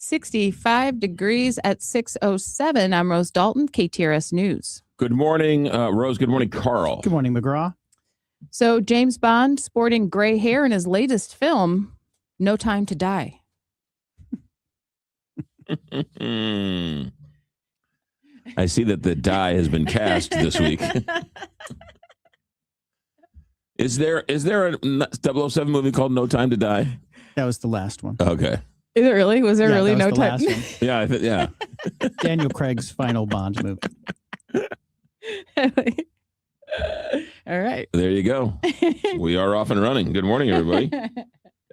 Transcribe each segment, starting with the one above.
65 degrees at 6:07. I'm Rose Dalton, KTRS News. Good morning, Rose. Good morning, Carl. Good morning, McGraw. So James Bond sporting gray hair in his latest film, No Time to Die. I see that the die has been cast this week. Is there a 007 movie called No Time to Die? That was the last one. Okay. Is it really? Was there really no the time? last one. Yeah, yeah. Daniel Craig's final Bond movie. All right. There you go. We are off and running. Good morning, everybody.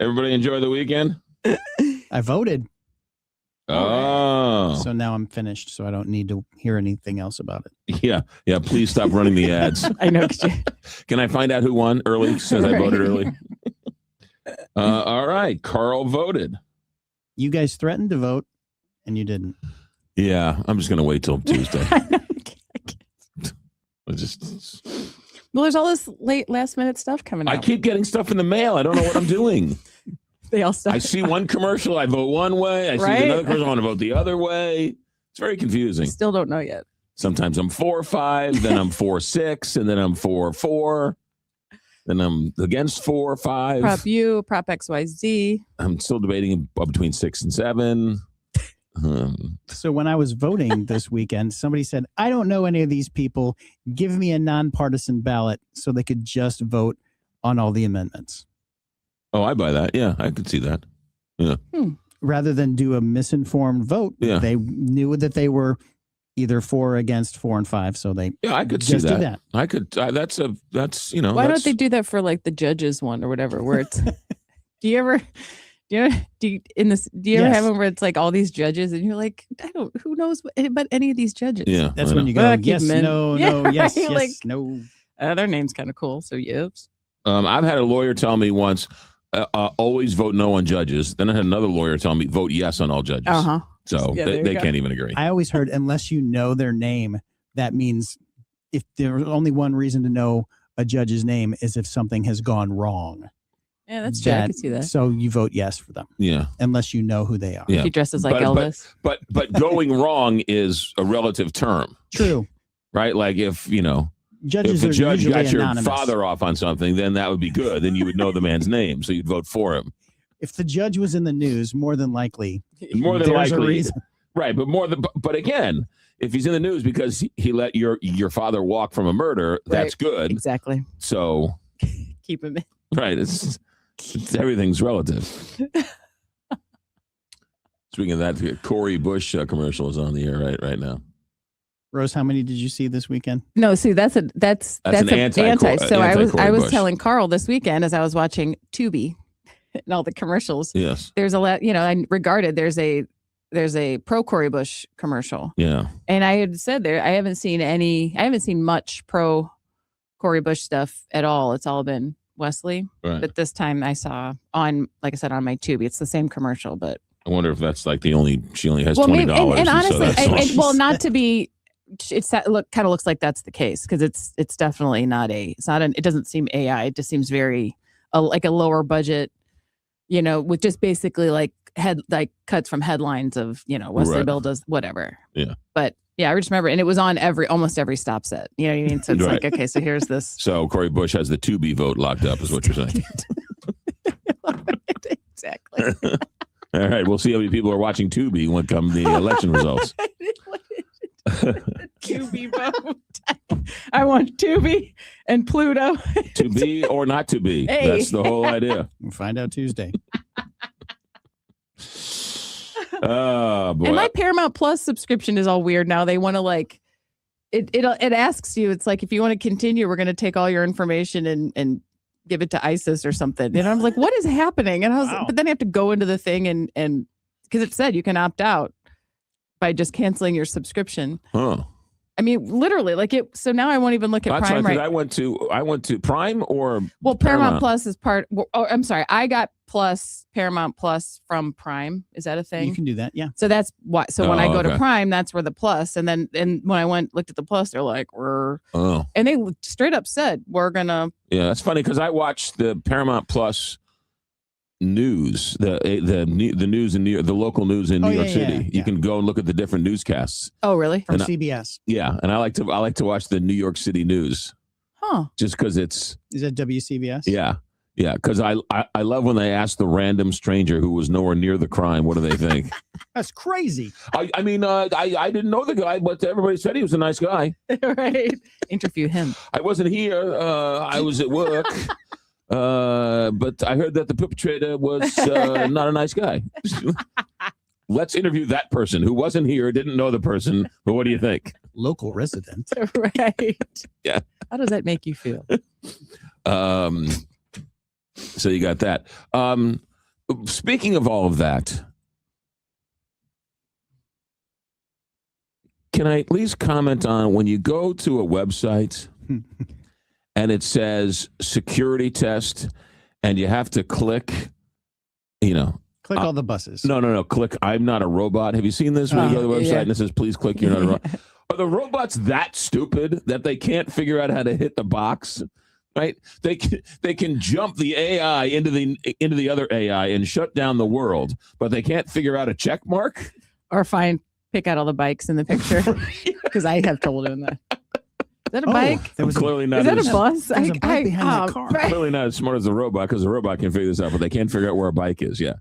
Everybody enjoy the weekend? I voted. Oh. So now I'm finished, so I don't need to hear anything else about it. Yeah. Please stop running the ads. I know. Can I find out who won early since I voted early? All right. Carl voted. You guys threatened to vote, and you didn't. Yeah. I'm just going to wait till Tuesday. Well, there's all this last minute stuff coming out. I keep getting stuff in the mail. I don't know what I'm doing. They all stuff. I see one commercial, I vote one way. I see another commercial, I want to vote the other way. It's very confusing. Still don't know yet. Sometimes I'm 4-5, then I'm 4-6, and then I'm 4-4. Then I'm against 4-5. Prop U, Prop XYZ. I'm still debating between 6 and 7. So when I was voting this weekend, somebody said, I don't know any of these people. Give me a nonpartisan ballot so they could just vote on all the amendments. Oh, I buy that. Yeah, I could see that. Yeah. Rather than do a misinformed vote, they knew that they were either for or against 4 and 5. So they I could see that. Do that. I could. That's Why don't they do that for like the judges one or whatever? Where it's do you ever have one where it's like all these judges and you're like, who knows about any of these judges? Yeah, that's when you go, yes, no, yes, yes, like, no. Their name's kind of cool. So yes. I've had a lawyer tell me once, always vote no on judges. Then I had another lawyer tell me vote yes on all judges. So they can't even agree. I always heard unless you know their name, that means if there's only one reason to know a judge's name is if something has gone wrong. Yeah, that's true. I can see that. So you vote yes for them. Yeah. Unless you know who they are. Yeah. If he dresses like Elvis. But going wrong is a relative term. True. Right? Like if judges if the judge got your anonymous. father off on something, then that would be good. Then you would know the man's name, so you'd vote for him. If the judge was in the news, more than likely, a reason. Right, but again, if he's in the news because he let your father walk from a murder, that's good. Exactly. So keep him in. Right. It's everything's relative. Speaking of that, Corey Bush commercial is on the air right now. Rose, how many did you see this weekend? No, see, that's an anti. So I was Bush. telling Carl this weekend as I was watching Tubi and all the commercials. Yes, there's a lot. There's a pro Corey Bush commercial. Yeah, and I had said I haven't seen much pro Corey Bush stuff at all. It's all been Wesley. Right. But this time I saw on my Tubi. It's the same commercial, but I wonder if that's like she only has $20. And honestly, so not to be. Kind of looks like that's the case because it's definitely not it doesn't seem AI. It just seems very like a lower budget, with just basically like cuts from headlines of Wesley Bill does whatever. Yeah. But yeah, I just remember, and it was on almost every stop set. You know what I mean? So it's like, okay, so here's this. So Corey Bush has the Tubi vote locked up, is what you're saying. Exactly. All right, we'll see how many people are watching Tubi when come the election results. Tubi vote. I want Tubi and Pluto. To be or not to be. Hey. That's the whole idea. We'll find out Tuesday. Oh, boy. And my Paramount Plus subscription is all weird now. They want to it asks you, it's like, if you want to continue, we're going to take all your information and give it to ISIS or something. And I'm like, what is happening? And I was but then I have to go into the thing and because it said you can opt out by just canceling your subscription. Huh. I mean, literally, so now I won't even look at Prime. Right? I went to Prime or Paramount Plus is part. Oh, I'm sorry, I got Paramount Plus from Prime. Is that a thing? You can do that, yeah. So that's why. So when I go to Prime, that's where the Plus, and when I looked at the Plus, they're like, and they straight up said we're gonna. Yeah, that's funny because I watched the Paramount Plus news, the news in New York, the local news in New York City. Yeah. You can go and look at the different newscasts. Oh, really? From CBS. And I like to watch the New York City news. Huh? Just because it's. Is that WCBS? Yeah. Yeah, because I love when they ask the random stranger who was nowhere near the crime, what do they think? That's crazy. I didn't know the guy, but everybody said he was a nice guy. Right. Interview him. I wasn't here. I was at work. But I heard that the perpetrator was not a nice guy. Let's interview that person who wasn't here, didn't know the person, but what do you think? Local resident. Right. Yeah. How does that make you feel? So you got that. Speaking of all of that, can I at least comment on when you go to a website and it says security test and you have to click, Click all the buses. No. Click, I'm not a robot. Have you seen this when you go to the website and it says, please click, you're not a robot? Are the robots that stupid that they can't figure out how to hit the box? Right? They can jump the AI into the other AI and shut down the world, but they can't figure out a check mark? Or pick out all the bikes in the picture. Because I have trouble doing that. Is that a bike? That was clearly not. Is that a bus? There's a bike behind that car. Clearly not as smart as the robot, because the robot can figure this out, but they can't figure out where a bike is. Yeah.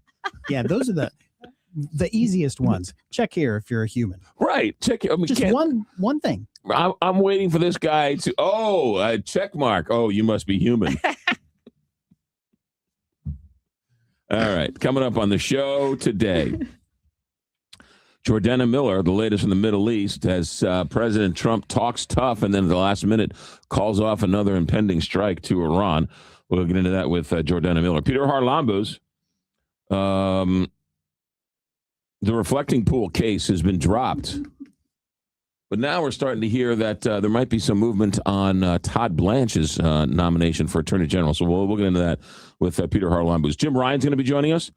Yeah, those are the easiest ones. Check here if you're a human. Right. Check. I mean, just one thing. I'm waiting for this guy to. A check mark. Oh, you must be human. All right. Coming up on the show today. Jordana Miller, the latest in the Middle East, as President Trump talks tough and then at the last minute calls off another impending strike to Iran. We'll get into that with Jordana Miller. Peter Harlambous, the reflecting pool case has been dropped. But now we're starting to hear that there might be some movement on Todd Blanche's nomination for Attorney General. So we'll get into that with Peter Harlambous. Jim Ryan's going to be joining us.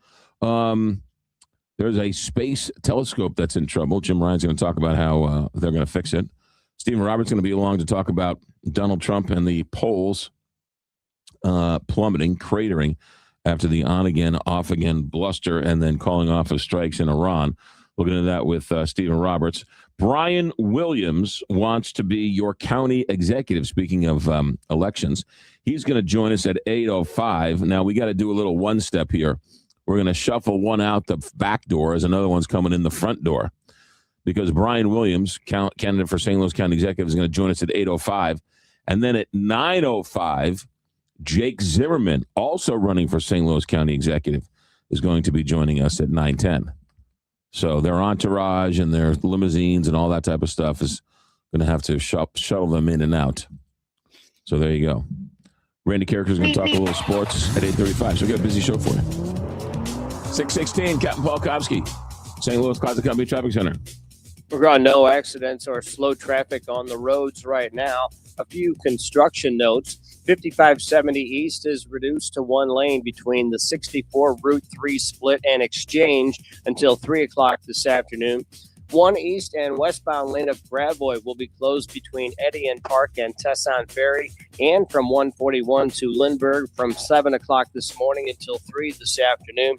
There's a space telescope that's in trouble. Jim Ryan's going to talk about how they're going to fix it. Stephen Roberts going to be along to talk about Donald Trump and the polls plummeting, cratering after the on-again, off-again bluster and then calling off of strikes in Iran. We'll get into that with Stephen Roberts. Brian Williams wants to be your county executive. Speaking of elections, he's going to join us at 8:05. Now, we got to do a little one-step here. We're going to shuffle one out the back door as another one's coming in the front door, because Brian Williams, candidate for St. Louis County Executive, is going to join us at 8:05. And then at 9:05, Jake Zimmerman, also running for St. Louis County Executive, is going to be joining us at 9:10. So their entourage and their limousines and all that type of stuff is going to have to shuttle them in and out. So there you go. Randy Carricker is going to talk a little sports at 8:35. So we got a busy show for you. 616, Captain Paul Kopsky, St. Louis Closet Company Traffic Center. McGraw, no accidents or slow traffic on the roads right now. A few construction notes. 5570 East is reduced to one lane between the 64 Route 3 split and Exchange until 3 o'clock this afternoon. One east and westbound lane of Gravois will be closed between Edian Park and Tesson Ferry, and from 141 to Lindbergh from 7 o'clock this morning until 3 this afternoon.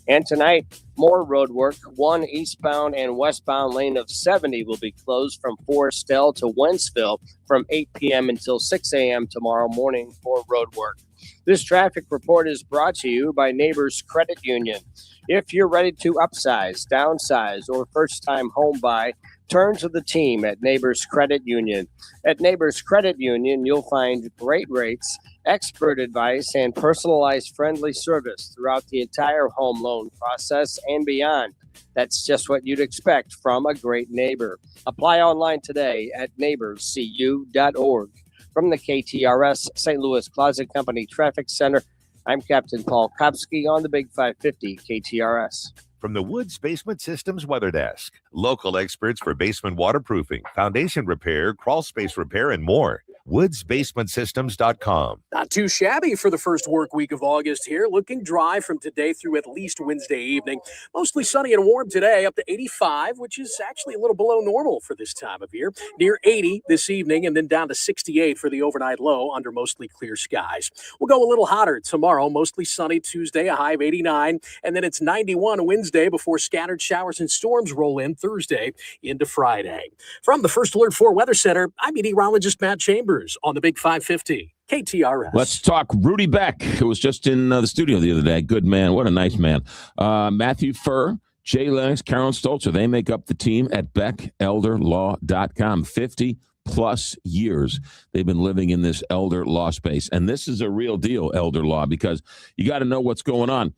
And tonight, more road work. One eastbound and westbound lane of 70 will be closed from Forestell to Wentzville from 8 p.m. until 6 a.m. tomorrow morning for road work. This traffic report is brought to you by Neighbors Credit Union. If you're ready to upsize, downsize, or first-time home buy, turn to the team at Neighbors Credit Union. At Neighbors Credit Union, you'll find great rates, expert advice, and personalized friendly service throughout the entire home loan process and beyond. That's just what you'd expect from a great neighbor. Apply online today at neighborscu.org. From the KTRS St. Louis Closet Company Traffic Center, I'm Captain Paul Kopsky on the Big 550 KTRS. From the Woods Basement Systems Weather Desk, local experts for basement waterproofing, foundation repair, crawl space repair, and more. woodsbasementsystems.com. Not too shabby for the first work week of August here. Looking dry from today through at least Wednesday evening. Mostly sunny and warm today, up to 85, which is actually a little below normal for this time of year. Near 80 this evening, and then down to 68 for the overnight low under mostly clear skies. We'll go a little hotter tomorrow. Mostly sunny Tuesday, a high of 89, and then it's 91 Wednesday before scattered showers and storms roll in Thursday into Friday. From the First Alert 4 Weather Center, I'm meteorologist Matt Chambers on the Big 550 KTRS. Let's talk Rudy Beck, who was just in the studio the other day. Good man. What a nice man. Matthew Furr, Jay Lennox, Carolyn Stolzer, they make up the team at BeckElderLaw.com. 50-plus years they've been living in this elder law space. And this is a real deal, elder law, because you got to know what's going on.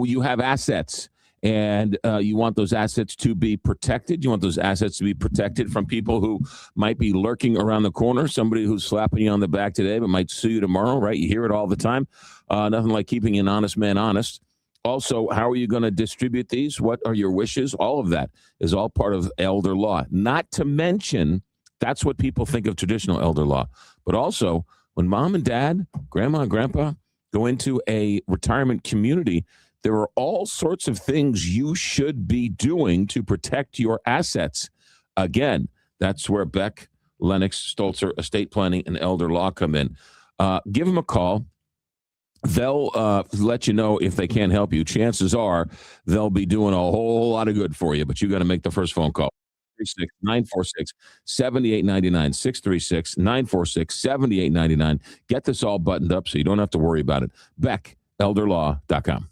You have assets. And you want those assets to be protected. You want those assets to be protected from people who might be lurking around the corner, somebody who's slapping you on the back today but might sue you tomorrow, right? You hear it all the time. Nothing like keeping an honest man honest. Also, how are you going to distribute these? What are your wishes? All of that is all part of elder law. Not to mention, that's what people think of traditional elder law. But also, when mom and dad, grandma and grandpa go into a retirement community, there are all sorts of things you should be doing to protect your assets. Again, that's where Beck, Lennox, Stolzer, estate planning, and elder law come in. Give them a call. They'll let you know if they can't help you. Chances are they'll be doing a whole lot of good for you, but you got to make the first phone call. 636-946-7899, 636-946-7899. Get this all buttoned up so you don't have to worry about it. BeckElderLaw.com.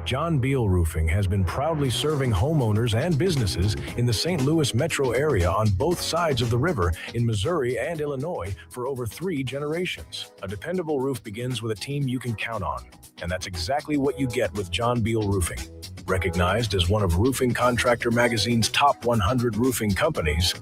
John Beal Roofing has been proudly serving homeowners and businesses in the St. Louis metro area on both sides of the river in Missouri and Illinois for over 3 generations. A dependable roof begins with a team you can count on, and that's exactly what you get with John Beal Roofing. Recognized as one of Roofing Contractor Magazine's top 100 roofing companies,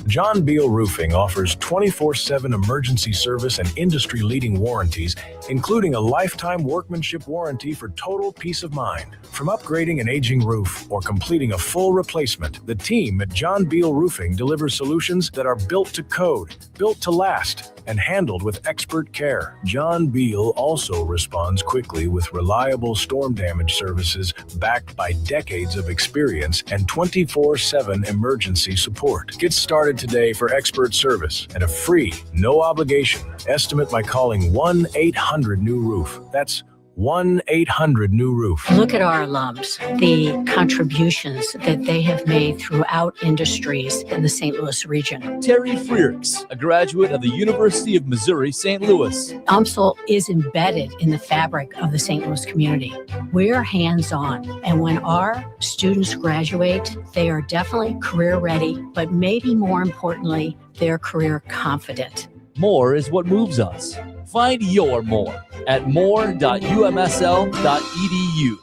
John Beal Roofing offers 24/7 emergency service and industry-leading warranties, including a lifetime workmanship warranty for total peace of mind. From upgrading an aging roof or completing a full replacement, the team at John Beal Roofing delivers solutions that are built to code, built to last, and handled with expert care. John Beal also responds quickly with reliable storm damage services backed by decades of experience and 24/7 emergency support. Get started today for expert service and a free, no obligation estimate by calling 1-800-NEW-ROOF. That's 1-800-NEW-ROOF. Look at our alums, the contributions that they have made throughout industries in the St. Louis region. Terry Frears, a graduate of the University of Missouri, St. Louis. UMSL is embedded in the fabric of the St. Louis community. We're hands-on, and when our students graduate, they are definitely career ready, but maybe more importantly, they're career confident. More is what moves us. Find your more at more.umsl.edu.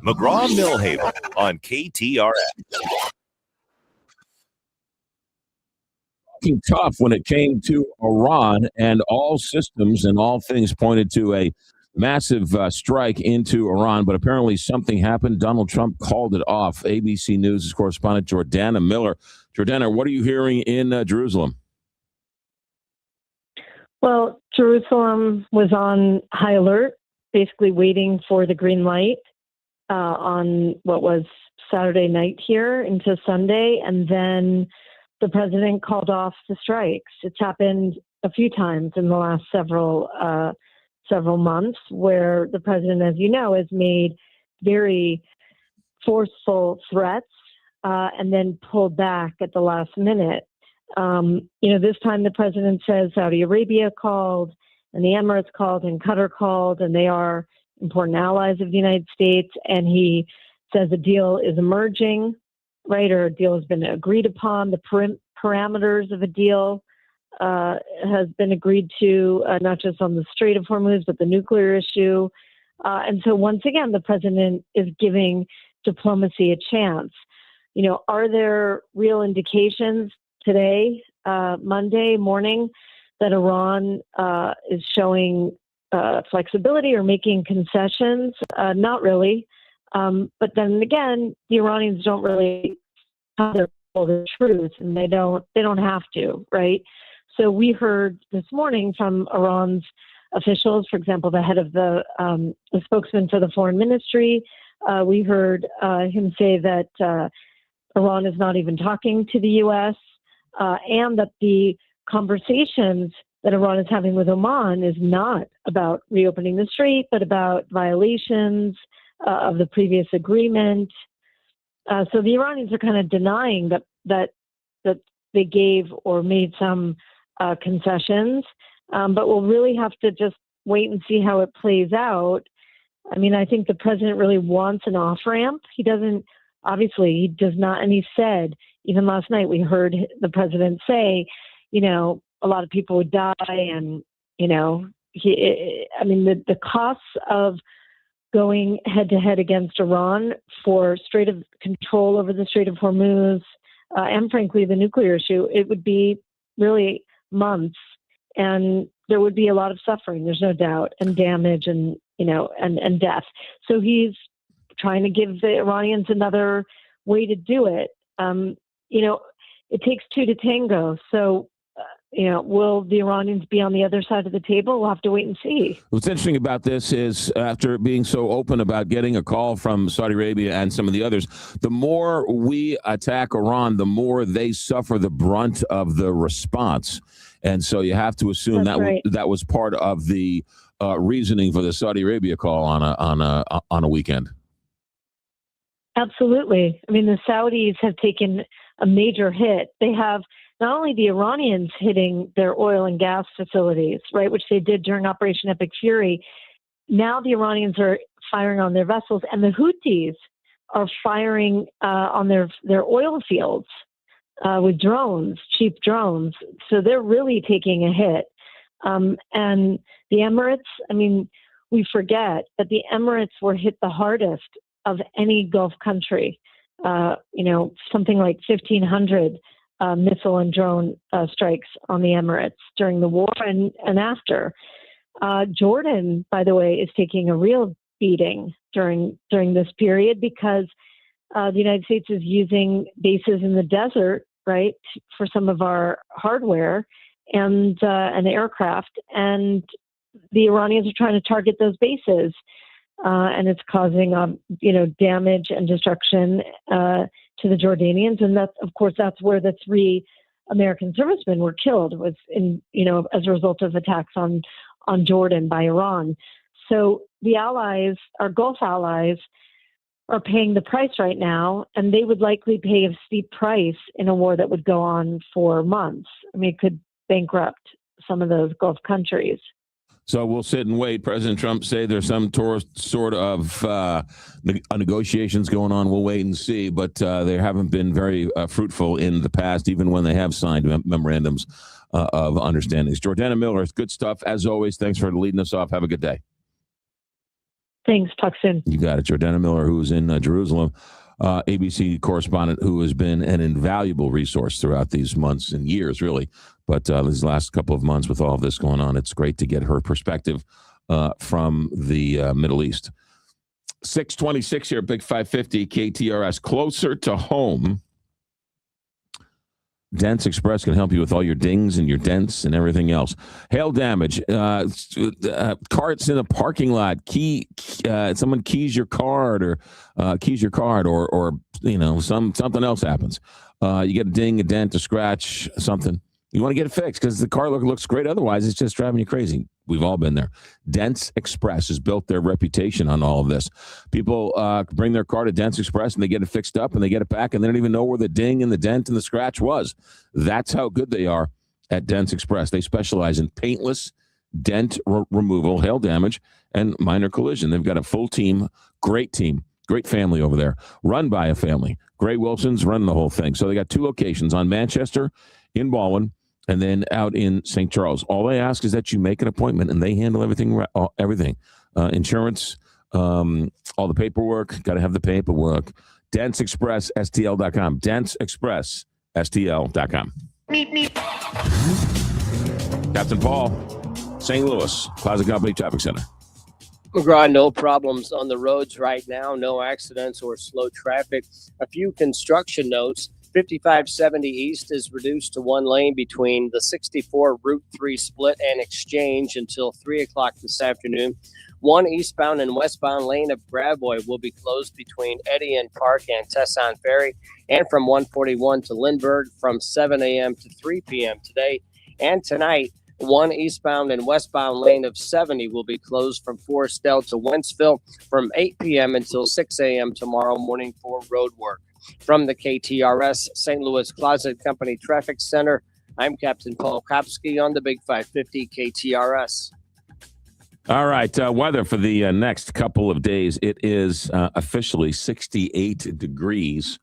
McGraw Millhaven on KTRS. Tough when it came to Iran, and all systems and all things pointed to a massive strike into Iran, but apparently something happened. Donald Trump called it off. ABC News' correspondent Jordana Miller. Jordana, what are you hearing in Jerusalem? Well, Jerusalem was on high alert, basically waiting for the green light on what was Saturday night here into Sunday, and then the president called off the strikes. It's happened a few times in the last several months where the president, as you know, has made very forceful threats and then pulled back at the last minute. This time the president says Saudi Arabia called and the Emirates called and Qatar called, and they are important allies of the United States. And he says a deal is emerging, right? Or a deal has been agreed upon. The parameters of a deal has been agreed to, not just on the Strait of Hormuz, but the nuclear issue. And so once again, the president is giving diplomacy a chance. Are there real indications today, Monday morning, that Iran is showing flexibility or making concessions? Not really. But then again, the Iranians don't really have the truth, and they don't have to, right? So we heard this morning from Iran's officials, for example, the head of the spokesman for the foreign ministry. We heard him say that Iran is not even talking to the U.S. And that the conversations that Iran is having with Oman is not about reopening the strait, but about violations of the previous agreement. So the Iranians are kind of denying that they gave or made some concessions, but we'll really have to just wait and see how it plays out. I mean, I think the president really wants an off-ramp. He does not, and he said, even last night, we heard the president say, a lot of people would die, and, the costs of going head-to-head against Iran for control over the Strait of Hormuz, and frankly, the nuclear issue, it would be really months, and there would be a lot of suffering, there's no doubt, and damage and death. So he's trying to give the Iranians another way to do it. It takes two to tango. So, will the Iranians be on the other side of the table? We'll have to wait and see. What's interesting about this is, after being so open about getting a call from Saudi Arabia and some of the others, the more we attack Iran, the more they suffer the brunt of the response. And so you have to assume that was part of the reasoning for the Saudi Arabia call on a weekend. Absolutely. I mean, the Saudis have taken a major hit. They have not only the Iranians hitting their oil and gas facilities, right, which they did during Operation Epic Fury. Now the Iranians are firing on their vessels, and the Houthis are firing on their oil fields with drones, cheap drones. So they're really taking a hit. And the Emirates, I mean, we forget that the Emirates were hit the hardest of any Gulf country. Something like 1,500 missile and drone strikes on the Emirates during the war and after. Jordan, by the way, is taking a real beating during this period because the United States is using bases in the desert, right, for some of our hardware and aircraft, and the Iranians are trying to target those bases, and it's causing damage and destruction to the Jordanians, and that's where the 3 American servicemen were killed, was as a result of attacks on Jordan by Iran. So the allies, our Gulf allies, are paying the price right now, and they would likely pay a steep price in a war that would go on for months. I mean, it could bankrupt some of those Gulf countries. So we'll sit and wait. President Trump say there's some sort of negotiations going on. We'll wait and see, but they haven't been very fruitful in the past, even when they have signed memorandums of understandings. Jordana Miller, good stuff as always. Thanks for leading us off. Have a good day. Thanks. Talk soon. You got it. Jordana Miller, who's in Jerusalem, ABC correspondent who has been an invaluable resource throughout these months and years, really. But these last couple of months with all of this going on, it's great to get her perspective from the Middle East. 626 here, Big 550 KTRS. Closer to home. Dents Express can help you with all your dings and your dents and everything else. Hail damage, carts in a parking lot, someone keys your card or something else happens. You get a ding, a dent, a scratch, something. You want to get it fixed because the car looks great. Otherwise, it's just driving you crazy. We've all been there. Dents Express has built their reputation on all of this. People bring their car to Dents Express and they get it fixed up and they get it back and they don't even know where the ding and the dent and the scratch was. That's how good they are at Dents Express. They specialize in paintless dent removal, hail damage, and minor collision. They've got a full team, great family over there, run by a family. Gray Wilson's running the whole thing. So they got 2 locations on Manchester, in Baldwin, and then out in St. Charles. All they ask is that you make an appointment, and they handle everything. Insurance, all the paperwork. Got to have the paperwork. DentsExpressSTL.com. DentsExpressSTL.com. Captain Paul, St. Louis, Plaza Company Traffic Center. McGraw, no problems on the roads right now. No accidents or slow traffic. A few construction notes. 5570 East is reduced to one lane between the 64 Route 3 split and exchange until 3 o'clock this afternoon. One eastbound and westbound lane of Gravois will be closed between Etienne Park and Tesson Ferry, and from 141 to Lindbergh from 7 a.m. to 3 p.m. today and tonight. One eastbound and westbound lane of 70 will be closed from Forestell to Wentzville from 8 p.m. until 6 a.m. tomorrow morning for road work. From the KTRS St. Louis Closet Company Traffic Center, I'm Captain Paul Kopsky on the Big 550 KTRS. All right, weather for the next couple of days. It is officially 68 degrees,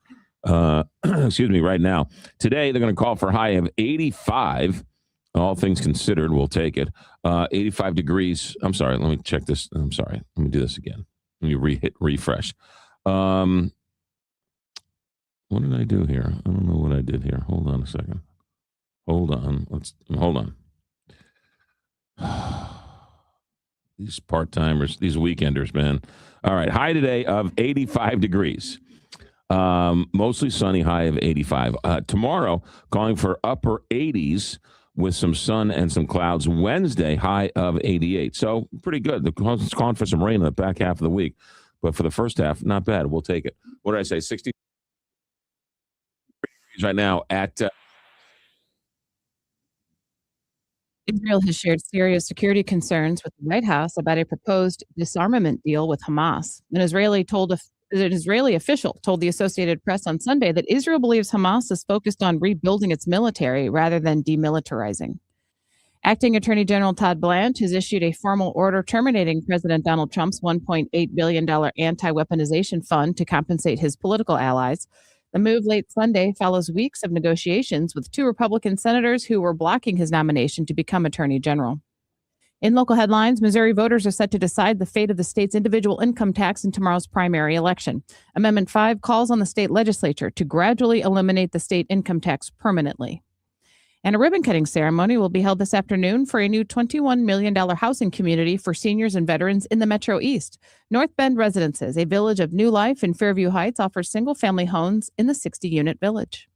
excuse me, right now. Today, they're going to call for a high of 85. All things considered, we'll take it. 85 degrees. I'm sorry, let me check this. I'm sorry. Let me do this again. Let me hit refresh. What did I do here? I don't know what I did here. Hold on a second. Hold on. These part-timers, these weekenders, man. All right, high today of 85 degrees. Mostly sunny, high of 85. Tomorrow, calling for upper 80s with some sun and some clouds. Wednesday, high of 88. So pretty good. It's calling for some rain in the back half of the week. But for the first half, not bad. We'll take it. What did I say? 60 degrees right now at... Israel has shared serious security concerns with the White House about a proposed disarmament deal with Hamas. An Israeli official told the Associated Press on Sunday that Israel believes Hamas is focused on rebuilding its military rather than demilitarizing. Acting Attorney General Todd Blanche has issued a formal order terminating President Donald Trump's $1.8 billion anti-weaponization fund to compensate his political allies. The move late Sunday follows weeks of negotiations with two Republican senators who were blocking his nomination to become Attorney General. In local headlines, Missouri voters are set to decide the fate of the state's individual income tax in tomorrow's primary election. Amendment 5 calls on the state legislature to gradually eliminate the state income tax permanently. And a ribbon-cutting ceremony will be held this afternoon for a new $21 million housing community for seniors and veterans in the Metro East. North Bend Residences, a village of new life in Fairview Heights, offers single-family homes in the 60-unit village.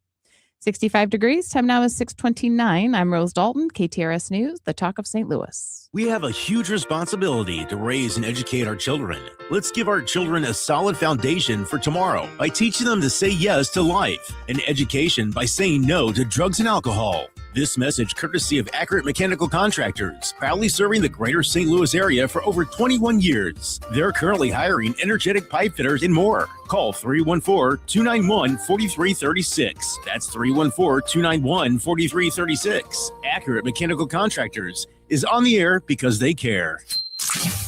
65 degrees. Time now is 6:29. I'm Rose Dalton, KTRS News, the talk of St. Louis. We have a huge responsibility to raise and educate our children. Let's give our children a solid foundation for tomorrow by teaching them to say yes to life and education by saying no to drugs and alcohol. This message courtesy of Accurate Mechanical Contractors, proudly serving the greater St. Louis area for over 21 years. They're currently hiring energetic pipe fitters and more. Call 314-291-4336. That's 314-291-4336. Accurate Mechanical Contractors is on the air because they care.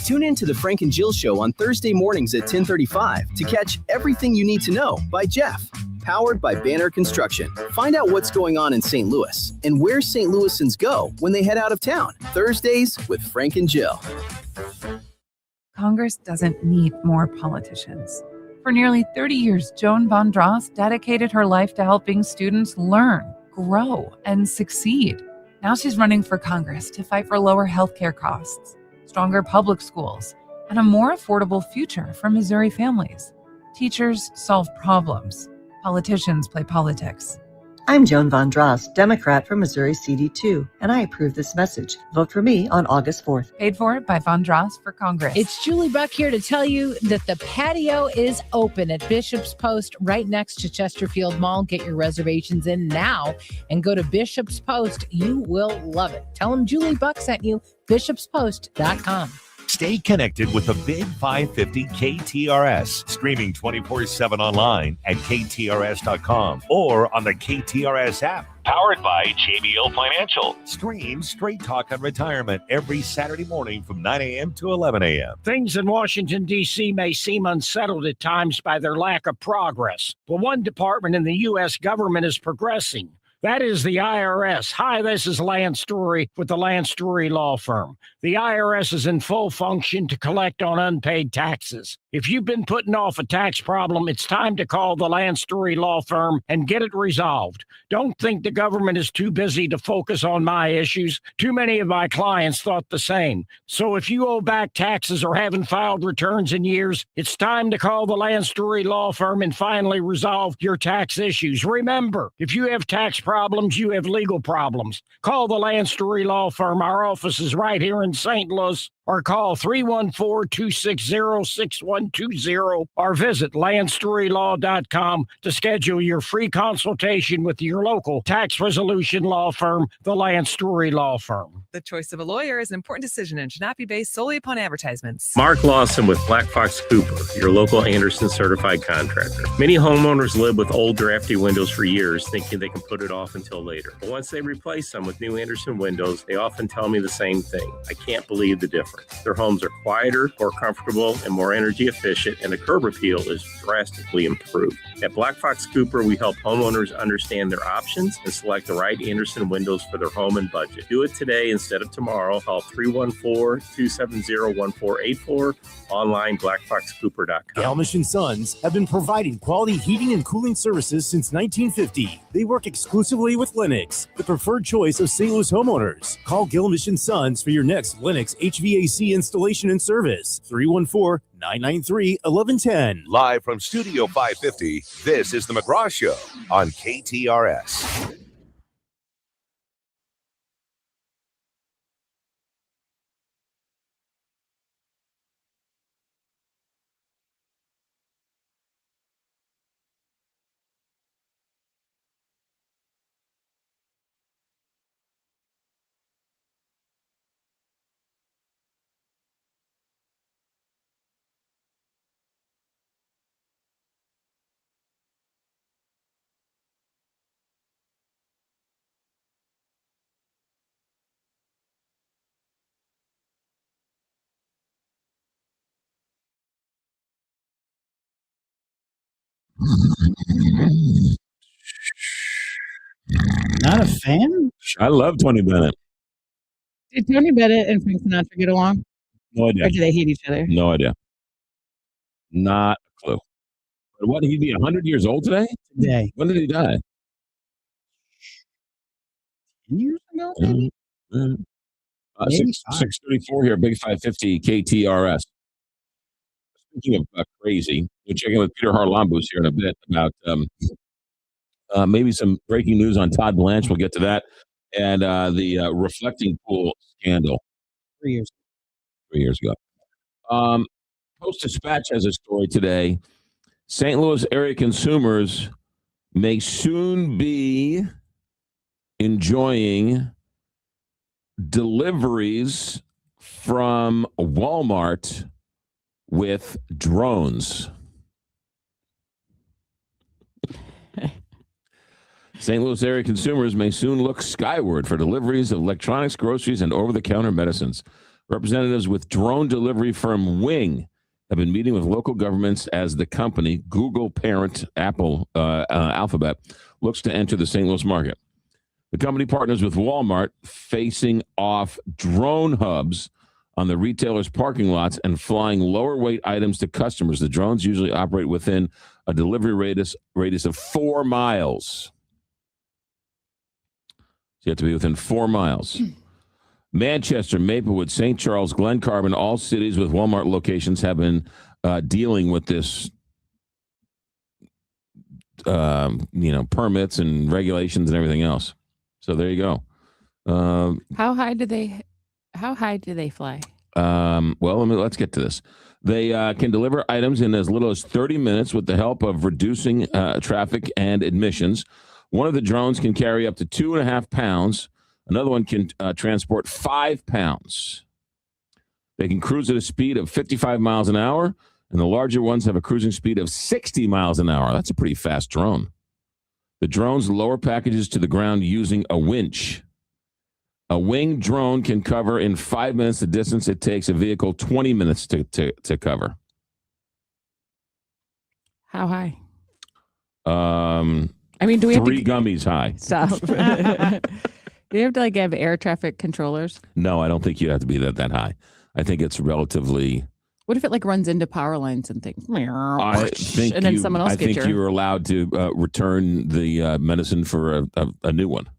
Tune in to the Frank and Jill Show on Thursday mornings at 10:35 to catch Everything You Need to Know by Jeff. Powered by Banner Construction. Find out what's going on in St. Louis and where St. Louisans go when they head out of town. Thursdays with Frank and Jill. Congress doesn't need more politicians. For nearly 30 years, Joan Von Dross dedicated her life to helping students learn, grow, and succeed. Now she's running for Congress to fight for lower healthcare costs, stronger public schools, and a more affordable future for Missouri families. Teachers solve problems. Politicians play politics. I'm Joan Von Dross, Democrat from Missouri CD2, and I approve this message. Vote for me on August 4th. Paid for by Von Dross for Congress. It's Julie Buck here to tell you that the patio is open at Bishop's Post right next to Chesterfield Mall. Get your reservations in now and go to Bishop's Post. You will love it. Tell them Julie Buck sent you, bishopspost.com. Stay connected with the Big 550 KTRS, streaming 24/7 online at KTRS.com or on the KTRS app. Powered by JBL Financial. Stream Straight Talk on Retirement every Saturday morning from 9 a.m. to 11 a.m. Things in Washington, D.C. may seem unsettled at times by their lack of progress, but one department in the U.S. government is progressing. That is the IRS. Hi, this is Lance Story with the Lance Story Law Firm. The IRS is in full function to collect on unpaid taxes. If you've been putting off a tax problem, it's time to call the Land Story Law Firm and get it resolved. Don't think the government is too busy to focus on my issues. Too many of my clients thought the same. So if you owe back taxes or haven't filed returns in years, it's time to call the Land Story Law Firm and finally resolve your tax issues. Remember, if you have tax problems, you have legal problems. Call the Land Story Law Firm. Our office is right here in St. Louis. Or call 314-260-6120 or visit landstorylaw.com to schedule your free consultation with your local tax resolution law firm, the Land Story Law Firm. The choice of a lawyer is an important decision and should not be based solely upon advertisements. Mark Lawson with Black Fox Cooper, your local Anderson certified contractor. Many homeowners live with old drafty windows for years thinking they can put it off until later. But once they replace them with new Anderson windows, they often tell me the same thing. I can't believe the difference. Their homes are quieter, more comfortable, and more energy efficient, and the curb appeal is drastically improved. At Black Fox Cooper, we help homeowners understand their options and select the right Anderson windows for their home and budget. Do it today instead of tomorrow. Call 314-270-1484. Online, blackfoxcooper.com. Galmish & Sons have been providing quality heating and cooling services since 1950. They work exclusively with Lennox, the preferred choice of St. Louis homeowners. Call Galmish & Sons for your next Lennox HVAC installation and service. 314-993-1110. Live from Studio 550, this is the McGraw Show on KTRS. Not a fan? I love Tony Bennett. Did Tony Bennett and Frank Sinatra get along? No idea. Or do they hate each other? No idea. Not a clue. But what, he'd be 100 years old today? Today. When did he die? 10 years ago, maybe? 634 here, Big 550 KTRS. Speaking of crazy, we'll check in with Peter Harlambus here in a bit about maybe some breaking news on Todd Blanche. We'll get to that. And the reflecting pool scandal. 3 years. 3 years ago. Post-Dispatch has a story today. St. Louis area consumers may soon be enjoying deliveries from Walmart with drones. St. Louis area consumers may soon look skyward for deliveries of electronics, groceries, and over-the-counter medicines. Representatives with drone delivery firm Wing have been meeting with local governments as the company, Google parent Apple Alphabet, looks to enter the St. Louis market. The company partners with Walmart, facing off drone hubs on the retailer's parking lots and flying lower weight items to customers. The drones usually operate within a delivery radius of 4 miles. So you have to be within 4 miles. Manchester, Maplewood, St. Charles, Glen Carbon, all cities with Walmart locations have been dealing with this, permits and regulations and everything else. So there you go. How high do they fly? Let's get to this. They can deliver items in as little as 30 minutes with the help of reducing traffic and emissions. One of the drones can carry up to 2.5 pounds. Another one can transport 5 pounds. They can cruise at a speed of 55 miles an hour, and the larger ones have a cruising speed of 60 miles an hour. That's a pretty fast drone. The drones lower packages to the ground using a winch. A winged drone can cover in 5 minutes the distance it takes a vehicle 20 minutes to cover. How high? Do we have 3 gummies high? Stop. Do you have to have air traffic controllers? No, I don't think you have to be that high. I think it's relatively What if it like runs into power lines and things? I think and then someone else I gets think you were allowed to return the medicine for a new one.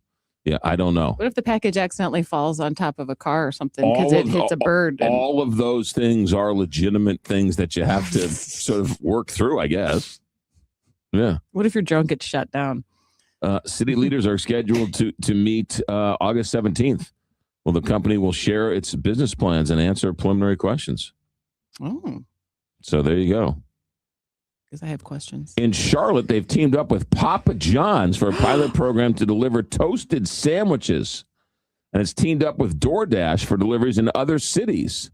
Yeah, I don't know. What if the package accidentally falls on top of a car or something because it hits a bird? All of those things are legitimate things that you have to sort of work through, I guess. Yeah. What if your drone gets shut down? City leaders are scheduled to meet August 17th. Well, the company will share its business plans and answer preliminary questions. Oh. So there you go. Because I have questions. In Charlotte, they've teamed up with Papa John's for a pilot program to deliver toasted sandwiches. And it's teamed up with DoorDash for deliveries in other cities.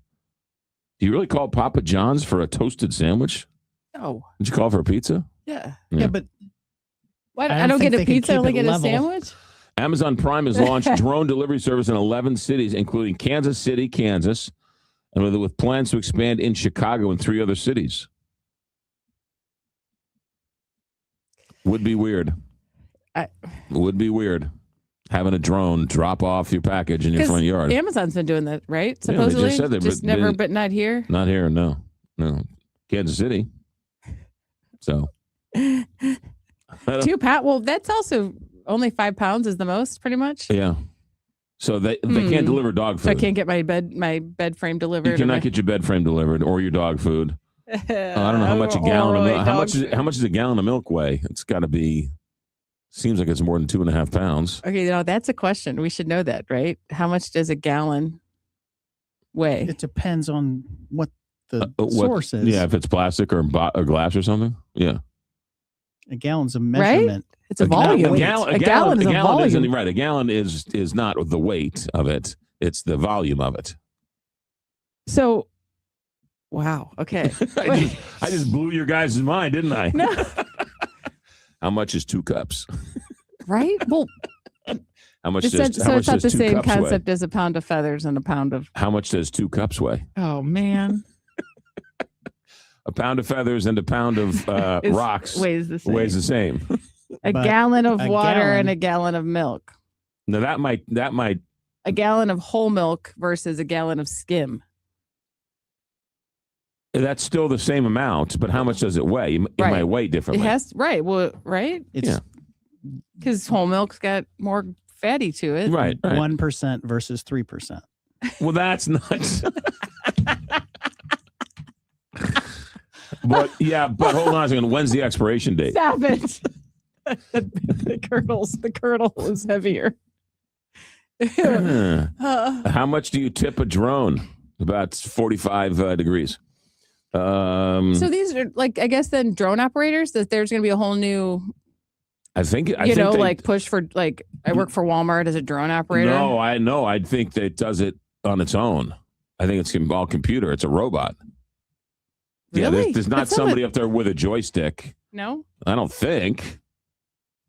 Do you really call Papa John's for a toasted sandwich? No. Did you call for a pizza? Yeah. Yeah, but Why, I don't get a pizza, I only get a sandwich? Amazon Prime has launched drone delivery service in 11 cities, including Kansas City, Kansas, and with plans to expand in Chicago and 3 other cities. Would be weird. Would be weird having a drone drop off your package in your front yard. Amazon's been doing that, right? Yeah, they Supposedly, just said that, just but never, they- but not here. Not here, no. Kansas City. So 2 pounds. Well, that's also only 5 pounds is the most, pretty much. yeah. So they can't deliver dog food. So I can't get my bed frame delivered. You cannot get your bed frame delivered or your dog food. I don't know how much a gallon of milk. How much does a gallon of milk weigh? It's got to be. Seems like it's more than 2.5 pounds. Okay, that's a question. We should know that, right? How much does a gallon weigh? It depends on what the source is. Yeah, if it's plastic or glass or something. Yeah, a gallon's a measurement. It's a volume. A gallon is a volume. isn't right. A gallon is not the weight of it. It's the volume of it. So, wow. Okay. I just blew your guys' mind, didn't I? No. How much is 2 cups? Right? Well, How much it's does not the 2 same cups concept weigh? as a pound of feathers and a pound of. How much does 2 cups weigh? Oh, man. A pound of feathers and a pound of rocks weighs the same. Weighs the same. A gallon of water and a gallon of milk. Now that might A gallon of whole milk versus a gallon of skim. that's still the same amount, but how much does it weigh? It might weigh differently. It has right. Well, right. It's because whole milk's got more fatty to it. Right. 1% versus 3%. Well, that's nuts. But hold on a second. When's the expiration date? Stop it. The kernel is heavier. How much do you tip a drone? About 45 degrees. So these are I guess then drone operators, that there's going to be a whole new, I think push for I work for Walmart as a drone operator. No, I think that it does it on its own. I think it's all computer. It's a robot. Really? Yeah, there's not somebody up there with a joystick. No? I don't think.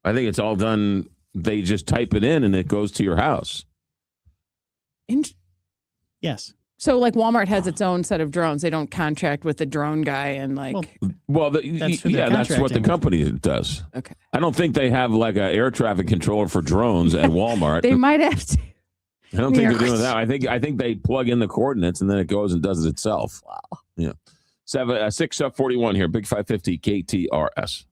I think it's all done. They just type it in and it goes to your house. Yes. So Walmart has its own set of drones. They don't contract with the drone guy and that's what the company does. Okay. I don't think they have an air traffic controller for drones at Walmart. They might have to. I don't think they're doing that. I think they plug in the coordinates and then it goes and does it itself. Wow. Yeah. 641 here, Big 550 KTRS.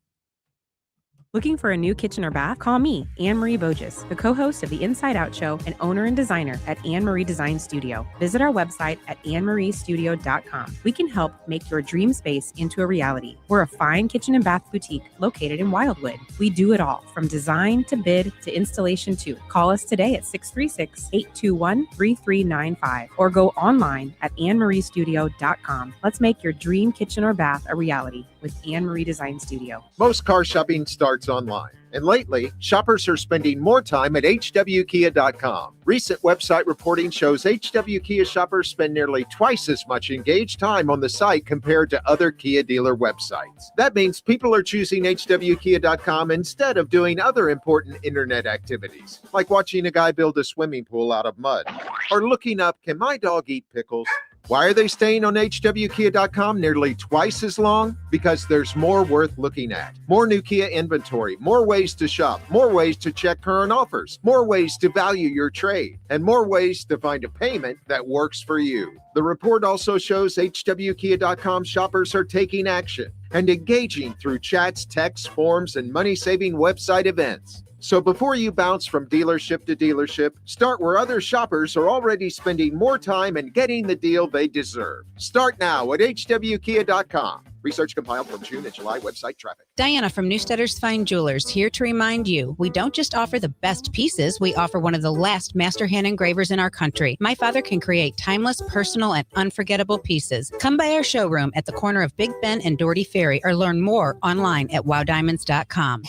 Looking for a new kitchen or bath? Call me, Anne-Marie Boges, the co-host of the Inside Out Show and owner and designer at Anne-Marie Design Studio. Visit our website at annemaristudio.com. We can help make your dream space into a reality. We're a fine kitchen and bath boutique located in Wildwood. We do it all, from design to bid to installation too. Call us today at 636-821-3395 or go online at annemaristudio.com. Let's make your dream kitchen or bath a reality with Anne-Marie Design Studio. Most car shopping starts online, and lately, shoppers are spending more time at hwkia.com. Recent website reporting shows HW Kia shoppers spend nearly twice as much engaged time on the site compared to other Kia dealer websites. That means people are choosing hwkia.com instead of doing other important internet activities, like watching a guy build a swimming pool out of mud, or looking up, can my dog eat pickles? Why are they staying on hwkia.com nearly twice as long? Because there's more worth looking at. More new Kia inventory, more ways to shop, more ways to check current offers, more ways to value your trade, and more ways to find a payment that works for you. The report also shows hwkia.com shoppers are taking action and engaging through chats, texts, forums, and money-saving website events. So before you bounce from dealership to dealership, start where other shoppers are already spending more time and getting the deal they deserve. Start now at hwkia.com. Research compiled from June and July website traffic. Diana from Newstetter's Fine Jewelers here to remind you, we don't just offer the best pieces, we offer one of the last master hand engravers in our country. My father can create timeless, personal, and unforgettable pieces. Come by our showroom at the corner of Big Ben and Doherty Ferry or learn more online at wowdiamonds.com.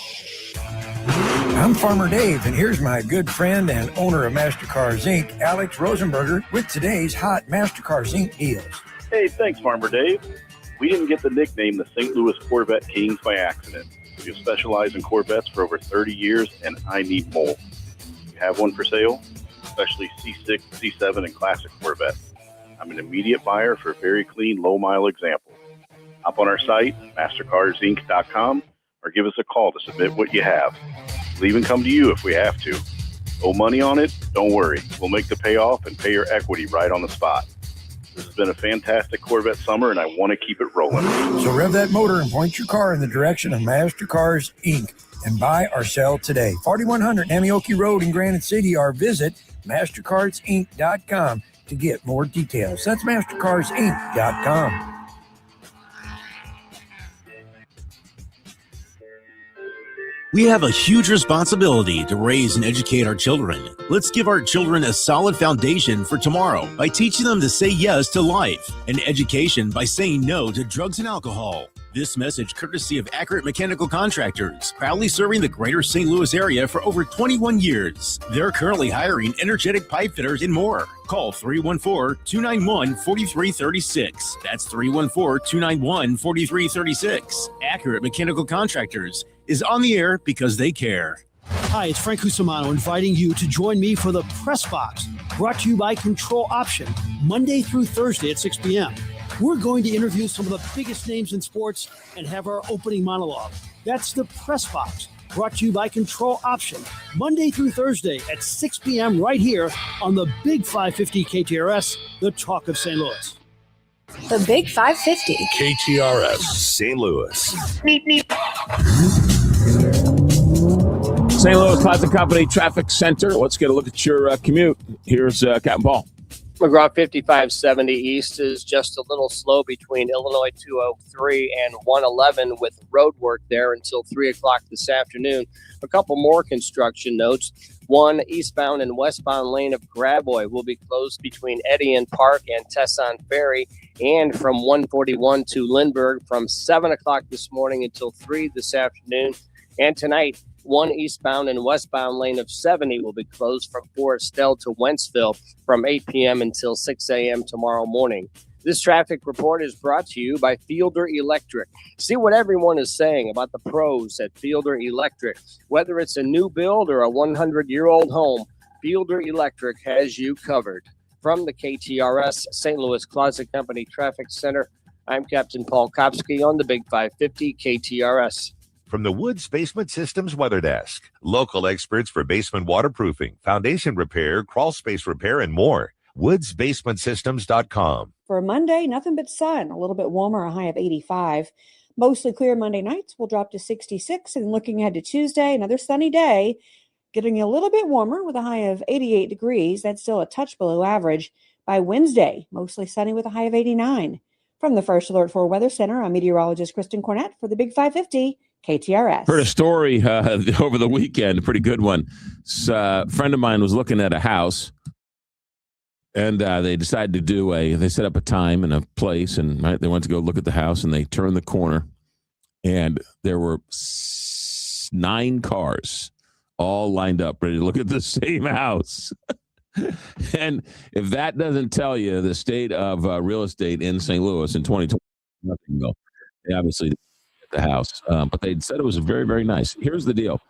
I'm Farmer Dave, and here's my good friend and owner of MasterCars Inc., Alex Rosenberger, with today's hot MasterCars Inc. deals. Hey, thanks, Farmer Dave. We didn't get the nickname the St. Louis Corvette Kings by accident. We've specialized in Corvettes for over 30 years, and I need more. You have one for sale, especially C6, C7, and Classic Corvette. I'm an immediate buyer for very clean, low-mile examples. Hop on our site, mastercarsinc.com, or give us a call to submit what you have. We'll even come to you if we have to. Owe money on it? Don't worry. We'll make the payoff and pay your equity right on the spot. This has been a fantastic Corvette summer, and I want to keep it rolling. So rev that motor and point your car in the direction of MasterCars Inc. and buy or sell today. 4100 Namioki Road in Granite City, or visit mastercarsinc.com to get more details. That's mastercarsinc.com. We have a huge responsibility to raise and educate our children. Let's give our children a solid foundation for tomorrow by teaching them to say yes to life, and education by saying no to drugs and alcohol. This message courtesy of Accurate Mechanical Contractors, proudly serving the greater St. Louis area for over 21 years. They're currently hiring energetic pipe fitters and more. Call 314-291-4336. That's 314-291-4336. Accurate Mechanical Contractors is on the air because they care. Hi, it's Frank Cusimano inviting you to join me for the Press Box, brought to you by Control Option, Monday through Thursday at 6 p.m. We're going to interview some of the biggest names in sports and have our opening monologue. That's the Press Box, brought to you by Control Option, Monday through Thursday at 6 p.m. right here on the Big 550 KTRS, the talk of St. Louis. The Big 550. KTRS, St. Louis. Meep, meep. St. Louis Classic Company Traffic Center. Let's get a look at your commute. Here's Captain Paul. McGraw 5570 East is just a little slow between Illinois 203 and 111 with road work there until 3 o'clock this afternoon. A couple more construction notes. One eastbound and westbound lane of Graboy will be closed between Edian Park and Tesson Ferry, and from 141 to Lindbergh from 7 o'clock this morning until 3 this afternoon. And tonight, one eastbound and westbound lane of 70 will be closed from Forestell to Wentzville from 8 p.m. until 6 a.m. tomorrow morning. This traffic report is brought to you by Fielder Electric. See what everyone is saying about the pros at Fielder Electric. Whether it's a new build or a 100-year-old home, Fielder Electric has you covered. From the KTRS St. Louis Closet Company Traffic Center, I'm Captain Paul Kopsky on the Big 550 KTRS. From the Woods Basement Systems Weather Desk, local experts for basement waterproofing, foundation repair, crawl space repair, and more. woodsbasementsystems.com. For Monday, nothing but sun, a little bit warmer, a high of 85. Mostly clear Monday nights will drop to 66. And looking ahead to Tuesday, another sunny day, getting a little bit warmer with a high of 88 degrees. That's still a touch below average. By Wednesday, mostly sunny with a high of 89. From the First Alert 4 Weather Center, I'm meteorologist Kristen Cornett for the Big 550 KTRS. Heard a story over the weekend, a pretty good one. A friend of mine was looking at a house, and they decided to they set up a time and a place, and they went to go look at the house, and they turned the corner, and there were 9 cars all lined up, ready to look at the same house. And if that doesn't tell you the state of real estate in St. Louis in 2020, nothing will. They obviously didn't get the house, but they said it was very, very nice. Here's the deal.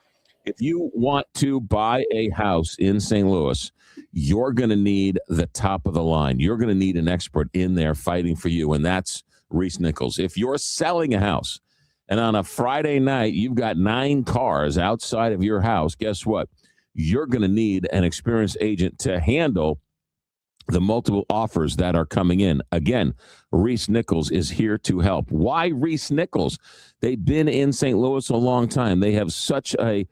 If you want to buy a house in St. Louis, you're going to need the top of the line. You're going to need an expert in there fighting for you, and that's Reese Nichols. If you're selling a house and on a Friday night you've got 9 cars outside of your house, guess what? You're going to need an experienced agent to handle the multiple offers that are coming in. Again, Reese Nichols is here to help. Why Reese Nichols? They've been in St. Louis a long time. They have such a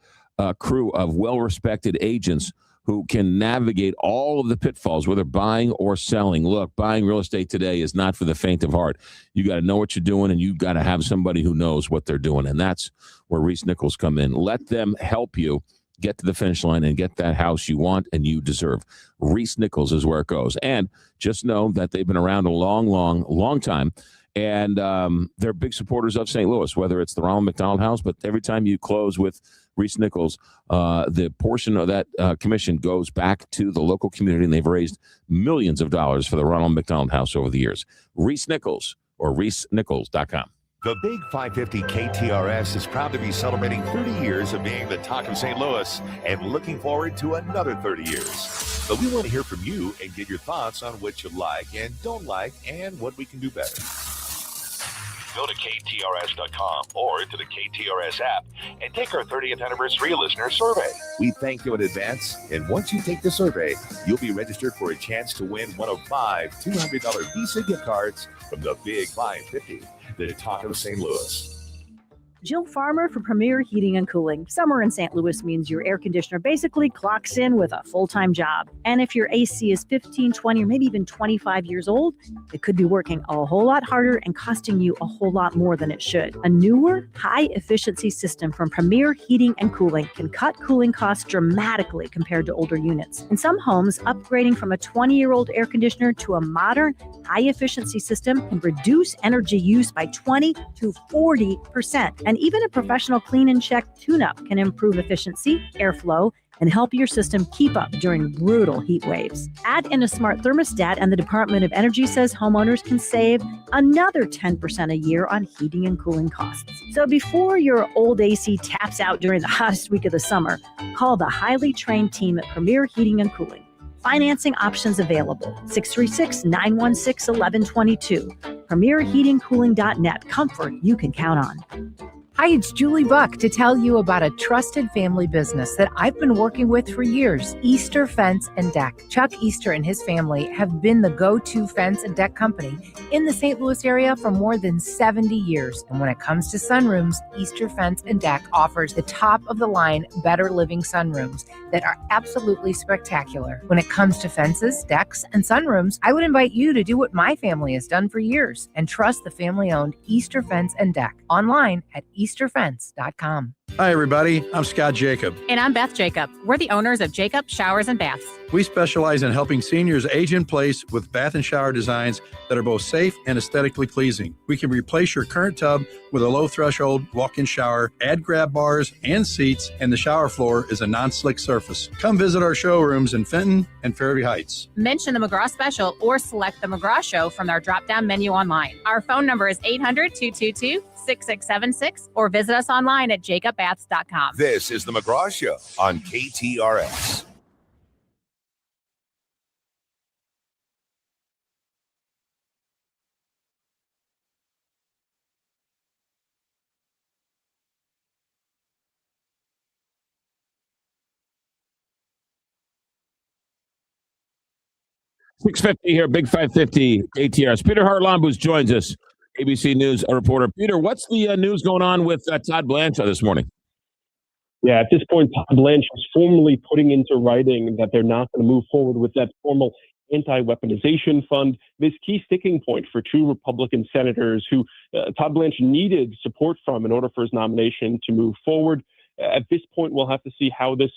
crew of well-respected agents who can navigate all of the pitfalls, whether buying or selling. Look, buying real estate today is not for the faint of heart. You got to know what you're doing, and you got to have somebody who knows what they're doing, and that's where Reese Nichols come in. Let them help you get to the finish line and get that house you want and you deserve. Reese Nichols is where it goes. And just know that they've been around a long time. And they're big supporters of St. Louis, whether it's the Ronald McDonald House. But every time you close with Reese Nichols, the portion of that commission goes back to the local community. And they've raised millions of dollars for the Ronald McDonald House over the years. Reese Nichols or ReeseNichols.com. The Big 550 KTRS is proud to be celebrating 30 years of being the talk of St. Louis and looking forward to another 30 years. But we want to hear from you and get your thoughts on what you like and don't like and what we can do better. Go to KTRS.com or to the KTRS app and take our 30th anniversary listener survey. We thank you in advance, and once you take the survey, you'll be registered for a chance to win one of 5 $200 Visa gift cards from the Big 550. The talk of St. Louis. Jill Farmer for Premier Heating and Cooling. Summer in St. Louis means your air conditioner basically clocks in with a full-time job. And if your AC is 15, 20, or maybe even 25 years old, it could be working a whole lot harder and costing you a whole lot more than it should. A newer, high-efficiency system from Premier Heating and Cooling can cut cooling costs dramatically compared to older units. In some homes, upgrading from a 20-year-old air conditioner to a modern, high-efficiency system can reduce energy use by 20 to 40%. And even a professional clean and check tune-up can improve efficiency, airflow, and help your system keep up during brutal heat waves. Add in a smart thermostat, and the Department of Energy says homeowners can save another 10% a year on heating and cooling costs. So before your old AC taps out during the hottest week of the summer, call the highly trained team at Premier Heating and Cooling. Financing options available. 636-916-1122. PremierHeatingCooling.net. Comfort you can count on. Hi, it's Julie Buck to tell you about a trusted family business that I've been working with for years, Easter Fence and Deck. Chuck Easter and his family have been the go-to fence and deck company in the St. Louis area for more than 70 years. And when it comes to sunrooms, Easter Fence and Deck offers the top-of-the-line Better Living sunrooms that are absolutely spectacular. When it comes to fences, decks, and sunrooms, I would invite you to do what my family has done for years and trust the family-owned Easter Fence and Deck online at easterfence.com. Hi, everybody. I'm Scott Jacob. And I'm Beth Jacob. We're the owners of Jacob Showers and Baths. We specialize in helping seniors age in place with bath and shower designs that are both safe and aesthetically pleasing. We can replace your current tub with a low-threshold walk-in shower, add grab bars and seats, and the shower floor is a non-slick surface. Come visit our showrooms in Fenton and Fairview Heights. Mention the McGraw Special or select the McGraw Show from our drop-down menu online. Our phone number is 800-222-6676 or visit us online at jacobbaths.com. This is the McGraw Show on KTRS. $650 here, Big 550 KTRS. Peter Hartlamboos joins us, ABC News reporter. Peter, what's the news going on with Todd Blanchard this morning? Yeah, at this point, Todd Blanchard is formally putting into writing that they're not going to move forward with that formal anti-weaponization fund, this key sticking point for two Republican senators who Todd Blanchard needed support from in order for his nomination to move forward. At this point, we'll have to see how this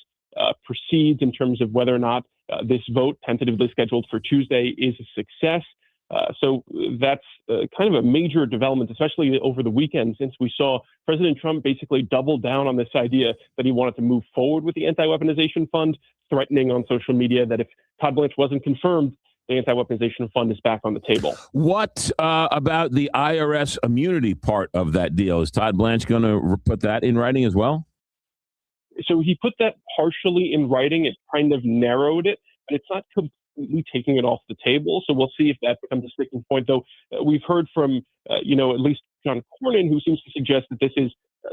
proceeds in terms of whether or not this vote, tentatively scheduled for Tuesday, is a success. So that's kind of a major development, especially over the weekend, since we saw President Trump basically double down on this idea that he wanted to move forward with the anti-weaponization fund, threatening on social media that if Todd Blanchard wasn't confirmed, the anti-weaponization fund is back on the table. What about the IRS immunity part of that deal? Is Todd Blanchard going to put that in writing as well? So he put that partially in writing. It kind of narrowed it, but it's not completely taking it off the table. So we'll see if that becomes a sticking point. Though we've heard from, at least John Cornyn, who seems to suggest that this is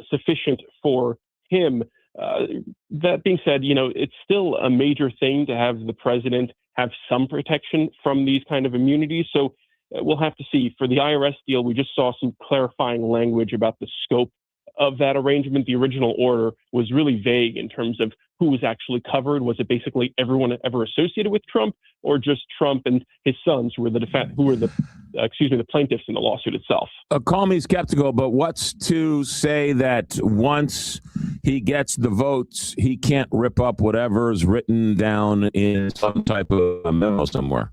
sufficient for him. That being said, it's still a major thing to have the president have some protection from these kind of immunities. So we'll have to see. For the IRS deal, we just saw some clarifying language about the scope of that arrangement. The original order was really vague in terms of who was actually covered. Was it basically everyone ever associated with Trump, or just Trump and his sons, who were the plaintiffs in the lawsuit itself? Call me skeptical, but what's to say that once he gets the votes, he can't rip up whatever is written down in some type of memo somewhere?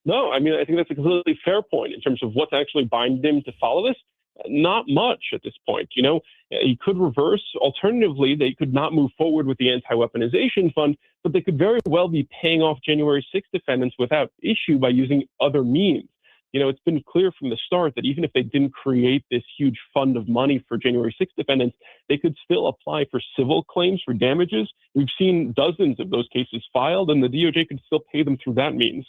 No, I think that's a completely fair point in terms of what's actually binding him to follow this. Not much at this point. He could reverse. Alternatively, they could not move forward with the anti-weaponization fund, but they could very well be paying off January 6th defendants without issue by using other means. It's been clear from the start that even if they didn't create this huge fund of money for January 6th defendants, they could still apply for civil claims for damages. We've seen dozens of those cases filed, and the DOJ could still pay them through that means.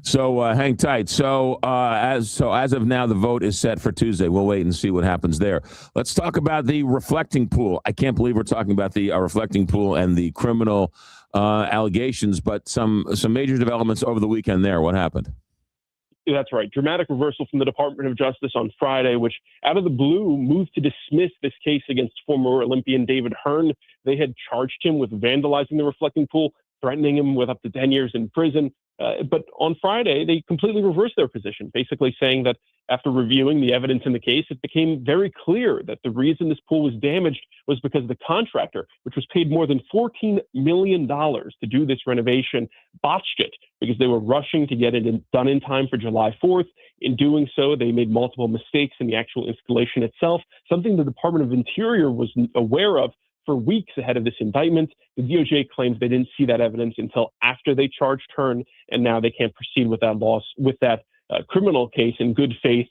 So hang tight. So as of now, the vote is set for Tuesday. We'll wait and see what happens there. Let's talk about the reflecting pool. I can't believe we're talking about the reflecting pool and the criminal allegations, but some major developments over the weekend there. What happened? That's right. Dramatic reversal from the Department of Justice on Friday, which out of the blue moved to dismiss this case against former Olympian David Hearn. They had charged him with vandalizing the reflecting pool, threatening him with up to 10 years in prison. But on Friday, they completely reversed their position, basically saying that after reviewing the evidence in the case, it became very clear that the reason this pool was damaged was because the contractor, which was paid more than $14 million to do this renovation, botched it because they were rushing to get it done in time for July 4th. In doing so, they made multiple mistakes in the actual installation itself, something the Department of Interior was aware of for weeks ahead of this indictment. The DOJ claims they didn't see that evidence until after they charged Hearn, and now they can't proceed with that criminal case in good faith,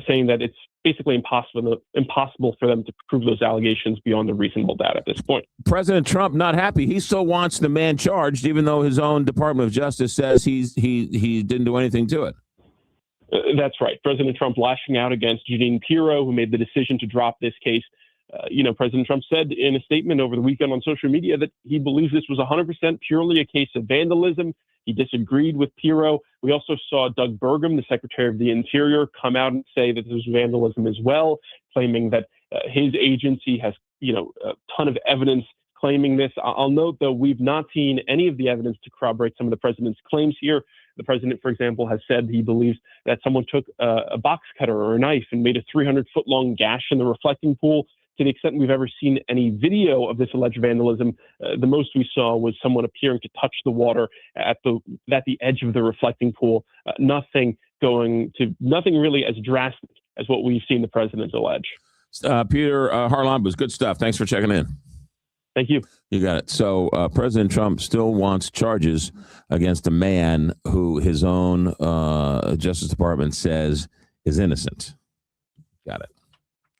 saying that it's basically impossible for them to prove those allegations beyond a reasonable doubt at this point. President Trump not happy. He still wants the man charged, even though his own Department of Justice says he didn't do anything to it. That's right. President Trump lashing out against Jeanine Pirro, who made the decision to drop this case. President Trump said in a statement over the weekend on social media that he believes this was 100% purely a case of vandalism. He disagreed with Pirro. We also saw Doug Burgum, the Secretary of the Interior, come out and say that this was vandalism as well, claiming that his agency has, a ton of evidence claiming this. I'll note, though, we've not seen any of the evidence to corroborate some of the president's claims here. The president, for example, has said he believes that someone took a box cutter or a knife and made a 300-foot-long gash in the reflecting pool. To the extent we've ever seen any video of this alleged vandalism, the most we saw was someone appearing to touch the water at the edge of the reflecting pool. Nothing really as drastic as what we've seen the president allege. Peter Harlambous, good stuff. Thanks for checking in. Thank you. You got it. So President Trump still wants charges against a man who his own Justice Department says is innocent. Got it.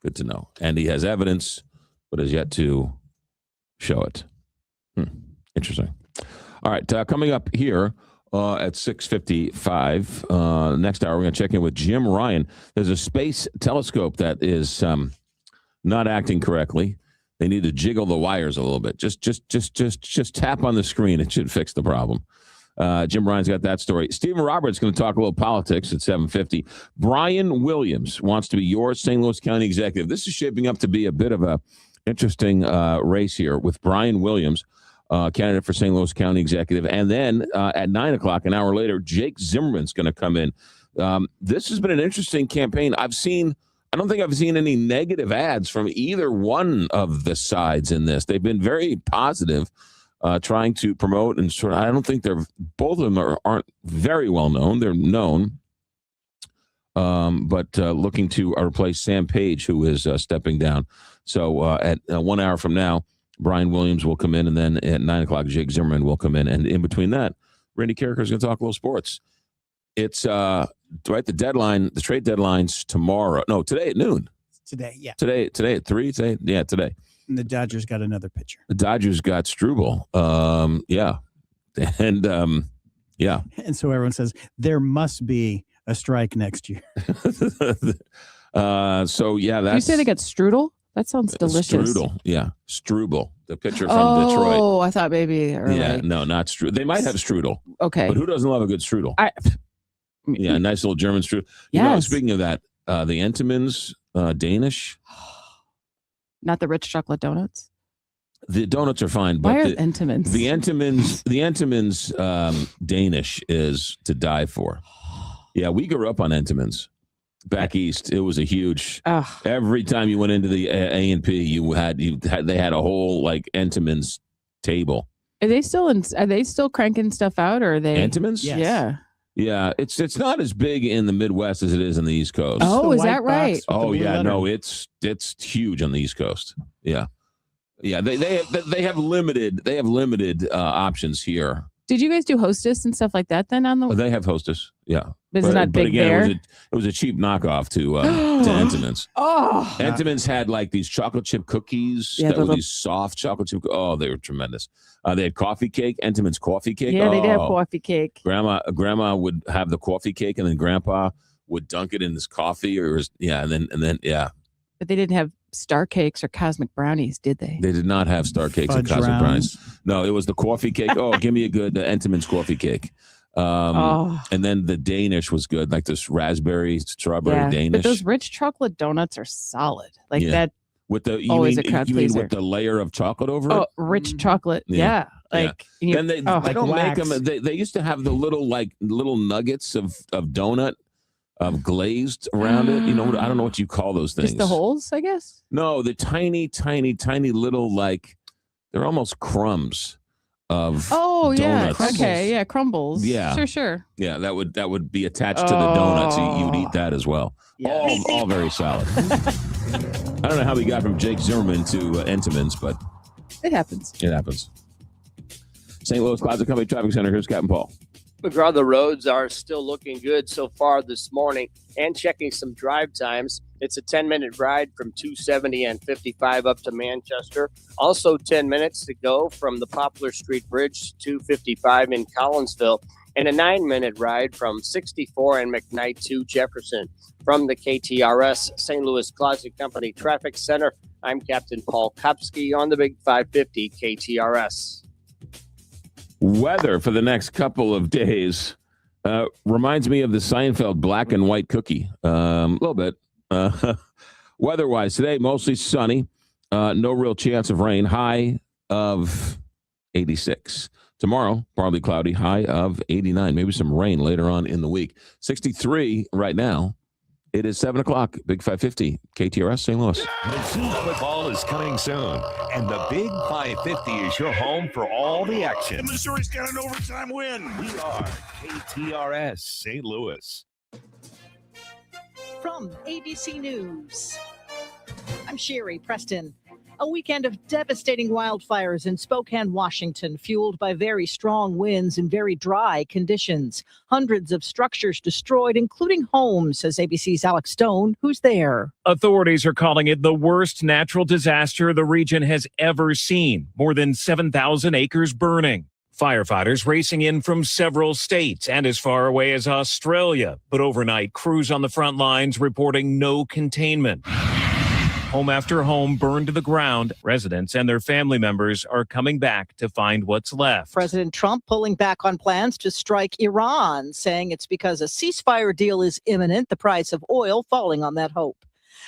Good to know. And he has evidence, but has yet to show it. Interesting. All right. Coming up here at 6:55, next hour, we're going to check in with Jim Ryan. There's a space telescope that is not acting correctly. They need to jiggle the wires a little bit. Just tap on the screen. It should fix the problem. Jim Ryan's got that story. Stephen Roberts going to talk a little politics at 7:50. Brian Williams wants to be your St. Louis County executive. This is shaping up to be a bit of a interesting race here with Brian Williams, candidate for St. Louis County executive. And then at 9 o'clock, an hour later, Jake Zimmerman's going to come in. This has been an interesting campaign. I don't think I've seen any negative ads from either one of the sides in this. They've been very positive. Trying to promote and sort of, I don't think both of them aren't very well known. They're known, but looking to replace Sam Page, who is stepping down. So at 1 hour from now, Brian Williams will come in, and then at 9 o'clock, Jake Zimmerman will come in. And in between that, Randy Carricker is going to talk a little sports. It's right. The trade deadline's tomorrow. No, today at noon. Today, yeah. Today at 3. Today. And the Dodgers got another pitcher. The Dodgers got Struble. Yeah. And yeah. And so everyone says there must be a strike next year. So yeah, that's. You say they got strudel? That sounds delicious. Strudel, yeah, Struble, the pitcher from Detroit. Oh, I thought maybe. Yeah, no, not strudel. They might have strudel. Okay, but who doesn't love a good strudel? Yeah, nice little German strudel. You know, speaking of that, the Entenmann's Danish. Not the rich chocolate donuts. The donuts are fine, but why are Entenmann's? The Entenmann's Danish is to die for. Yeah, we grew up on Entenmann's. Back east, it was a huge. Every time you went into the A&P, they had a whole like Entenmann's table. Are they still cranking stuff out, or are they Entenmann's? Yes. Yeah. It's not as big in the Midwest as it is in the East Coast. Oh, is that right? Oh yeah, no, it's huge on the East Coast. Yeah. They have limited options here. Did you guys do Hostess and stuff like that then on the? They have Hostess, yeah. Is it not Big again, Bear? It was a cheap knockoff to Entenmann's. Oh, Entenmann's had like these chocolate chip cookies that were these soft chocolate chip. Oh, they were tremendous. They had coffee cake, Entenmann's coffee cake. Yeah, they did have coffee cake. Grandma would have the coffee cake, and then Grandpa would dunk it in his coffee, and then. But they didn't have star cakes or cosmic brownies, did they? They did not have star cakes and cosmic brownies. No, it was the coffee cake. Oh, give me a good Entenmann's coffee cake. And then the Danish was good, like this raspberry, strawberry Danish. But those rich chocolate donuts are solid. Like that. With the always a crowd pleaser. with the layer of chocolate over it? Oh, rich chocolate. Yeah. Like then they don't make them. They used to have the little nuggets of donut. Glazed around it. You know, I don't know what you call those things. Just the holes, I guess? No, the tiny little, like, they're almost crumbs of donuts. Okay, yeah, crumbles. Yeah. Sure. Yeah, that would be attached to the donuts. You'd eat that as well. Yes. All very solid. I don't know how we got from Jake Zimmerman to Entenmann's, but it happens. It happens. St. Louis Closet Company Traffic Center. Here's Captain Paul. McGraw, the roads are still looking good so far this morning, and checking some drive times. It's a 10-minute ride from 270 and 55 up to Manchester. Also 10 minutes to go from the Poplar Street Bridge to 255 in Collinsville, and a 9-minute ride from 64 and McKnight to Jefferson. From the KTRS St. Louis Closet Company Traffic Center, I'm Captain Paul Kopsky on the Big 550 KTRS. Weather for the next couple of days reminds me of the Seinfeld black and white cookie. A little bit. Weather-wise, today, mostly sunny. No real chance of rain. High of 86. Tomorrow, partly cloudy. High of 89. Maybe some rain later on in the week. 63 right now. It is 7 o'clock. Big 550, KTRS, St. Louis. Missouri football is coming soon, and the Big 550 is your home for all the action. Missouri's got an overtime win. We are KTRS St. Louis. From ABC News, I'm Sherry Preston. A weekend of devastating wildfires in Spokane, Washington, fueled by very strong winds and very dry conditions. Hundreds of structures destroyed, including homes, says ABC's Alex Stone, who's there. Authorities are calling it the worst natural disaster the region has ever seen. More than 7,000 acres burning. Firefighters racing in from several states and as far away as Australia. But overnight, crews on the front lines reporting no containment. Home after home burned to the ground. Residents and their family members are coming back to find what's left. President Trump pulling back on plans to strike Iran, saying it's because a ceasefire deal is imminent, the price of oil falling on that hope.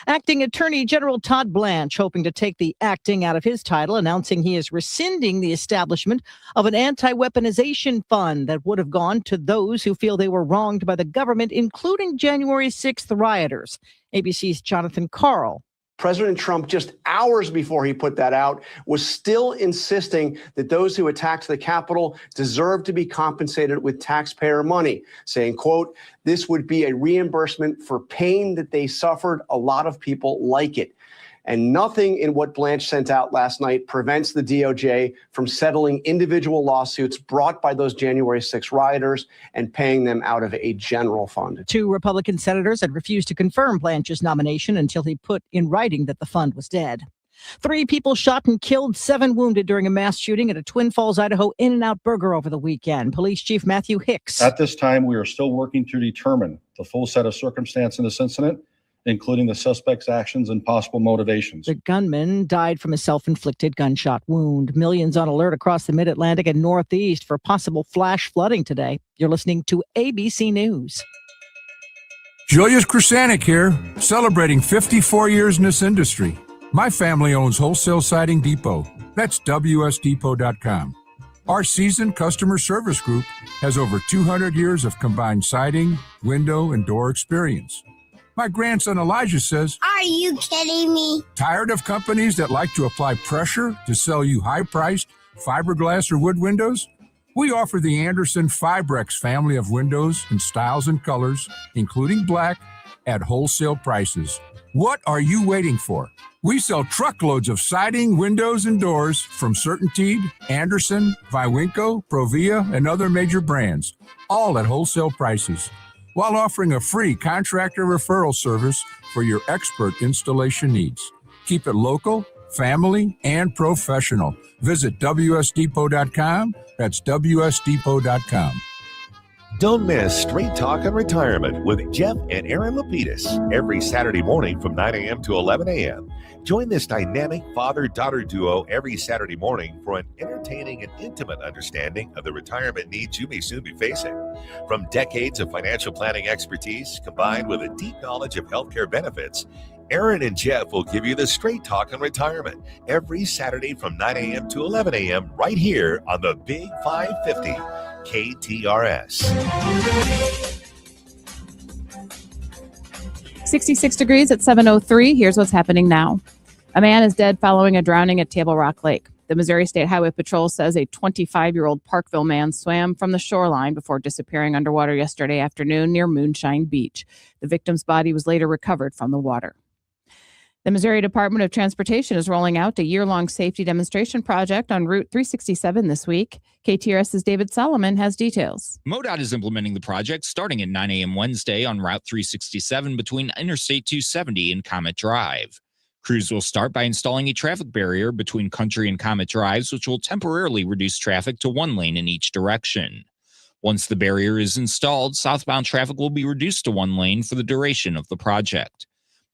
Acting Attorney General Todd Blanche hoping to take the acting out of his title, announcing he is rescinding the establishment of an anti-weaponization fund that would have gone to those who feel they were wronged by the government, including January 6th rioters. ABC's Jonathan Karl. President Trump, just hours before he put that out, was still insisting that those who attacked the Capitol deserve to be compensated with taxpayer money, saying, quote, this would be a reimbursement for pain that they suffered. A lot of people like it. And nothing in what Blanche sent out last night prevents the DOJ from settling individual lawsuits brought by those January 6 rioters and paying them out of a general fund. 2 Republican senators had refused to confirm Blanche's nomination until he put in writing that the fund was dead. 3 people shot and killed, 7 wounded during a mass shooting at a Twin Falls, Idaho In-N-Out Burger over the weekend. Police Chief Matthew Hicks. At this time, we are still working to determine the full set of circumstance in this incident, including the suspect's actions and possible motivations. The gunman died from a self-inflicted gunshot wound. Millions on alert across the Mid-Atlantic and Northeast for possible flash flooding today. You're listening to ABC News. Julius Krasanik here, celebrating 54 years in this industry. My family owns Wholesale Siding Depot. That's WSDepot.com. Our seasoned customer service group has over 200 years of combined siding, window, and door experience. My grandson Elijah says, "Are you kidding me?" Tired of companies that like to apply pressure to sell you high-priced fiberglass or wood windows? We offer the Anderson Fibrex family of windows in styles and colors, including black, at wholesale prices. What are you waiting for? We sell truckloads of siding, windows, and doors from CertainTeed, Anderson, Viwinco, Provia, and other major brands, all at wholesale prices, while offering a free contractor referral service for your expert installation needs. Keep it local, family, and professional. Visit WSDepot.com. That's WSDepot.com. Don't miss Straight Talk on Retirement with Jeff and Aaron Lapidus every Saturday morning from 9 a.m. to 11 a.m. Join this dynamic father-daughter duo every Saturday morning for an entertaining and intimate understanding of the retirement needs you may soon be facing. From decades of financial planning expertise combined with a deep knowledge of healthcare benefits, Aaron and Jeff will give you the Straight Talk on Retirement every Saturday from 9 a.m. to 11 a.m. right here on the Big 550 KTRS. 66 degrees at 7:03. Here's what's happening now. A man is dead following a drowning at Table Rock Lake. The Missouri State Highway Patrol says a 25-year-old Parkville man swam from the shoreline before disappearing underwater yesterday afternoon near Moonshine Beach. The victim's body was later recovered from the water. The Missouri Department of Transportation is rolling out a year-long safety demonstration project on Route 367 this week. KTRS's David Solomon has details. MoDOT is implementing the project starting at 9 a.m. Wednesday on Route 367 between Interstate 270 and Comet Drive. Crews will start by installing a traffic barrier between Country and Comet Drives, which will temporarily reduce traffic to one lane in each direction. Once the barrier is installed, southbound traffic will be reduced to one lane for the duration of the project.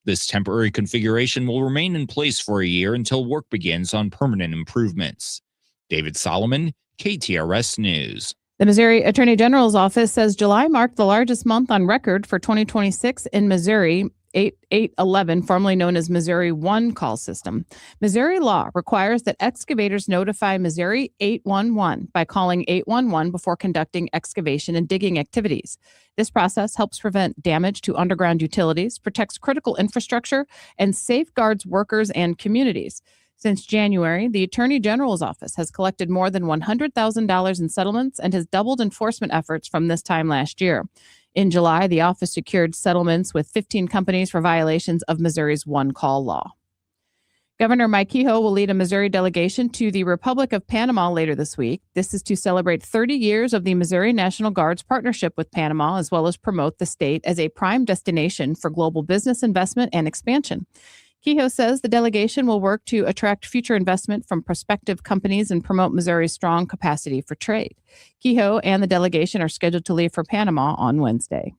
This temporary configuration will remain in place for a year until work begins on permanent improvements. David Solomon, KTRS News. The Missouri Attorney General's office says July marked the largest month on record for 2026 in Missouri. 8811, formerly known as Missouri One call system. Missouri law requires that excavators notify Missouri 811 by calling 811 before conducting excavation and digging activities. This process helps prevent damage to underground utilities, protects critical infrastructure, and safeguards workers and communities. Since January, the Attorney General's office has collected more than $100,000 in settlements and has doubled enforcement efforts from this time last year. In July, the office secured settlements with 15 companies for violations of Missouri's one-call law. Governor Mike Kehoe will lead a Missouri delegation to the Republic of Panama later this week. This is to celebrate 30 years of the Missouri National Guard's partnership with Panama, as well as promote the state as a prime destination for global business investment and expansion. Kehoe says the delegation will work to attract future investment from prospective companies and promote Missouri's strong capacity for trade. Kehoe and the delegation are scheduled to leave for Panama on Wednesday.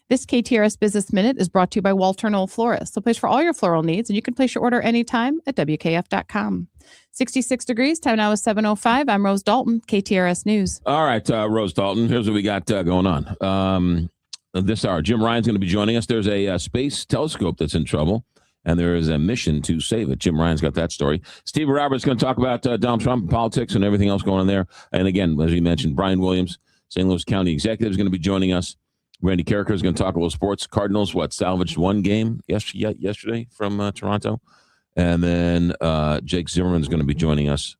This KTRS Business Minute is brought to you by Walter Knoll Florist, the place for all your floral needs, and you can place your order anytime at WKF.com. 66 degrees, time now is 7:05. I'm Rose Dalton, KTRS News. All right, Rose Dalton, here's what we got going on. This hour, Jim Ryan's going to be joining us. There's a space telescope that's in trouble, and there is a mission to save it. Jim Ryan's got that story. Steve Roberts is going to talk about Donald Trump and politics and everything else going on there. And again, as we mentioned, Brian Williams, St. Louis County Executive, is going to be joining us. Randy Carricker is going to talk a little sports. Cardinals, salvaged one game yesterday from Toronto. And then Jake Zimmerman is going to be joining us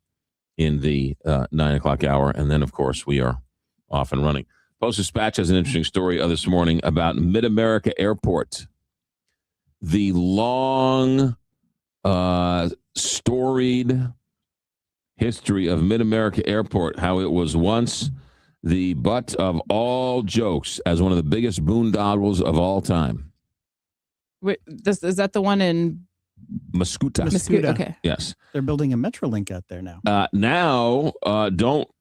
in the 9 o'clock hour. And then, of course, we are off and running. Post-Dispatch has an interesting story this morning about Mid-America Airport. The long, storied history of Mid-America Airport, how it was once the butt of all jokes as one of the biggest boondoggles of all time. Is that the one in Muscuta. Okay. Yes. They're building a Metrolink out there now.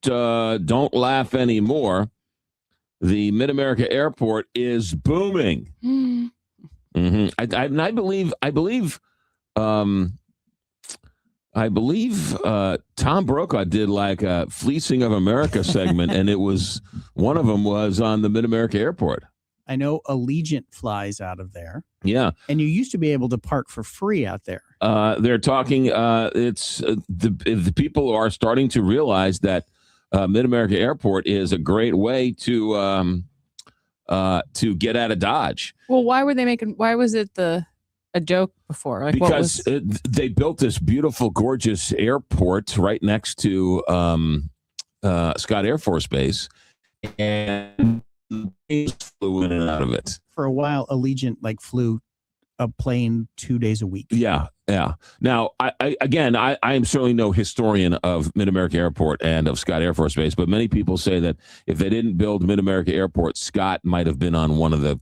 Don't laugh anymore. The Mid-America Airport is booming. Mm-hmm. I believe Tom Brokaw did like a Fleecing of America segment, and it was one of them was on the Mid-America Airport. I know Allegiant flies out of there. Yeah, and you used to be able to park for free out there. They're talking. It's the people are starting to realize that Mid-America Airport is a great way to get out of Dodge. Well, why was it a joke before? Like, because they built this beautiful, gorgeous airport right next to Scott Air Force Base, and planes flew in and out of it. For a while, Allegiant flew a plane 2 days a week. Yeah. Now, I am certainly no historian of Mid-America Airport and of Scott Air Force Base, but many people say that if they didn't build Mid-America Airport, Scott might have been on one of the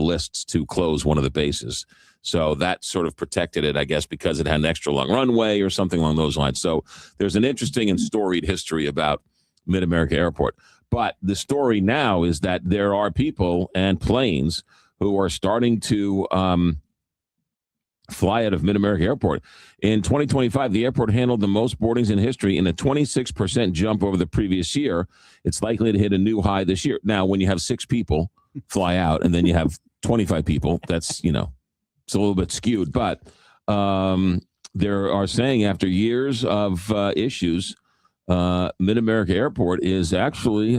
lists to close one of the bases. So that sort of protected it, I guess, because it had an extra long runway or something along those lines. So there's an interesting and storied history about Mid-America Airport. But the story now is that there are people and planes who are starting to fly out of Mid-America Airport. In 2025, the airport handled the most boardings in history in a 26% jump over the previous year. It's likely to hit a new high this year. Now, when you have 6 people fly out and then you have 25 people, that's, it's a little bit skewed. But there are saying after years of issues, Mid-America Airport is actually,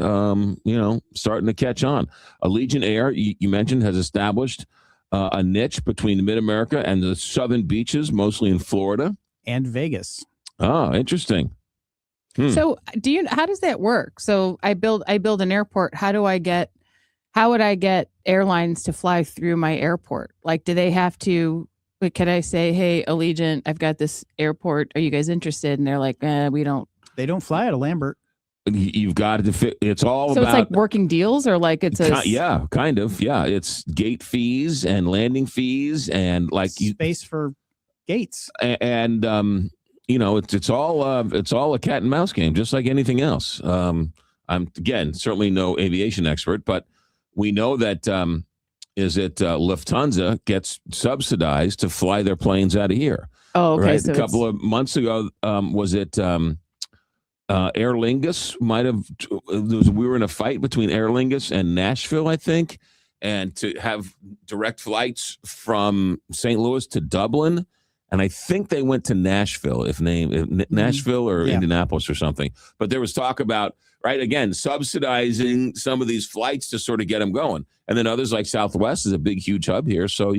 starting to catch on. Allegiant Air, you mentioned, has established a niche between Mid-America and the southern beaches, mostly in Florida and Vegas. Oh, interesting. So how does that work? So I build an airport. How would I get airlines to fly through my airport? Like, do they have to, can I say, hey, Allegiant, I've got this airport. Are you guys interested? And they're like, we don't. They don't fly out of Lambert. You've got to fit. It's all so about. So it's like working deals, or like it's a. Yeah, kind of. Yeah, it's gate fees and landing fees and space for gates. And it's all a cat and mouse game, just like anything else. I'm again certainly no aviation expert, but we know that Lufthansa gets subsidized to fly their planes out of here. Oh, okay. Right? So a couple of months ago, was it Aer Lingus? We were in a fight between Aer Lingus and Nashville, I think, and to have direct flights from St. Louis to Dublin, and I think they went to Nashville, Nashville or Indianapolis or something. But there was talk about subsidizing some of these flights to sort of get them going, and then others like Southwest is a big, huge hub here, so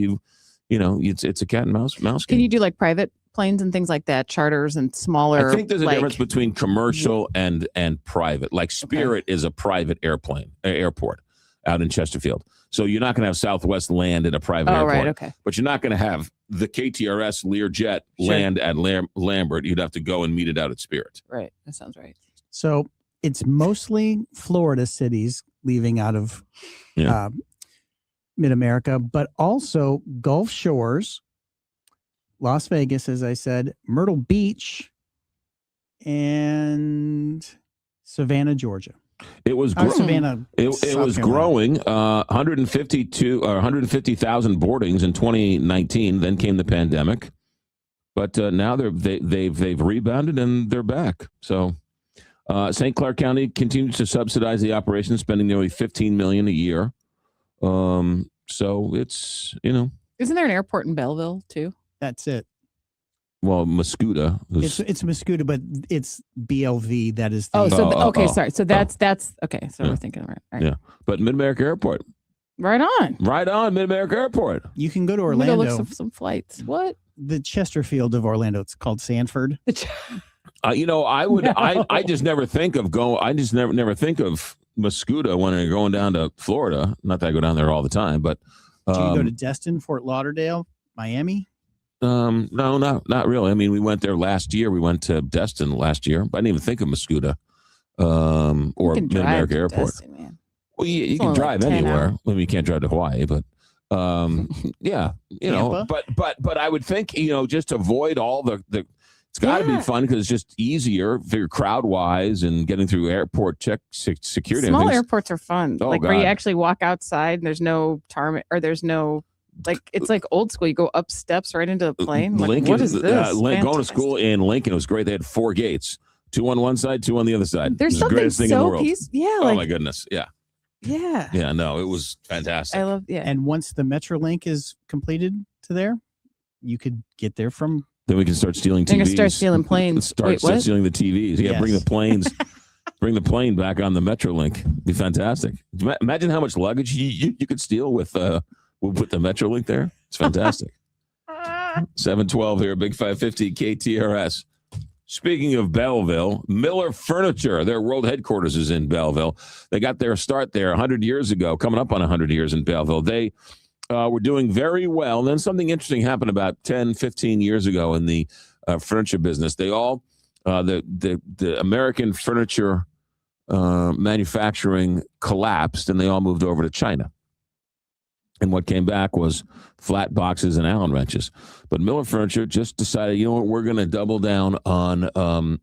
it's a cat and mouse game. Can you do like private planes and things like that, charters and smaller? I think there's a difference between commercial and private. Like Spirit is a private airport out in Chesterfield. So you're not going to have Southwest land at a private airport. Right, okay. But you're not going to have the KTRS Learjet land at Lambert. You'd have to go and meet it out at Spirit. Right. That sounds right. So it's mostly Florida cities leaving out of Mid-America, but also Gulf Shores, Las Vegas, as I said, Myrtle Beach, and Savannah, Georgia. It was Savannah. It was growing. 150,000 boardings in 2019. Then came the pandemic, but now they've rebounded and they're back. So St. Clair County continues to subsidize the operation, spending nearly $15 million a year. So it's Isn't there an airport in Belleville too? That's it. Well, Muscuda. It's Muscuda, but it's BLV. That is. Sorry. So that's okay. So we're thinking right. Yeah, but Mid-America Airport. Right on, Mid-America Airport. You can go to Orlando. Go look some flights. What? The Chesterfield of Orlando. It's called Sanford. I would. No. I just never think of I just never think of Muscuda when I'm going down to Florida. Not that I go down there all the time, but. Do you go to Destin, Fort Lauderdale, Miami? No, not really. I mean, we went there last year. We went to Destin last year, but I didn't even think of Muscuda or Mid-America Airport. Destin, man. Well, you can drive anywhere. I mean, you can't drive to Hawaii, but Yeah, know, but I would think, just avoid all the it's got to be fun because it's just easier for crowd wise and getting through airport check security. Small airports are fun. Oh, where you actually walk outside and there's no tarmac or there's no, it's like old school. You go up steps right into the plane. Lincoln, what is this? Going to school in Lincoln was great. They had 4 gates, 2 on one side, 2 on the other side. There's something the greatest thing in the world. Yeah. Oh my goodness. Yeah. Yeah. Yeah. No, it was fantastic. I love. Yeah. And once the Metrolink is completed to there, you could get there from. Then we can start stealing TVs. They're gonna start stealing planes. Start stealing the TVs. Yeah. Yes. Bring the planes. Bring the plane back on the Metrolink. Be fantastic. Imagine how much luggage you could steal with the Metrolink there. It's fantastic. 712 here, Big 550 KTRS. Speaking of Belleville, Miller Furniture, their world headquarters is in Belleville. They got their start there 100 years ago, coming up on 100 years in Belleville. They were doing very well. And then something interesting happened about 10, 15 years ago in the furniture business. They all, the American furniture manufacturing collapsed, and they all moved over to China. And what came back was flat boxes and Allen wrenches. But Miller Furniture just decided, we're going to double down on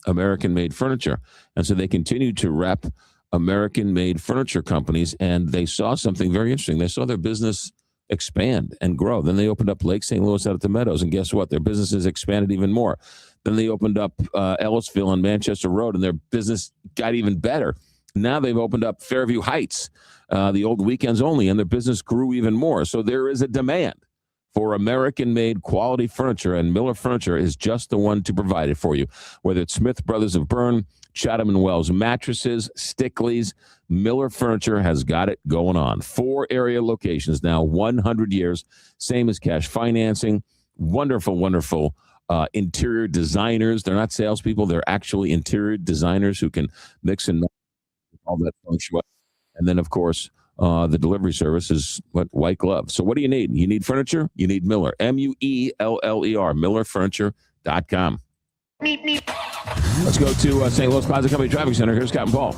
American-made furniture. And so they continued to rep American-made furniture companies, and they saw something very interesting. They saw their business expand and grow. Then they opened up Lake St. Louis out at the Meadows, and guess what? Their businesses expanded even more. Then they opened up Ellisville on Manchester Road, and their business got even better. Now they've opened up Fairview Heights, the old weekends only, and their business grew even more. So there is a demand for American-made quality furniture, and Miller Furniture is just the one to provide it for you. Whether it's Smith Brothers of Bern, Chatham & Wells mattresses, Stickley's, Miller Furniture has got it going on. 4 area locations now, 100 years, same as cash financing. Wonderful, wonderful interior designers. They're not salespeople. They're actually interior designers who can mix and match all that feng shui. And then, of course, the delivery service is white glove. So what do you need? You need furniture? You need Miller. MUELLER, MillerFurniture.com. Let's go to St. Louis Plaza Company Traffic Center. Here's Captain Paul.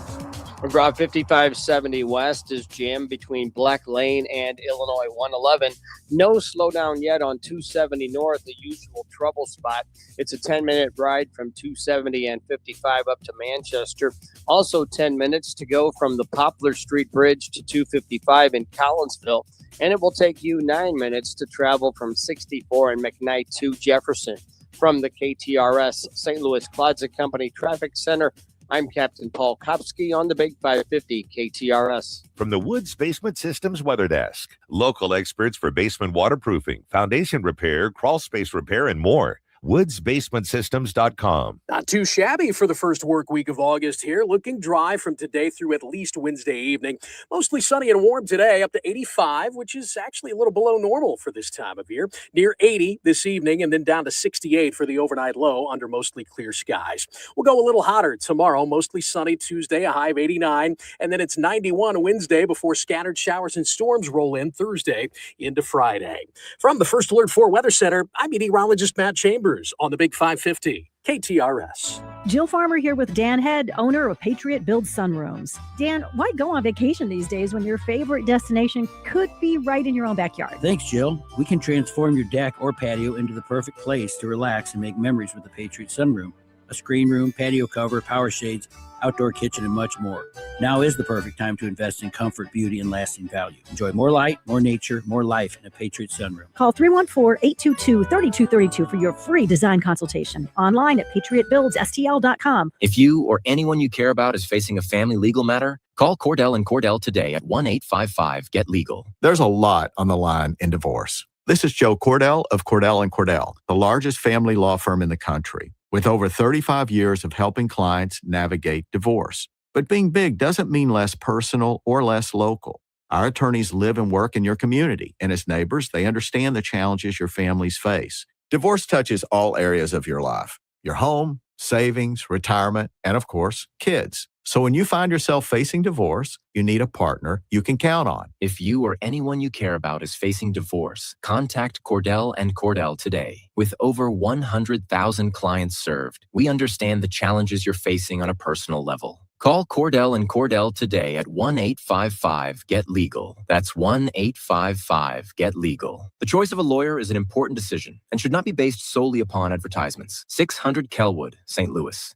McGraw 5570 West is jammed between Black Lane and Illinois 111. No slowdown yet on 270 North, the usual trouble spot. It's a 10-minute ride from 270 and 55 up to Manchester. Also 10 minutes to go from the Poplar Street Bridge to 255 in Collinsville. And it will take you 9 minutes to travel from 64 and McKnight to Jefferson. From the KTRS St. Louis Plaza Company Traffic Center, I'm Captain Paul Kopsky on the Big 550 KTRS. From the Woods Basement Systems Weather Desk, local experts for basement waterproofing, foundation repair, crawl space repair, and more. WoodsBasementSystems.com. Not too shabby for the first work week of August here. Looking dry from today through at least Wednesday evening. Mostly sunny and warm today, up to 85, which is actually a little below normal for this time of year. Near 80 this evening, and then down to 68 for the overnight low under mostly clear skies. We'll go a little hotter tomorrow. Mostly sunny Tuesday, a high of 89, and then it's 91 Wednesday before scattered showers and storms roll in Thursday into Friday. From the First Alert 4 Weather Center, I'm meteorologist Matt Chambers on the Big 550 KTRS. Jill Farmer here with Dan Head, owner of Patriot Build Sunrooms. Dan, why go on vacation these days when your favorite destination could be right in your own backyard? Thanks, Jill. We can transform your deck or patio into the perfect place to relax and make memories with the Patriot Sunroom. A screen room, patio cover, power shades, outdoor kitchen, and much more. Now is the perfect time to invest in comfort, beauty, and lasting value. Enjoy more light, more nature, more life in a Patriot Sunroom. Call 314-822-3232 for your free design consultation. Online at patriotbuildsstl.com. If you or anyone you care about is facing a family legal matter, call Cordell & Cordell today at 1-855-GET-LEGAL. There's a lot on the line in divorce. This is Joe Cordell of Cordell & Cordell, the largest family law firm in the country, with over 35 years of helping clients navigate divorce. But being big doesn't mean less personal or less local. Our attorneys live and work in your community, and as neighbors, they understand the challenges your families face. Divorce touches all areas of your life: your home, savings, retirement, and of course, kids. So when you find yourself facing divorce, you need a partner you can count on. If you or anyone you care about is facing divorce, contact Cordell & Cordell today. With over 100,000 clients served, we understand the challenges you're facing on a personal level. Call Cordell and Cordell today at 1-855-GET-LEGAL. That's 1-855-GET-LEGAL. The choice of a lawyer is an important decision and should not be based solely upon advertisements. 600 Kelwood, St. Louis.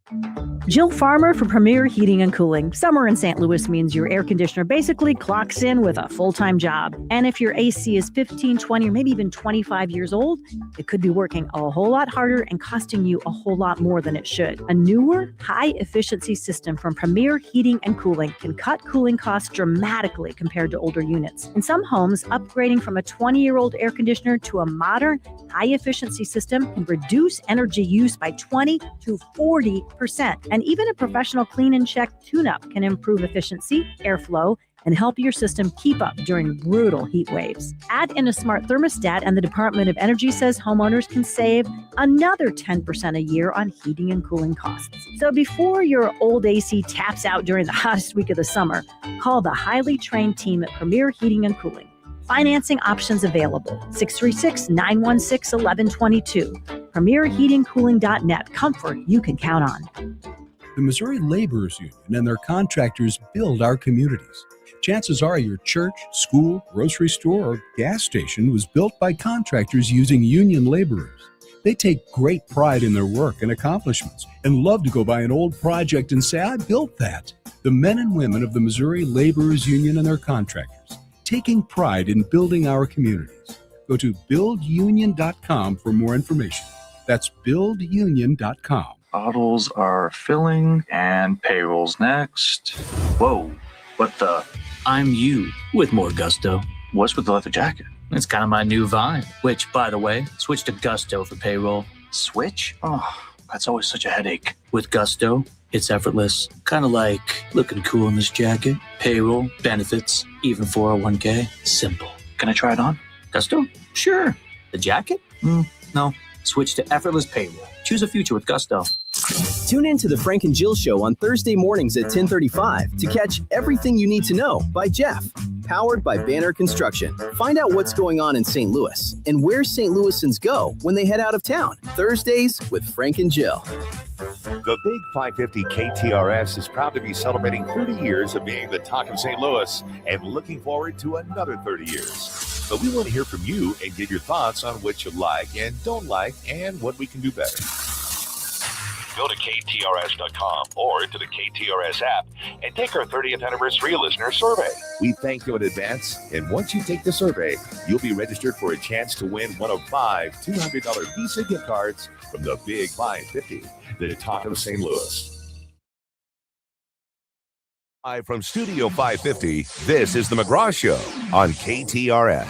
Jill Farmer for Premier Heating and Cooling. Summer in St. Louis means your air conditioner basically clocks in with a full-time job. And if your AC is 15, 20, or maybe even 25 years old, it could be working a whole lot harder and costing you a whole lot more than it should. A newer, high-efficiency system from Premier Heating and Cooling can cut cooling costs dramatically compared to older units. In some homes, upgrading from a 20-year-old air conditioner to a modern, high-efficiency system can reduce energy use by 20 to 40%. And even a professional clean and check tune-up can improve efficiency, airflow, and help your system keep up during brutal heat waves. Add in a smart thermostat, and the Department of Energy says homeowners can save another 10% a year on heating and cooling costs. So before your old AC taps out during the hottest week of the summer, call the highly trained team at Premier Heating and Cooling. Financing options available. 636-916-1122. PremierHeatingCooling.net. Comfort you can count on. The Missouri Laborers Union and their contractors build our communities. Chances are your church, school, grocery store, or gas station was built by contractors using union laborers. They take great pride in their work and accomplishments and love to go by an old project and say, I built that. The men and women of the Missouri Laborers Union and their contractors, taking pride in building our communities. Go to buildunion.com for more information. That's buildunion.com. Bottles are filling and payroll's next. Whoa, what the? I'm you with more gusto. What's with the leather jacket? It's kind of my new vibe, which, by the way, switch to Gusto for payroll. Switch? Oh, that's always such a headache. With Gusto, it's effortless. Kind of like looking cool in this jacket. Payroll, benefits, even 401k. Simple. Can I try it on? Gusto? Sure. The jacket? No. Switch to effortless payroll. Choose a future with Gusto. Tune in to the Frank and Jill Show on Thursday mornings at 10:35 to catch Everything You Need to Know by Jeff, powered by Banner Construction. Find out what's going on in St. Louis and where St. Louisans go when they head out of town. Thursdays with Frank and Jill. The Big 550 KTRS is proud to be celebrating 30 years of being the talk of St. Louis and looking forward to another 30 years. But we want to hear from you and get your thoughts on what you like and don't like and what we can do better. Go to KTRS.com or to the KTRS app and take our 30th anniversary listener survey. We thank you in advance, and once you take the survey, you'll be registered for a chance to win one of 5 $200 Visa gift cards from the Big 550, the talk of St. Louis. Live from Studio 550, this is the McGraw Show on KTRS.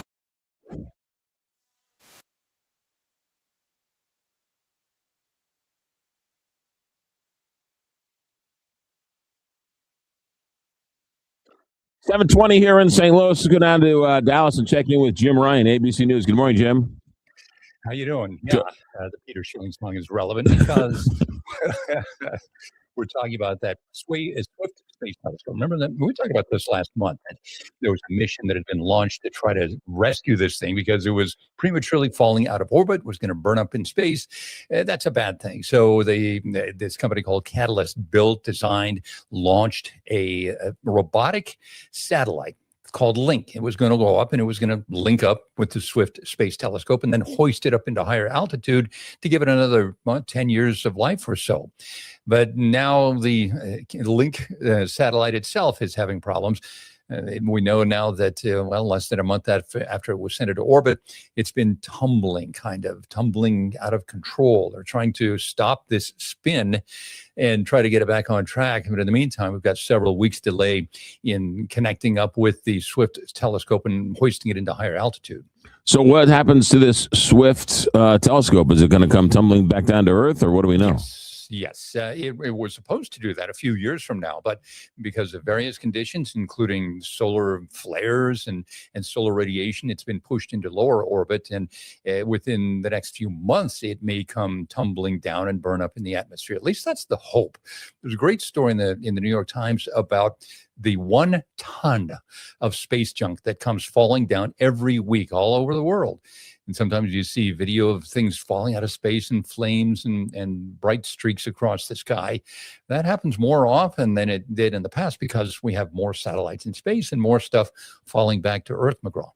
$7:20 here in St. Louis. Let's go down to Dallas and check in with Jim Ryan, ABC News. Good morning, Jim. How you doing? Yeah, the Peter Schilling song is relevant because we're talking about that Swift Space Telescope. Remember that we talked about this last month. And there was a mission that had been launched to try to rescue this thing because it was prematurely falling out of orbit, was going to burn up in space. That's a bad thing. So this company called Catalyst built, designed, launched a robotic satellite called Link. It was going to go up and it was going to link up with the Swift Space Telescope and then hoist it up into higher altitude to give it another 10 years of life or so. But now the Link satellite itself is having problems. We know now that, less than a month after it was sent into orbit, it's been tumbling out of control. They're trying to stop this spin and try to get it back on track. But in the meantime, we've got several weeks delay in connecting up with the Swift telescope and hoisting it into higher altitude. So what happens to this Swift telescope? Is it going to come tumbling back down to Earth, or what do we know? Yes, it was supposed to do that a few years from now, but because of various conditions, including solar flares and solar radiation, it's been pushed into lower orbit. And within the next few months, it may come tumbling down and burn up in the atmosphere. At least that's the hope. There's a great story in the New York Times about the 1 ton of space junk that comes falling down every week all over the world. And sometimes you see video of things falling out of space in flames and bright streaks across the sky. That happens more often than it did in the past because we have more satellites in space and more stuff falling back to Earth, McGraw.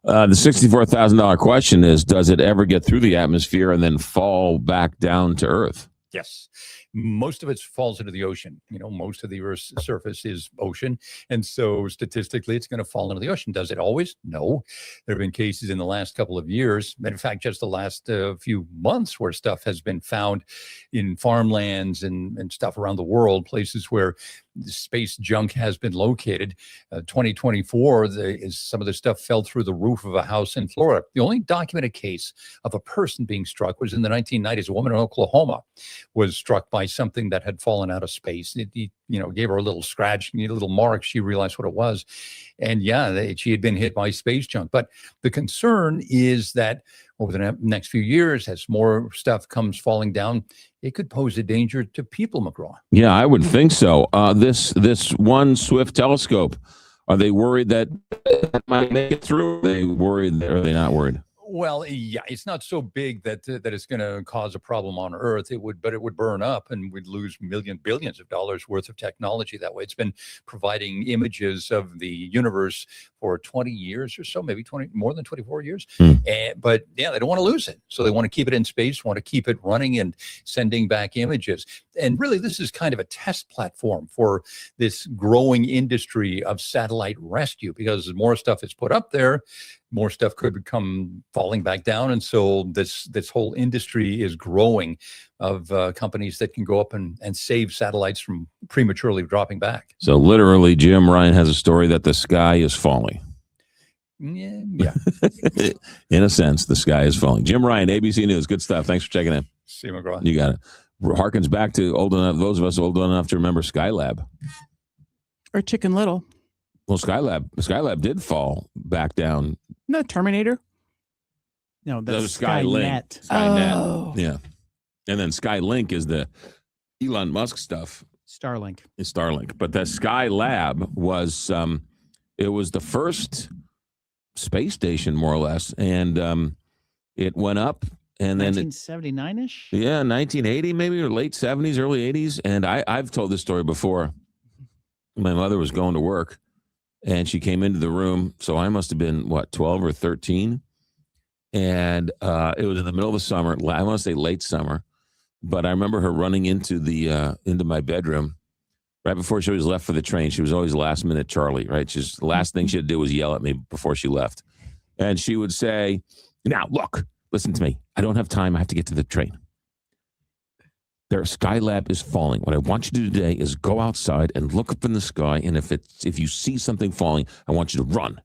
The $64,000 question is, does it ever get through the atmosphere and then fall back down to Earth? Yes. Most of it falls into the ocean. Most of the Earth's surface is ocean. And so statistically, it's going to fall into the ocean. Does it always? No. There have been cases in the last couple of years, in fact, just the last few months, where stuff has been found in farmlands and stuff around the world, places where space junk has been located. 2024, some of the stuff fell through the roof of a house in Florida. The only documented case of a person being struck was in the 1990s. A woman in Oklahoma was struck by something that had fallen out of space. It gave her a little scratch, a little mark. She realized what it was. And she had been hit by space junk. But the concern is that over the next few years, as more stuff comes falling down, it could pose a danger to people, McGraw. Yeah, I would think so. This one Swift telescope, are they worried that it might make it through? Are they worried? Or are they not worried? Well, yeah, it's not so big that it's going to cause a problem on Earth. But it would burn up, and we'd lose billions of dollars worth of technology that way. It's been providing images of the universe for 20 years or so, maybe more than 24 years. But they don't want to lose it, so they want to keep it in space, want to keep it running and sending back images. And really, this is kind of a test platform for this growing industry of satellite rescue, because as more stuff is put up there, more stuff could come falling back down. And so this whole industry is growing of companies that can go up and save satellites from prematurely dropping back. So literally, Jim Ryan has a story that the sky is falling. Yeah. In a sense, the sky is falling. Jim Ryan, ABC News. Good stuff. Thanks for checking in. See you, McGraw. You got it. Harkens back to those of us old enough to remember Skylab. Or Chicken Little. Well, Skylab did fall back down. No, Terminator. No, that's Skynet. Skynet. Oh. Yeah. And then Skylink is the Elon Musk stuff. Starlink. It's Starlink. But the Skylab was it was the first space station, more or less. And it went up, and then 1979-ish? Yeah, 1980 maybe, or late 70s, early 80s. And I've told this story before. My mother was going to work, and she came into the room. So I must have been, 12 or 13? And it was in the middle of the summer. I want to say late summer. But I remember her running into my bedroom right before she was left for the train. She was always last minute Charlie, right? The last thing she'd do was yell at me before she left. And she would say, "Now, look, listen to me. I don't have time. I have to get to the train. Their Skylab is falling. What I want you to do today is go outside and look up in the sky. And if you see something falling, I want you to run."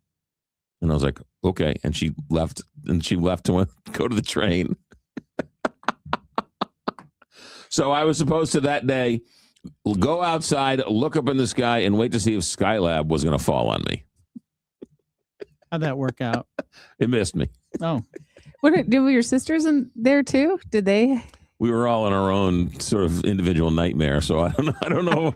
And I was like, okay. And she left to go to the train. So I was supposed to that day go outside, look up in the sky, and wait to see if Skylab was going to fall on me. How'd that work out? It missed me. Oh. Did your sisters in there too? Did they? We were all in our own sort of individual nightmare, so I don't know.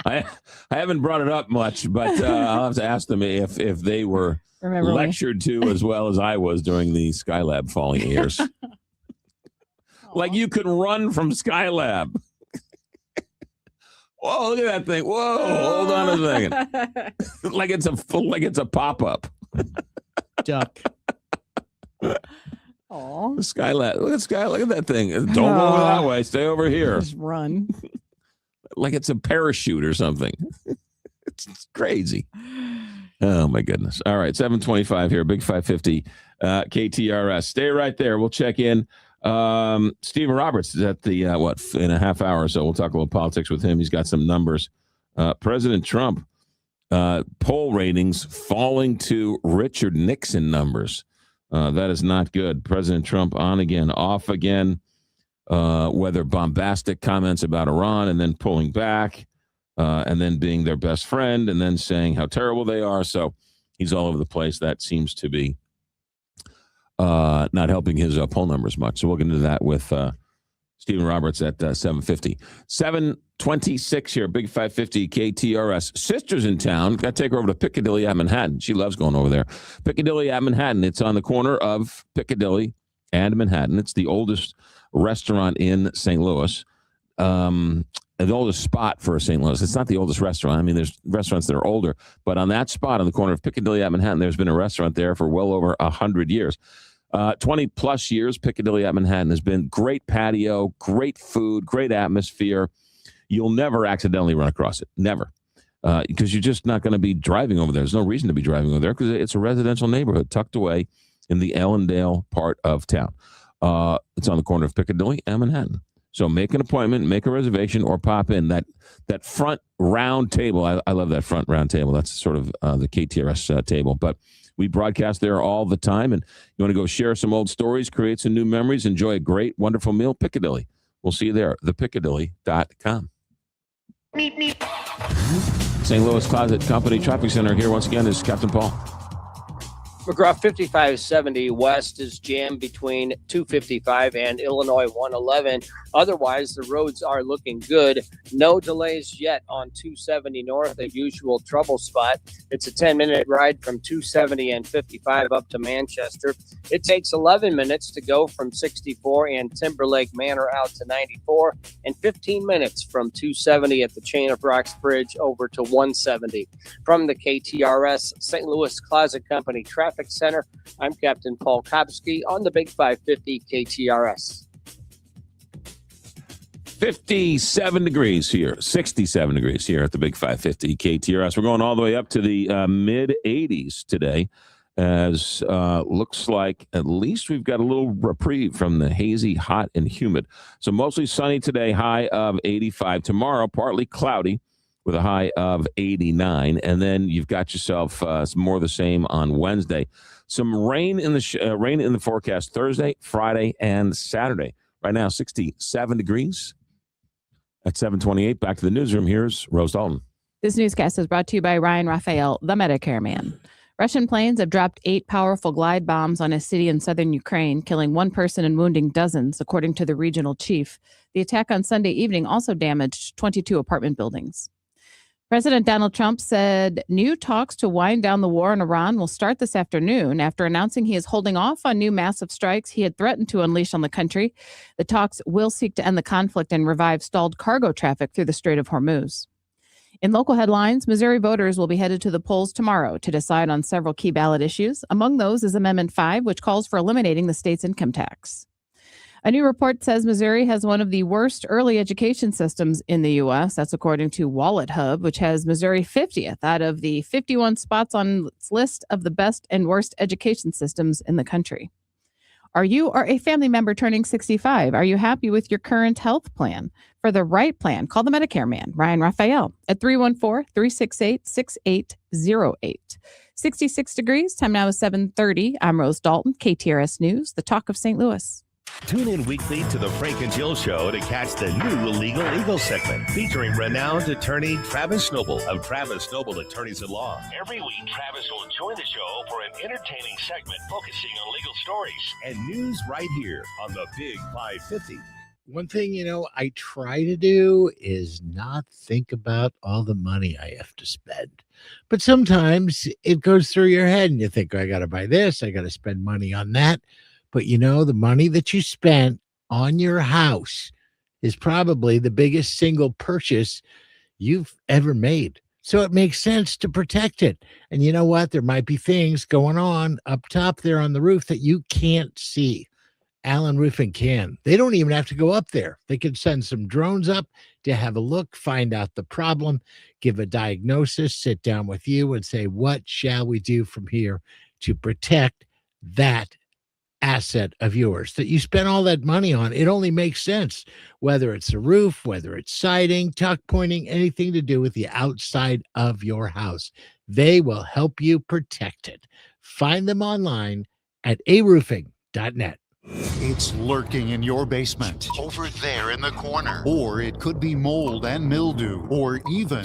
I haven't brought it up much, but I'll have to ask them if they were lectured to as well as I was during the Skylab falling years. Like you could run from Skylab. Whoa, look at that thing. Whoa, hold on a second. like it's a pop-up. Duck. Oh, Skylab. Look at that thing. Don't go over that way. Stay over here. Just run. Like it's a parachute or something. It's crazy. Oh my goodness. All right, 7:25 here, Big 550 KTRS. Stay right there. We'll check in. Stephen Roberts is at the in a half hour or so. We'll talk a little politics with him. He's got some numbers. President Trump poll ratings falling to Richard Nixon numbers. That is not good. President Trump on again, off again, whether bombastic comments about Iran and then pulling back, and then being their best friend and then saying how terrible they are. So he's all over the place. That seems to be not helping his poll numbers much. So we'll get into that with Stephen Roberts at 7:50. 7:26 here, Big 550 KTRS. Sister's in town. Got to take her over to Piccadilly at Manhattan. She loves going over there. Piccadilly at Manhattan. It's on the corner of Piccadilly and Manhattan. It's the oldest restaurant in St. Louis. The oldest spot for St. Louis. It's not the oldest restaurant. I mean, there's restaurants that are older, but on that spot on the corner of Piccadilly at Manhattan, there's been a restaurant there for well over 100 years. 20 plus years, Piccadilly at Manhattan has been great patio, great food, great atmosphere. You'll never accidentally run across it. Never. Because you're just not going to be driving over there. There's no reason to be driving over there because it's a residential neighborhood tucked away in the Allendale part of town. It's on the corner of Piccadilly and Manhattan. So make an appointment, make a reservation, or pop in. That front round table, I love that front round table. That's sort of the KTRS table. But we broadcast there all the time. And you want to go share some old stories, create some new memories, enjoy a great, wonderful meal, Piccadilly. We'll see you there, thepiccadilly.com. St. Louis Closet Company Traffic Center here once again is Captain Paul. McGraw 5570 West is jammed between 255 and Illinois 111. Otherwise, the roads are looking good. No delays yet on 270 North, a usual trouble spot. It's a 10-minute ride from 270 and 55 up to Manchester. It takes 11 minutes to go from 64 and Timberlake Manor out to 94, and 15 minutes from 270 at the Chain of Rocks Bridge over to 170. From the KTRS St. Louis Closet Company Traffic Center, I'm Captain Paul Kopsky on the Big 550 KTRS. 57 degrees here, 67 degrees here at the Big 550 KTRS. We're going all the way up to the mid 80s today, as looks like at least we've got a little reprieve from the hazy, hot, and humid. So mostly sunny today, high of 85. Tomorrow, partly cloudy with a high of 89. And then you've got yourself some more of the same on Wednesday. Some rain in the forecast Thursday, Friday, and Saturday. Right now, 67 degrees. At 7:28, back to the newsroom. Here's Rose Dalton. This newscast is brought to you by Ryan Raphael, the Medicare man. Russian planes have dropped 8 powerful glide bombs on a city in southern Ukraine, killing 1 person and wounding dozens, according to the regional chief. The attack on Sunday evening also damaged 22 apartment buildings. President Donald Trump said new talks to wind down the war in Iran will start this afternoon after announcing he is holding off on new massive strikes he had threatened to unleash on the country. The talks will seek to end the conflict and revive stalled cargo traffic through the Strait of Hormuz. In local headlines, Missouri voters will be headed to the polls tomorrow to decide on several key ballot issues. Among those is Amendment 5, which calls for eliminating the state's income tax. A new report says Missouri has one of the worst early education systems in the U.S. That's according to Wallet Hub, which has Missouri 50th out of the 51 spots on its list of the best and worst education systems in the country. Are you or a family member turning 65? Are you happy with your current health plan? For the right plan, call the Medicare man, Ryan Raphael, at 314-368-6808. 66 degrees. Time now is 7:30. I'm Rose Dalton, KTRS News, the talk of St. Louis. Tune in weekly to the Frank and Jill Show to catch the new Illegal Eagle segment featuring renowned attorney Travis Noble of Travis Noble Attorneys at Law. Every week, Travis will join the show for an entertaining segment focusing on legal stories and news right here on the Big 550. One thing, I try to do is not think about all the money I have to spend. But sometimes it goes through your head and you think, I got to buy this, I got to spend money on that. But the money that you spent on your house is probably the biggest single purchase you've ever made. So it makes sense to protect it. And you know what? There might be things going on up top there on the roof that you can't see. Allen Roofing can. They don't even have to go up there. They can send some drones up to have a look, find out the problem, give a diagnosis, sit down with you and say, what shall we do from here to protect that asset of yours that you spent all that money on? It only makes sense, whether it's a roof, whether it's siding, tuck pointing, anything to do with the outside of your house. They will help you protect it. Find them online at aroofing.net. It's lurking in your basement, over there in the corner, or it could be mold and mildew, or even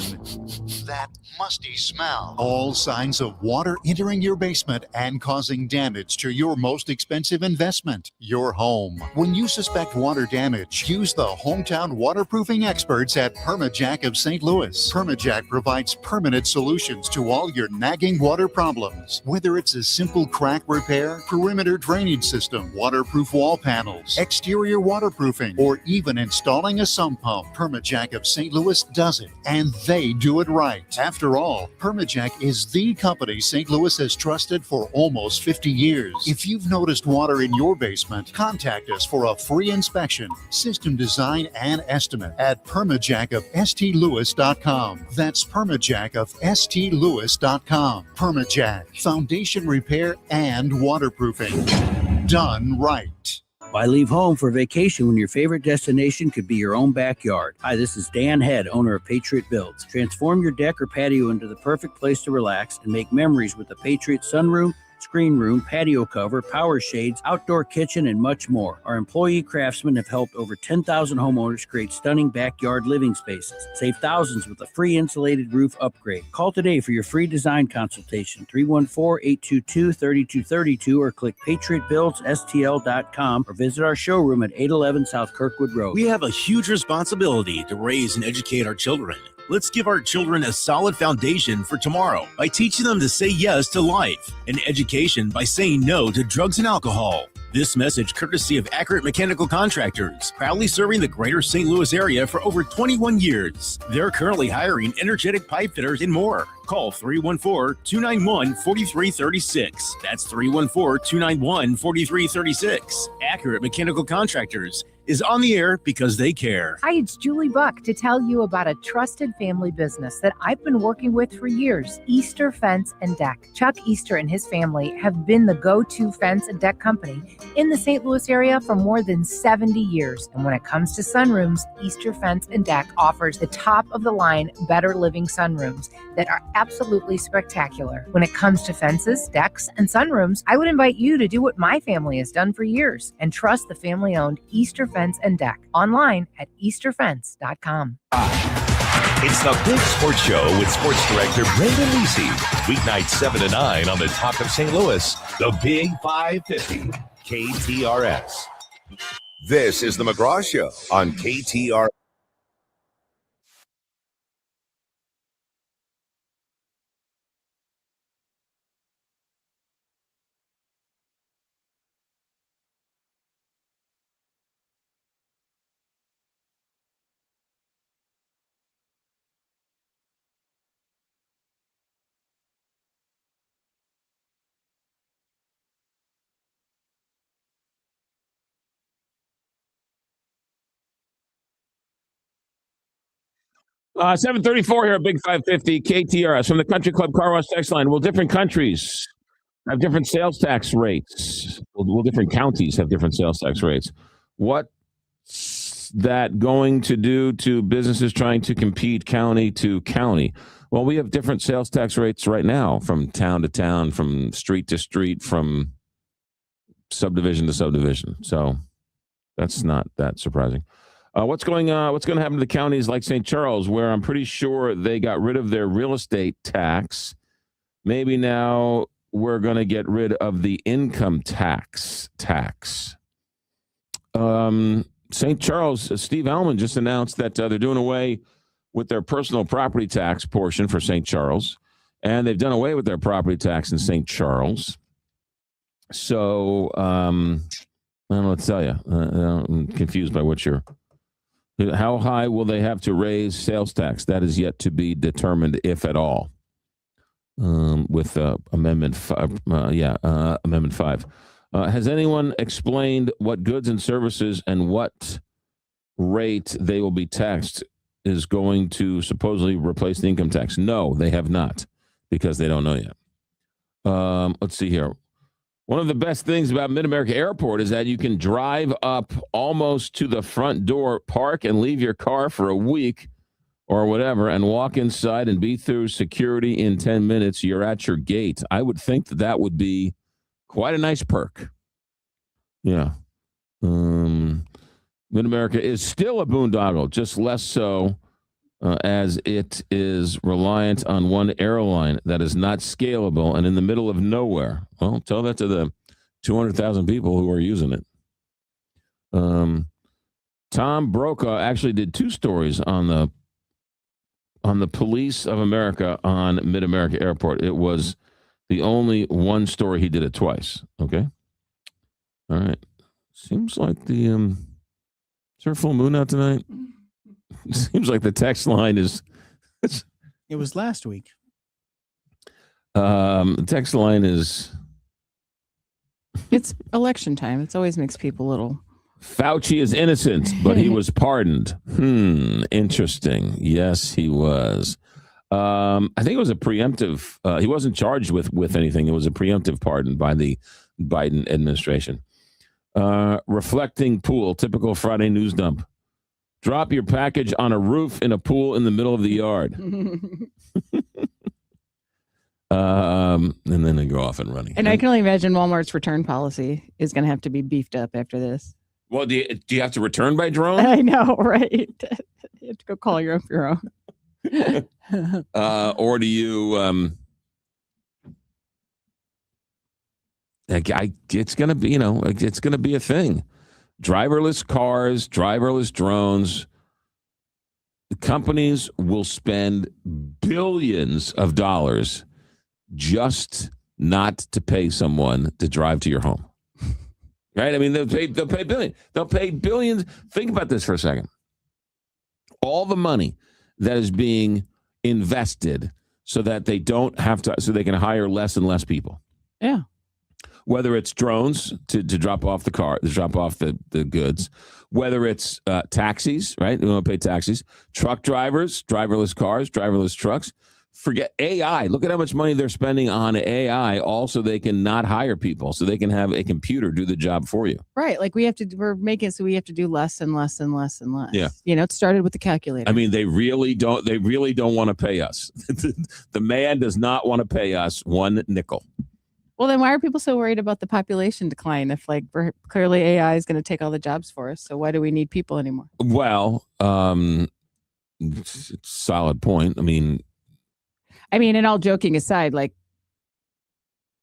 that musty smell. All signs of water entering your basement and causing damage to your most expensive investment, your home. When you suspect water damage, use the hometown waterproofing experts at Permajack of St. Louis. Permajack provides permanent solutions to all your nagging water problems. Whether it's a simple crack repair, perimeter drainage system, waterproof wall panels, exterior waterproofing, or even installing a sump pump, Permajack of St. Louis does it, and they do it right. After all, Permajack is the company St. Louis has trusted for almost 50 years. If you've noticed water in your basement, contact us for a free inspection, system design, and estimate at permajackofstlewis.com. That's permajackofstlewis.com. Permajack, foundation repair and waterproofing. Done right. Why leave home for vacation when your favorite destination could be your own backyard? Hi, this is Dan Head, owner of Patriot Builds. Transform your deck or patio into the perfect place to relax and make memories with the Patriot sunroom, screen room, patio cover, power shades, outdoor kitchen, and much more. Our employee craftsmen have helped over 10,000 homeowners create stunning backyard living spaces. Save thousands with a free insulated roof upgrade. Call today for your free design consultation, 314-822-3232, or click patriotbuildsstl.com or visit our showroom at 811 South Kirkwood Road. We have a huge responsibility to raise and educate our children. Let's give our children a solid foundation for tomorrow by teaching them to say yes to life, and education by saying no to drugs and alcohol. This message courtesy of Accurate Mechanical Contractors, proudly serving the greater St. Louis area for over 21 years. They're currently hiring energetic pipe fitters and more. Call 314-291-4336. That's 314-291-4336. Accurate Mechanical Contractors is on the air because they care. Hi, it's Julie Buck to tell you about a trusted family business that I've been working with for years, Easter Fence and Deck. Chuck Easter and his family have been the go-to fence and deck company in the St. Louis area for more than 70 years. And when it comes to sunrooms, Easter Fence and Deck offers the top-of-the-line Better Living sunrooms that are absolutely spectacular. When it comes to fences, decks, and sunrooms, I would invite you to do what my family has done for years and trust the family-owned Easter Fence and Deck online at easterfence.com. It's the Big Sports Show with sports director Brendan Lisi. Weeknights 7 to 9 on the Talk of St. Louis, the Big 550, KTRS. This is the McGraw Show on KTRS. Uh, 734 here at Big 550 KTRS from the Country Club Car Wash text line. Will different countries have different sales tax rates? Will different counties have different sales tax rates? What's that going to do to businesses trying to compete county to county? Well, we have different sales tax rates right now from town to town, from street to street, from subdivision to subdivision. So that's not that surprising. What's going to happen to the counties like St. Charles, where I'm pretty sure they got rid of their real estate tax? Maybe now we're going to get rid of the income tax. St. Charles, Steve Almond just announced that they're doing away with their personal property tax portion for St. Charles, and they've done away with their property tax in St. Charles. So I don't know what to tell you. I'm confused by what you're... How high will they have to raise sales tax? That is yet to be determined, if at all. With Amendment 5. Amendment 5. Has anyone explained what goods and services and what rate they will be taxed is going to supposedly replace the income tax? No, they have not, because they don't know yet. Let's see here. One of the best things about Mid-America Airport is that you can drive up almost to the front door, park, and leave your car for a week or whatever, and walk inside and be through security in 10 minutes. You're at your gate. I would think that would be quite a nice perk. Yeah. Mid-America is still a boondoggle, just less so as it is reliant on one airline that is not scalable and in the middle of nowhere. Well, tell that to the 200,000 people who are using it. Tom Brokaw actually did 2 stories on the Police of America on Mid-America Airport. It was the only one story he did it twice. Okay. All right. Seems like the is there a full moon out tonight? Seems like the text line is. It was last week. The text line is. It's election time. It always makes people a little. Fauci is innocent, but he was pardoned. Interesting. Yes, he was. I think it was a preemptive. He wasn't charged with anything. It was a preemptive pardon by the Biden administration. Reflecting pool, typical Friday news dump. Drop your package on a roof in a pool in the middle of the yard. And then they go off and running. And I can only imagine Walmart's return policy is going to have to be beefed up after this. Well, do you have to return by drone? I know, right? You have to go call your own. Or do you? It's gonna be, it's gonna be a thing. Driverless cars, driverless drones. The companies will spend billions of dollars just not to pay someone to drive to your home. Right? I mean, they'll pay billions. They'll pay billions. Think about this for a second. All the money that is being invested so that they don't have to, so they can hire less and less people. Yeah. Whether it's drones to drop off the car, to drop off the goods, whether it's taxis, right? We want to pay taxis, truck drivers, driverless cars, driverless trucks. Forget AI. Look at how much money they're spending on AI. Also, they can not hire people, so they can have a computer do the job for you. Right. Like we're making it so we have to do less and less and less and less. Yeah. It started with the calculator. I mean, they really don't want to pay us. The man does not want to pay us one nickel. Well, then why are people so worried about the population decline if clearly AI is going to take all the jobs for us? So why do we need people anymore? Well, it's a solid point. I mean, and all joking aside,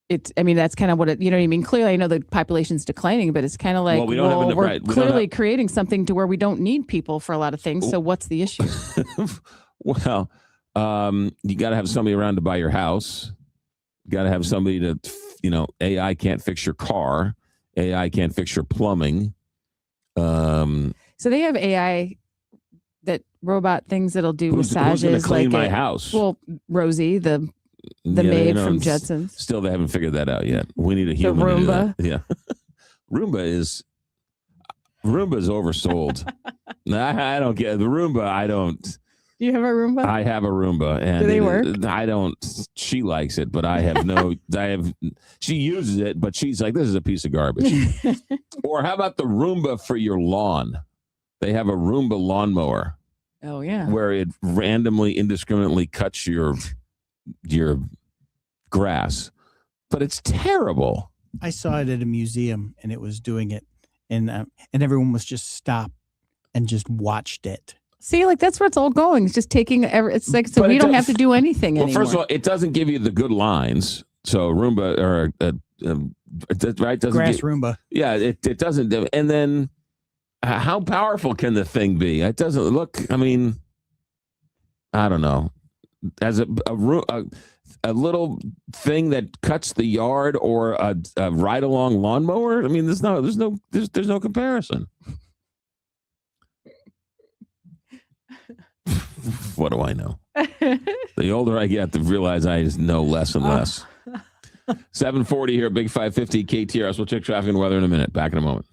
that's kind of what you know what I mean? Clearly, I know the population's declining, but it's kind of like, we're clearly creating something to where we don't need people for a lot of things. So what's the issue? Well, you got to have somebody around to buy your house. You got to have somebody to, AI can't fix your car. AI can't fix your plumbing. So they have AI that robot things that'll do massages. Who's going to clean my house? Well, Rosie, the maid from Jetsons. Still, they haven't figured that out yet. We need a human. The Roomba. Yeah. Roomba is oversold. I don't get the Roomba. I don't. Do you have a Roomba? I have a Roomba, and do they work? I don't. She likes it, but I have no. She uses it, but she's like, "This is a piece of garbage." Or how about the Roomba for your lawn? They have a Roomba lawnmower. Oh yeah, where it randomly, indiscriminately cuts your grass, but it's terrible. I saw it at a museum, and it was doing it, and everyone was just stopped and just watched it. See, that's where it's all going. It's just taking. It's like so we don't have to do anything anymore. Well, first of all, it doesn't give you the good lines. So Roomba or right doesn't grass Roomba. Yeah, it doesn't do. And then how powerful can the thing be? It doesn't look. I mean, I don't know. As a little thing that cuts the yard or a ride along lawnmower. I mean, there's no comparison. What do I know? The older I get, the realize I just know less and less. 740 here at Big 550 KTRS. We'll check traffic and weather in a minute. Back in a moment.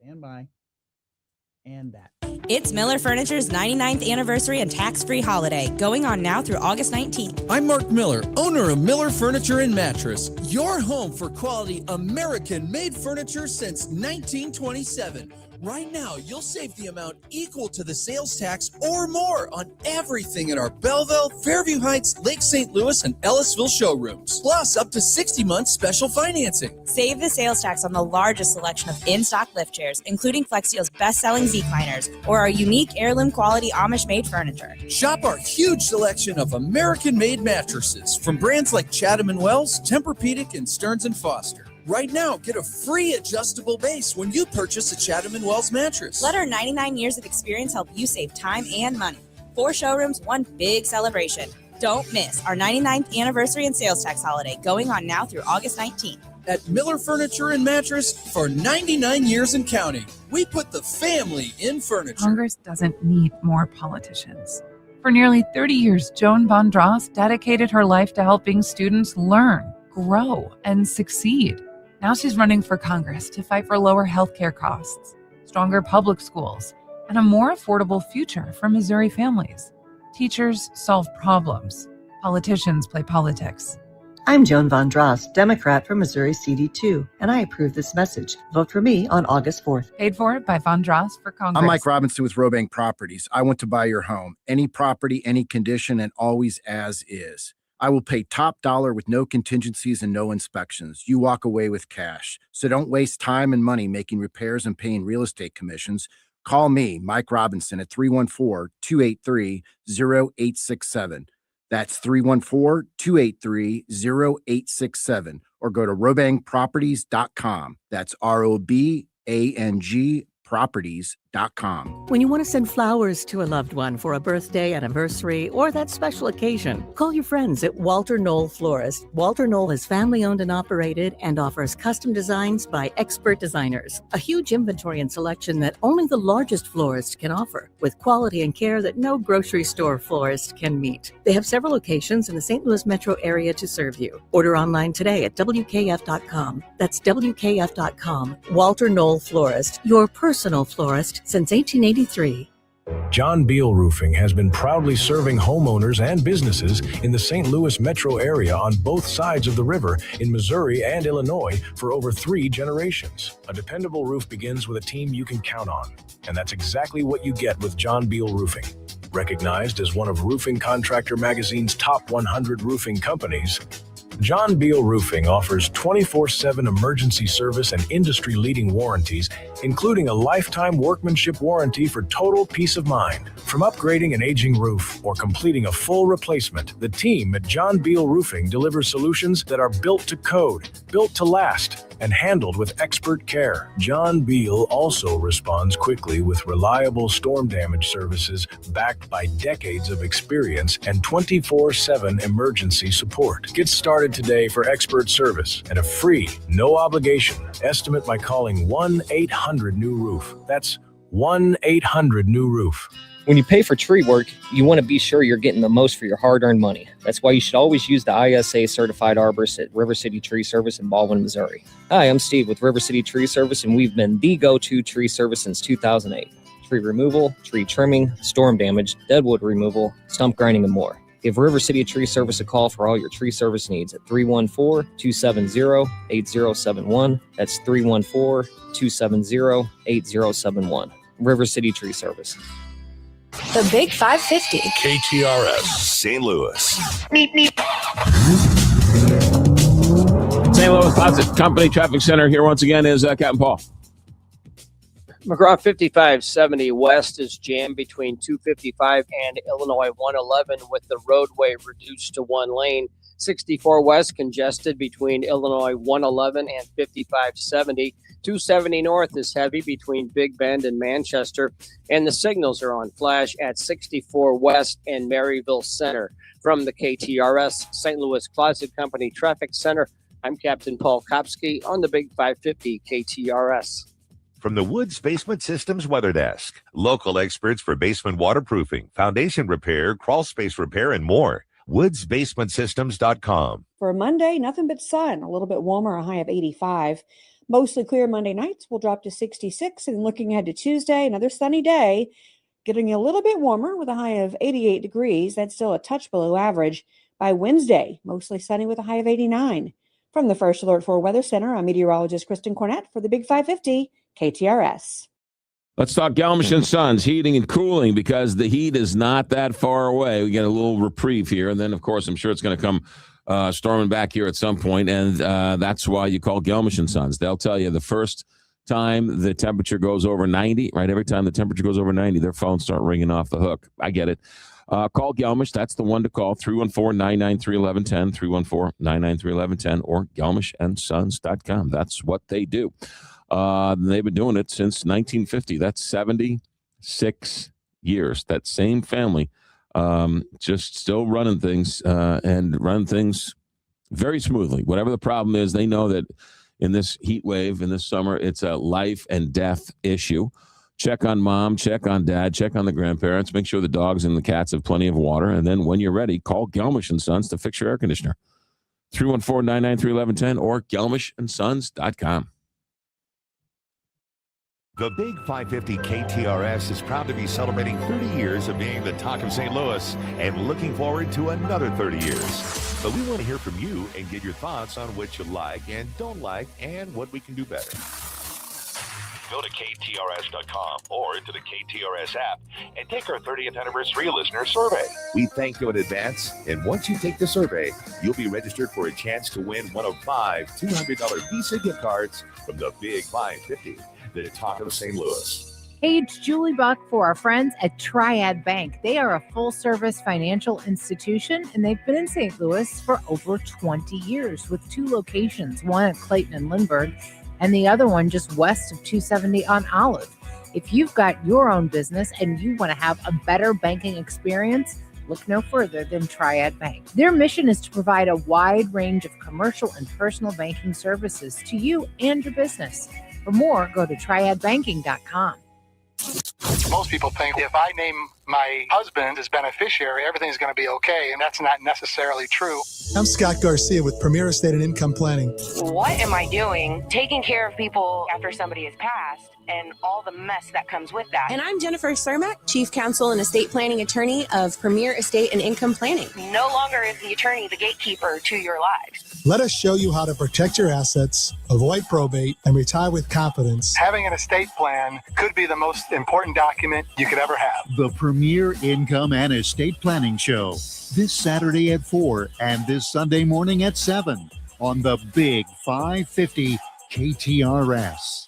Stand by. And that. It's Miller Furniture's 99th anniversary and tax-free holiday, going on now through August 19th. I'm Mark Miller, owner of Miller Furniture and Mattress, your home for quality American-made furniture since 1927. Right now, you'll save the amount equal to the sales tax or more on everything at our Belleville, Fairview Heights, Lake St. Louis, and Ellisville showrooms. Plus, up to 60 months special financing. Save the sales tax on the largest selection of in-stock lift chairs, including Flexsteel's best-selling Z-Cliners or our unique heirloom quality Amish-made furniture. Shop our huge selection of American-made mattresses from brands like Chatham & Wells, Tempur-Pedic, and Stearns & Foster. Right now, get a free adjustable base when you purchase a Chatham & Wells mattress. Let our 99 years of experience help you save time and money. 4 showrooms, one big celebration. Don't miss our 99th anniversary and sales tax holiday going on now through August 19th. At Miller Furniture and Mattress for 99 years and counting. We put the family in furniture. Congress doesn't need more politicians. For nearly 30 years, Joan Von Dross dedicated her life to helping students learn, grow, and succeed. Now she's running for Congress to fight for lower healthcare costs, stronger public schools, and a more affordable future for Missouri families. Teachers solve problems. Politicians play politics. I'm Joan Von Dross, Democrat from Missouri CD2, and I approve this message. Vote for me on August 4th. Paid for by Von Dross for Congress. I'm Mike Robinson with Robank Properties. I want to buy your home. Any property, any condition, and always as is. I will pay top dollar with no contingencies and no inspections. You walk away with cash. So don't waste time and money making repairs and paying real estate commissions. Call me, Mike Robinson, at 314-283-0867. That's 314-283-0867. Or go to robangproperties.com. That's ROBANG properties.com. When you want to send flowers to a loved one for a birthday, anniversary, or that special occasion, call your friends at Walter Knoll Florist. Walter Knoll is family-owned and operated and offers custom designs by expert designers. A huge inventory and selection that only the largest florist can offer, with quality and care that no grocery store florist can meet. They have several locations in the St. Louis metro area to serve you. Order online today at WKF.com. That's WKF.com. Walter Knoll Florist, your personal florist since 1883. John Beal Roofing has been proudly serving homeowners and businesses in the St. Louis metro area on both sides of the river in Missouri and Illinois for over 3 generations. A dependable roof begins with a team you can count on, and that's exactly what you get with John Beal Roofing. Recognized as one of Roofing Contractor Magazine's top 100 roofing companies, John Beal Roofing offers 24/7 emergency service and industry-leading warranties, including a lifetime workmanship warranty for total peace of mind. From upgrading an aging roof or completing a full replacement, the team at John Beal Roofing delivers solutions that are built to code, built to last, and handled with expert care. John Beal also responds quickly with reliable storm damage services backed by decades of experience and 24/7 emergency support. Get started today for expert service and a free, no obligation estimate by calling 1-800-NEW-ROOF. That's 1-800-NEW-ROOF. When you pay for tree work, you want to be sure you're getting the most for your hard-earned money. That's why you should always use the ISA certified arborist at River City Tree Service in Baldwin, Missouri. Hi, I'm Steve with River City Tree Service, and we've been the go-to tree service since 2008. Tree removal, tree trimming, storm damage, deadwood removal, stump grinding, and more. Give River City Tree Service a call for all your tree service needs at 314-270-8071. That's 314-270-8071. River City Tree Service. The Big 550. KTRS St. Louis. St. Louis Closet Company Traffic Center here once again is Captain Paul. McGraw 5570 West is jammed between 255 and Illinois 111 with the roadway reduced to 1 lane. 64 West congested between Illinois 111 and 5570. 270 North is heavy between Big Bend and Manchester, and the signals are on flash at 64 West and Maryville Center. From the KTRS St. Louis Closet Company Traffic Center, I'm Captain Paul Kopsky on the Big 550 KTRS. From the Woods Basement Systems Weather Desk, local experts for basement waterproofing, foundation repair, crawl space repair, and more. WoodsBasementSystems.com. For Monday, nothing but sun, a little bit warmer, a high of 85. Mostly clear Monday nights. We'll drop to 66. And looking ahead to Tuesday, another sunny day, getting a little bit warmer with a high of 88 degrees. That's still a touch below average. By Wednesday, mostly sunny with a high of 89. From the First Alert 4 Weather Center, I'm meteorologist Kristen Cornett for the Big 550 KTRS. Let's talk Gelmish and Sons heating and cooling, because the heat is not that far away. We get a little reprieve here, and then, of course, I'm sure it's going to come storming back here at some point, and that's why you call Gelmish and Sons. They'll tell you the first time the temperature goes over 90, right? Every time the temperature goes over 90, their phones start ringing off the hook. I get it. Call Gelmish. That's the one to call, 314-993-1110, 314-993-1110, or gelmishandsons.com. That's what they do. They've been doing it since 1950. That's 76 years. That same family just still running things and run things very smoothly. Whatever the problem is, they know that in this heat wave, in this summer, it's a life and death issue. Check on mom, check on dad, check on the grandparents. Make sure the dogs and the cats have plenty of water. And then when you're ready, call Gelmish and Sons to fix your air conditioner. 314-993-1110 or gelmishandsons.com. The Big 550 KTRS is proud to be celebrating 30 years of being the talk of St. Louis and looking forward to another 30 years. But we want to hear from you and get your thoughts on what you like and don't like and what we can do better. Go to KTRS.com or to the KTRS app and take our 30th anniversary listener survey. We thank you in advance, and once you take the survey, you'll be registered for a chance to win one of 5 $200 Visa gift cards from the Big 550. The talk of St. Louis. Hey, it's Julie Buck for our friends at Triad Bank. They are a full-service financial institution, and they've been in St. Louis for over 20 years with 2 locations, one at Clayton and Lindbergh, and the other one just west of 270 on Olive. If you've got your own business and you want to have a better banking experience, look no further than Triad Bank. Their mission is to provide a wide range of commercial and personal banking services to you and your business. For more, go to triadbanking.com. Most people think if I name my husband as beneficiary, everything's going to be okay, and that's not necessarily true. I'm Scott Garcia with Premier Estate and Income Planning. What am I doing taking care of people after somebody has passed and all the mess that comes with that? And I'm Jennifer Cermak, Chief Counsel and Estate Planning Attorney of Premier Estate and Income Planning. No longer is the attorney the gatekeeper to your lives. Let us show you how to protect your assets, avoid probate, and retire with confidence. Having an estate plan could be the most important document you could ever have. The Premier Income and Estate Planning Show, this Saturday at 4 and this Sunday morning at 7 on the Big 550 KTRS.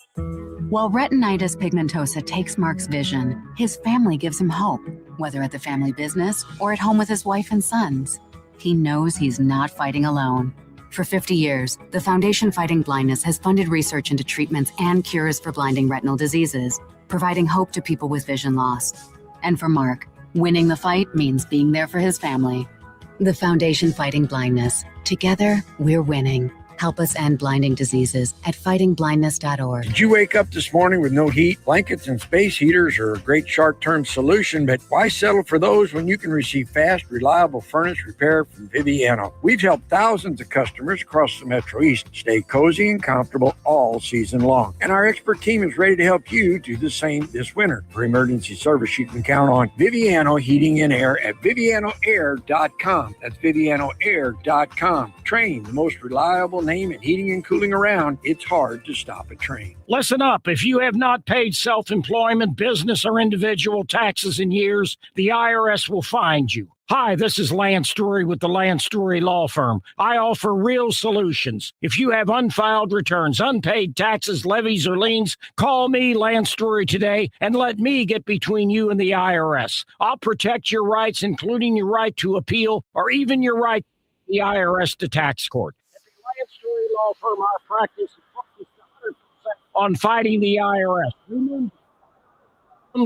While retinitis pigmentosa takes Mark's vision, his family gives him hope, whether at the family business or at home with his wife and sons. He knows he's not fighting alone. For 50 years, the Foundation Fighting Blindness has funded research into treatments and cures for blinding retinal diseases, providing hope to people with vision loss. And for Mark, winning the fight means being there for his family. The Foundation Fighting Blindness. Together, we're winning. Help us end blinding diseases at fightingblindness.org. Did you wake up this morning with no heat? Blankets and space heaters are a great short-term solution, but why settle for those when you can receive fast, reliable furnace repair from Viviano? We've helped thousands of customers across the Metro East stay cozy and comfortable all season long. And our expert team is ready to help you do the same this winter. For emergency service, you can count on Viviano Heating and Air at vivianoair.com. That's vivianoair.com. Train, the most reliable name in heating and cooling around. It's hard to stop a train. Listen up. If you have not paid self-employment, business, or individual taxes in years, the IRS will find you. Hi, this is Lance Story with the Lance Story Law Firm. I offer real solutions. If you have unfiled returns, unpaid taxes, levies, or liens, call me, Lance Story, today, and let me get between you and the IRS. I'll protect your rights, including your right to appeal or even your right to the IRS to tax court. At the Lance Story Law Firm, our practice is focused 100% on fighting the IRS.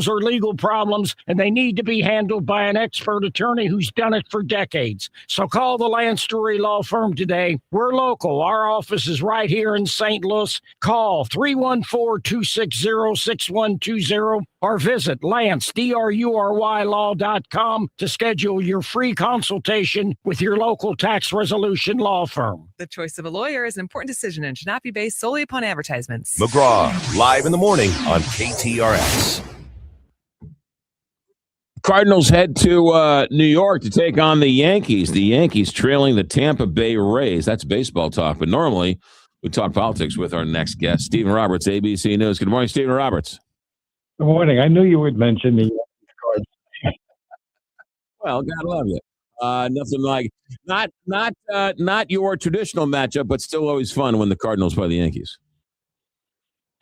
Or legal problems, and they need to be handled by an expert attorney who's done it for decades. So call the Lance Story Law Firm today. We're local. Our office is right here in St. Louis. Call 314-260-6120 or visit LanceDruryLaw.com to schedule your free consultation with your local tax resolution law firm. The choice of a lawyer is an important decision and should not be based solely upon advertisements. McGraw, live in the morning on KTRS. Cardinals head to New York to take on the Yankees. The Yankees trailing the Tampa Bay Rays. That's baseball talk. But normally, we talk politics with our next guest, Stephen Roberts, ABC News. Good morning, Stephen Roberts. Good morning. I knew you would mention the cards. Well, God love you. Nothing like not your traditional matchup, but still always fun when the Cardinals play the Yankees.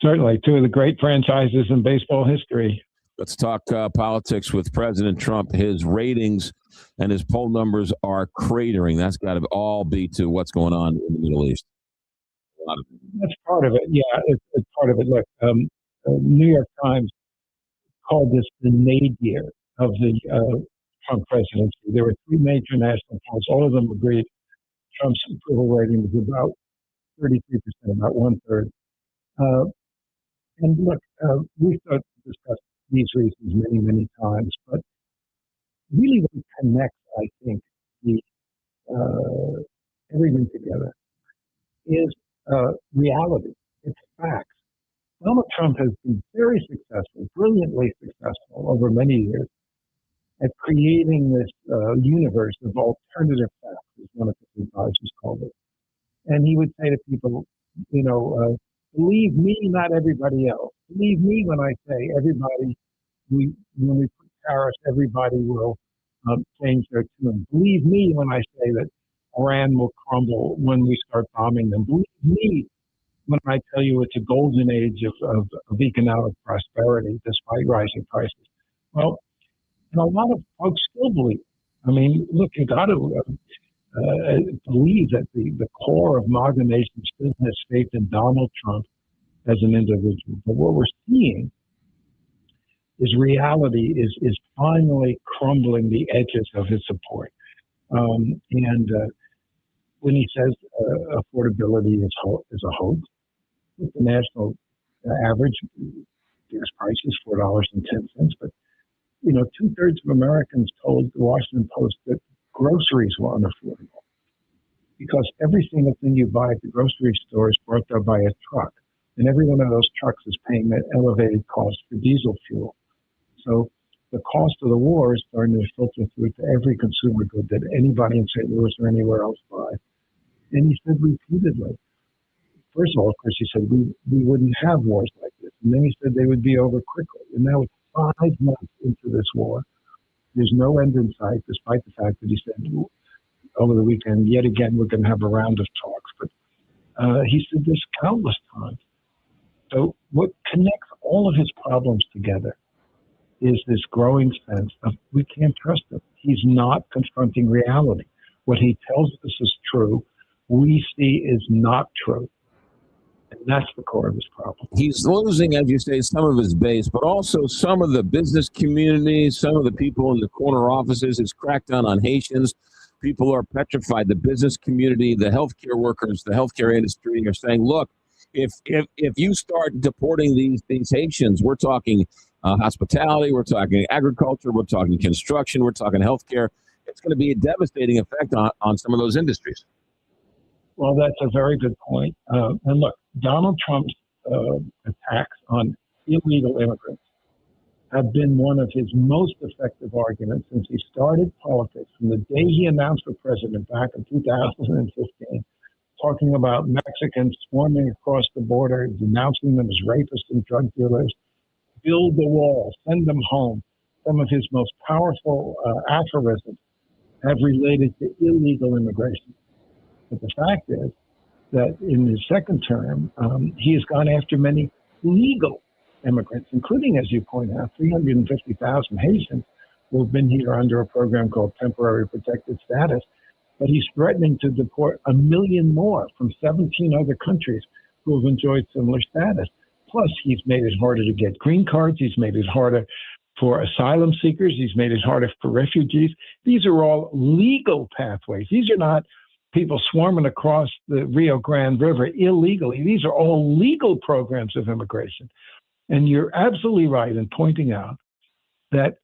Certainly, two of the great franchises in baseball history. Let's talk politics with President Trump. His ratings and his poll numbers are cratering. That's got to all be to what's going on in the Middle East. That's part of it. Yeah, it's part of it. Look, New York Times called this the nadir of the Trump presidency. There were three major national polls. All of them agreed Trump's approval rating was about 33%, about one-third. And look, we've discussed these reasons many, many times, but really what connects, I think, the everything together is reality. It's facts. Donald Trump has been very successful, brilliantly successful over many years at creating this universe of alternative facts, as one of his advisors called it. And he would say to people, believe me, not everybody else. Believe me when I say everybody, when we put tariffs, everybody will change their tune. Believe me when I say that Iran will crumble when we start bombing them. Believe me when I tell you it's a golden age of economic prosperity despite rising prices. Well, and a lot of folks still believe. I mean, look, you got to believe that the core of modern nations still has faith in Donald Trump as an individual. But what we're seeing is reality is finally crumbling the edges of his support. And when he says affordability is a hoax, the national average gas price is $4.10, but 2/3 of Americans told the Washington Post that groceries were unaffordable because every single thing you buy at the grocery store is brought there by a truck, and every one of those trucks is paying that elevated cost for diesel fuel. So the cost of the war is starting to filter through to every consumer good that anybody in St. Louis or anywhere else buys. And he said repeatedly, first of all, of course, he said we wouldn't have wars like this. And then he said they would be over quickly. And now it's 5 months into this war. There's no end in sight, despite the fact that he said over the weekend, yet again, we're going to have a round of talks. But he said this countless times. So what connects all of his problems together is this growing sense of we can't trust him. He's not confronting reality. What he tells us is true, we see is not true. And that's the core of his problem. He's losing, as you say, some of his base, but also some of the business community, some of the people in the corner offices. His crackdown on Haitians. People are petrified. The business community, the healthcare workers, the healthcare industry are saying, look, if you start deporting these Haitians, we're talking hospitality, we're talking agriculture, we're talking construction, we're talking healthcare. It's going to be a devastating effect on some of those industries. Well, that's a very good point. And look, Donald Trump's attacks on illegal immigrants have been one of his most effective arguments since he started politics, from the day he announced for president back in 2015, talking about Mexicans swarming across the border, denouncing them as rapists and drug dealers. Build the wall, send them home. Some of his most powerful aphorisms have related to illegal immigration. But the fact is that in his second term, he has gone after many legal immigrants, including, as you point out, 350,000 Haitians who have been here under a program called temporary protected status. But he's threatening to deport 1 million more from 17 other countries who have enjoyed similar status. Plus, he's made it harder to get green cards. He's made it harder for asylum seekers. He's made it harder for refugees. These are all legal pathways. These are not people swarming across the Rio Grande River illegally. These are all legal programs of immigration. And you're absolutely right in pointing out that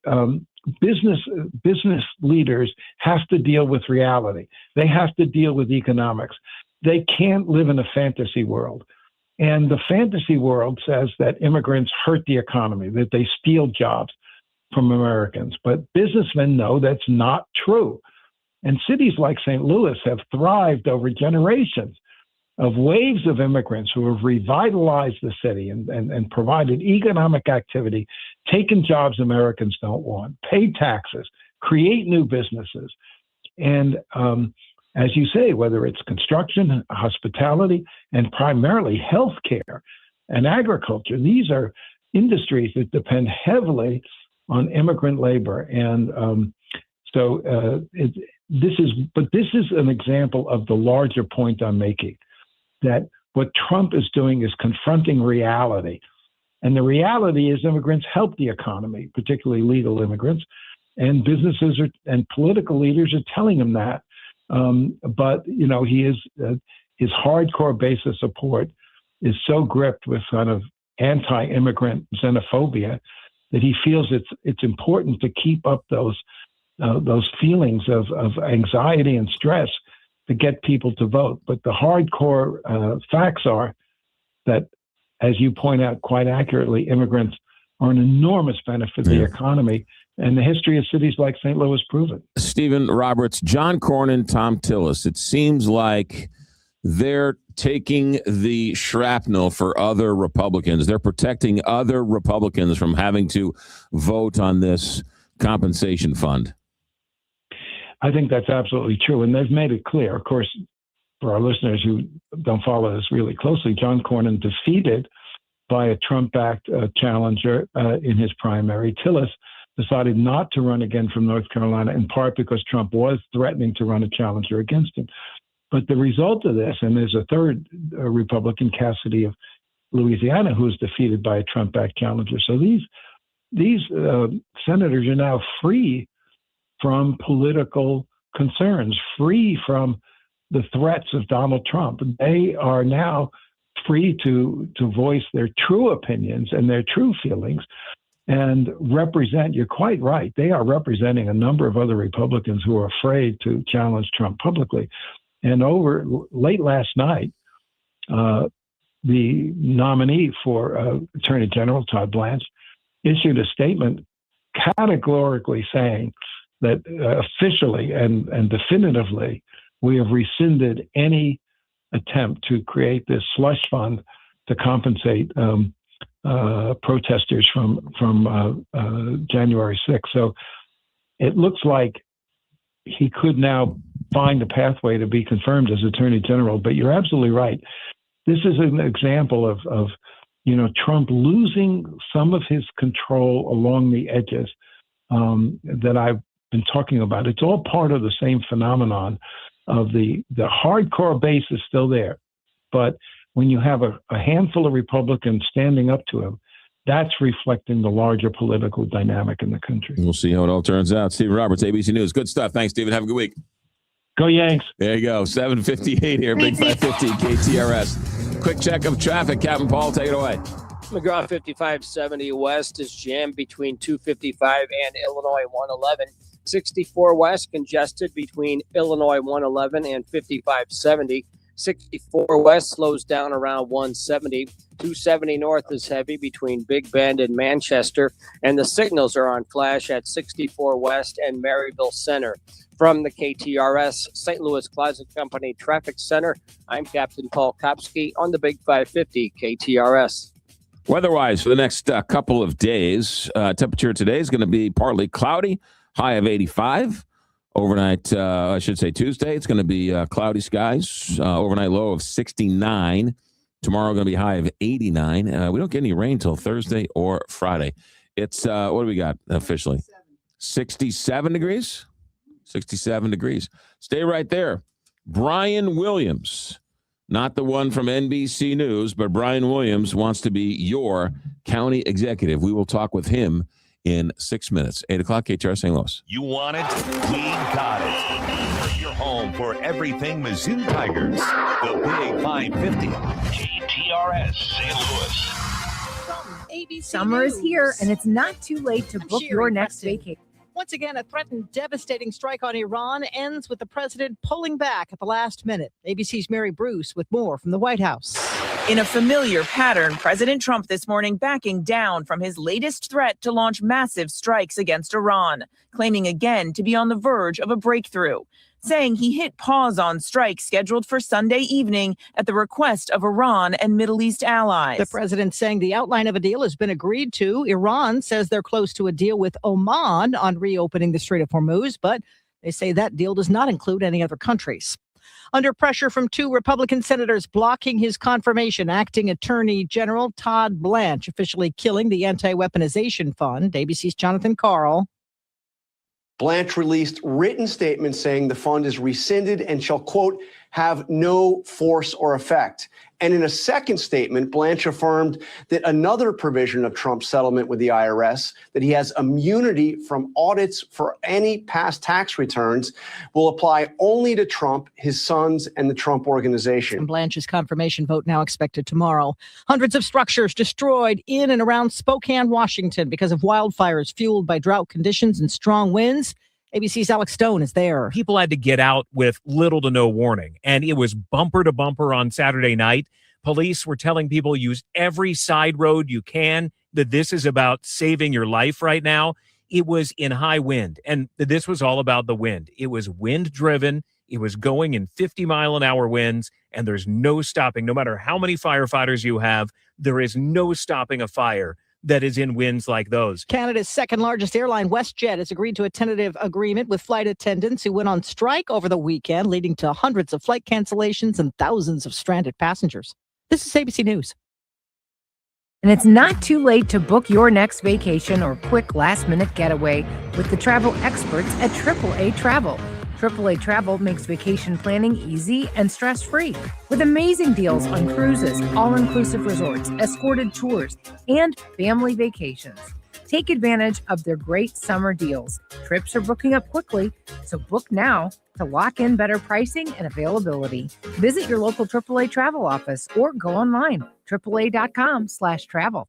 business leaders have to deal with reality. They have to deal with economics. They can't live in a fantasy world. And the fantasy world says that immigrants hurt the economy, that they steal jobs from Americans. But businessmen know that's not true. And cities like St. Louis have thrived over generations of waves of immigrants who have revitalized the city and provided economic activity, taken jobs Americans don't want, paid taxes, create new businesses. And as you say, whether it's construction, hospitality, and primarily healthcare and agriculture, these are industries that depend heavily on immigrant labor. And this is an example of the larger point I'm making, that what Trump is doing is confronting reality. And the reality is immigrants help the economy, particularly legal immigrants, and businesses and political leaders are telling him that. But, you know, his hardcore base of support is so gripped with kind of anti-immigrant xenophobia that he feels it's important to keep up those feelings of anxiety and stress to get people to vote. But the hardcore facts are that, as you point out quite accurately, immigrants are an enormous benefit to the economy. And the history of cities like St. Louis prove it. Stephen Roberts, John Cornyn, Tom Tillis, it seems like they're taking the shrapnel for other Republicans. They're protecting other Republicans from having to vote on this compensation fund. I think that's absolutely true. And they've made it clear, of course, for our listeners who don't follow this really closely, John Cornyn defeated by a Trump-backed challenger in his primary. Tillis decided not to run again from North Carolina, in part because Trump was threatening to run a challenger against him. But the result of this, and there's a third Republican, Cassidy of Louisiana, who was defeated by a Trump-backed challenger. So these senators are now free from political concerns, free from the threats of Donald Trump. They are now free to voice their true opinions and their true feelings and represent, you're quite right, they are representing a number of other Republicans who are afraid to challenge Trump publicly. And late last night, the nominee for Attorney General, Todd Blanche, issued a statement categorically saying that officially and definitively, we have rescinded any attempt to create this slush fund to compensate protesters from January 6th. So it looks like he could now find a pathway to be confirmed as Attorney General. But you're absolutely right. This is an example of Trump losing some of his control along the edges that I've been talking about. It's all part of the same phenomenon of the hardcore base is still there. But when you have a handful of Republicans standing up to him, that's reflecting the larger political dynamic in the country. We'll see how it all turns out. Stephen Roberts, ABC News. Good stuff. Thanks, Stephen. Have a good week. Go Yanks. There you go. 7:58 here, Big 550 KTRS. Quick check of traffic. Captain Paul, take it away. McGraw 5570 West is jammed between 255 and Illinois 111. 64 West congested between Illinois 111 and 5570. 64 West slows down around 170. 270 North is heavy between Big Bend and Manchester. And the signals are on flash at 64 West and Maryville Center. From the KTRS St. Louis Closet Company Traffic Center, I'm Captain Paul Kopsky on the Big 550 KTRS. Weather-wise, for the next couple of days, temperature today is going to be partly cloudy, high of 85. Overnight, I should say Tuesday, it's going to be cloudy skies, overnight low of 69. Tomorrow going to be high of 89. We don't get any rain till Thursday or Friday. It's, what do we got officially? 67 degrees? 67 degrees. Stay right there. Brian Williams, not the one from NBC News, but Brian Williams wants to be your county executive. We will talk with him in 6 minutes. 8 o'clock, KTR St. Louis. You want it? We got it. Your home for everything Mizzou Tigers. The Big 550. KTRS St. Louis. Summer is here, and it's not too late to book your next vacation. Once again, a threatened devastating strike on Iran ends with the president pulling back at the last minute. ABC's Mary Bruce with more from the White House. In a familiar pattern, President Trump this morning backing down from his latest threat to launch massive strikes against Iran, claiming again to be on the verge of a breakthrough. saying he hit pause on strikes scheduled for Sunday evening at the request of Iran and Middle East allies. The president saying the outline of a deal has been agreed to. Iran says they're close to a deal with Oman on reopening the Strait of Hormuz, but they say that deal does not include any other countries. Under pressure from 2 Republican senators blocking his confirmation, acting Attorney General Todd Blanche officially killing the anti-weaponization fund. ABC's Jonathan Karl. Blanche released written statements saying the fund is rescinded and shall, quote, have no force or effect. And in a second statement, Blanche affirmed that another provision of Trump's settlement with the IRS, that he has immunity from audits for any past tax returns, will apply only to Trump, his sons, and the Trump organization. And Blanche's confirmation vote now expected tomorrow. Hundreds of structures destroyed in and around Spokane, Washington, because of wildfires fueled by drought conditions and strong winds. ABC's Alex Stone is there. People had to get out with little to no warning, and it was bumper to bumper on Saturday night. Police were telling people use every side road you can, that this is about saving your life right now. It was in high wind, and this was all about the wind. It was wind-driven. It was going in 50-mile-an-hour winds, and there's no stopping. No matter how many firefighters you have, there is no stopping a fire that is in winds like those. Canada's second largest airline, WestJet, has agreed to a tentative agreement with flight attendants who went on strike over the weekend, leading to hundreds of flight cancellations and thousands of stranded passengers. This is ABC News. And it's not too late to book your next vacation or quick last-minute getaway with the travel experts at AAA Travel. AAA Travel makes vacation planning easy and stress-free with amazing deals on cruises, all-inclusive resorts, escorted tours, and family vacations. Take advantage of their great summer deals. Trips are booking up quickly, so book now to lock in better pricing and availability. Visit your local AAA Travel office or go online, AAA.com/travel.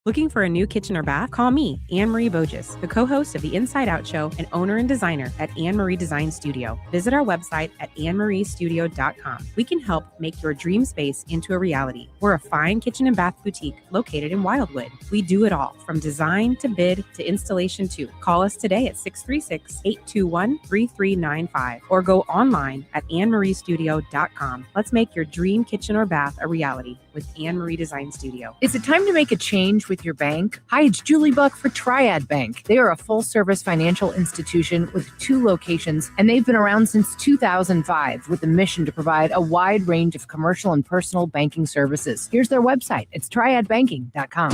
Looking for a new kitchen or bath? Call me, Anne-Marie Bogus, the co-host of The Inside Out Show and owner and designer at Anne-Marie Design Studio. Visit our website at annemariestudio.com. We can help make your dream space into a reality. We're a fine kitchen and bath boutique located in Wildwood. We do it all, from design to bid to installation too. Call us today at 636-821-3395 or go online at annemariestudio.com. Let's make your dream kitchen or bath a reality with Anne-Marie Design Studio. Is it time to make a change with your bank? Hi, it's Julie Buck for Triad Bank. They are a full-service financial institution with 2 locations, and they've been around since 2005 with a mission to provide a wide range of commercial and personal banking services. Here's their website. It's triadbanking.com.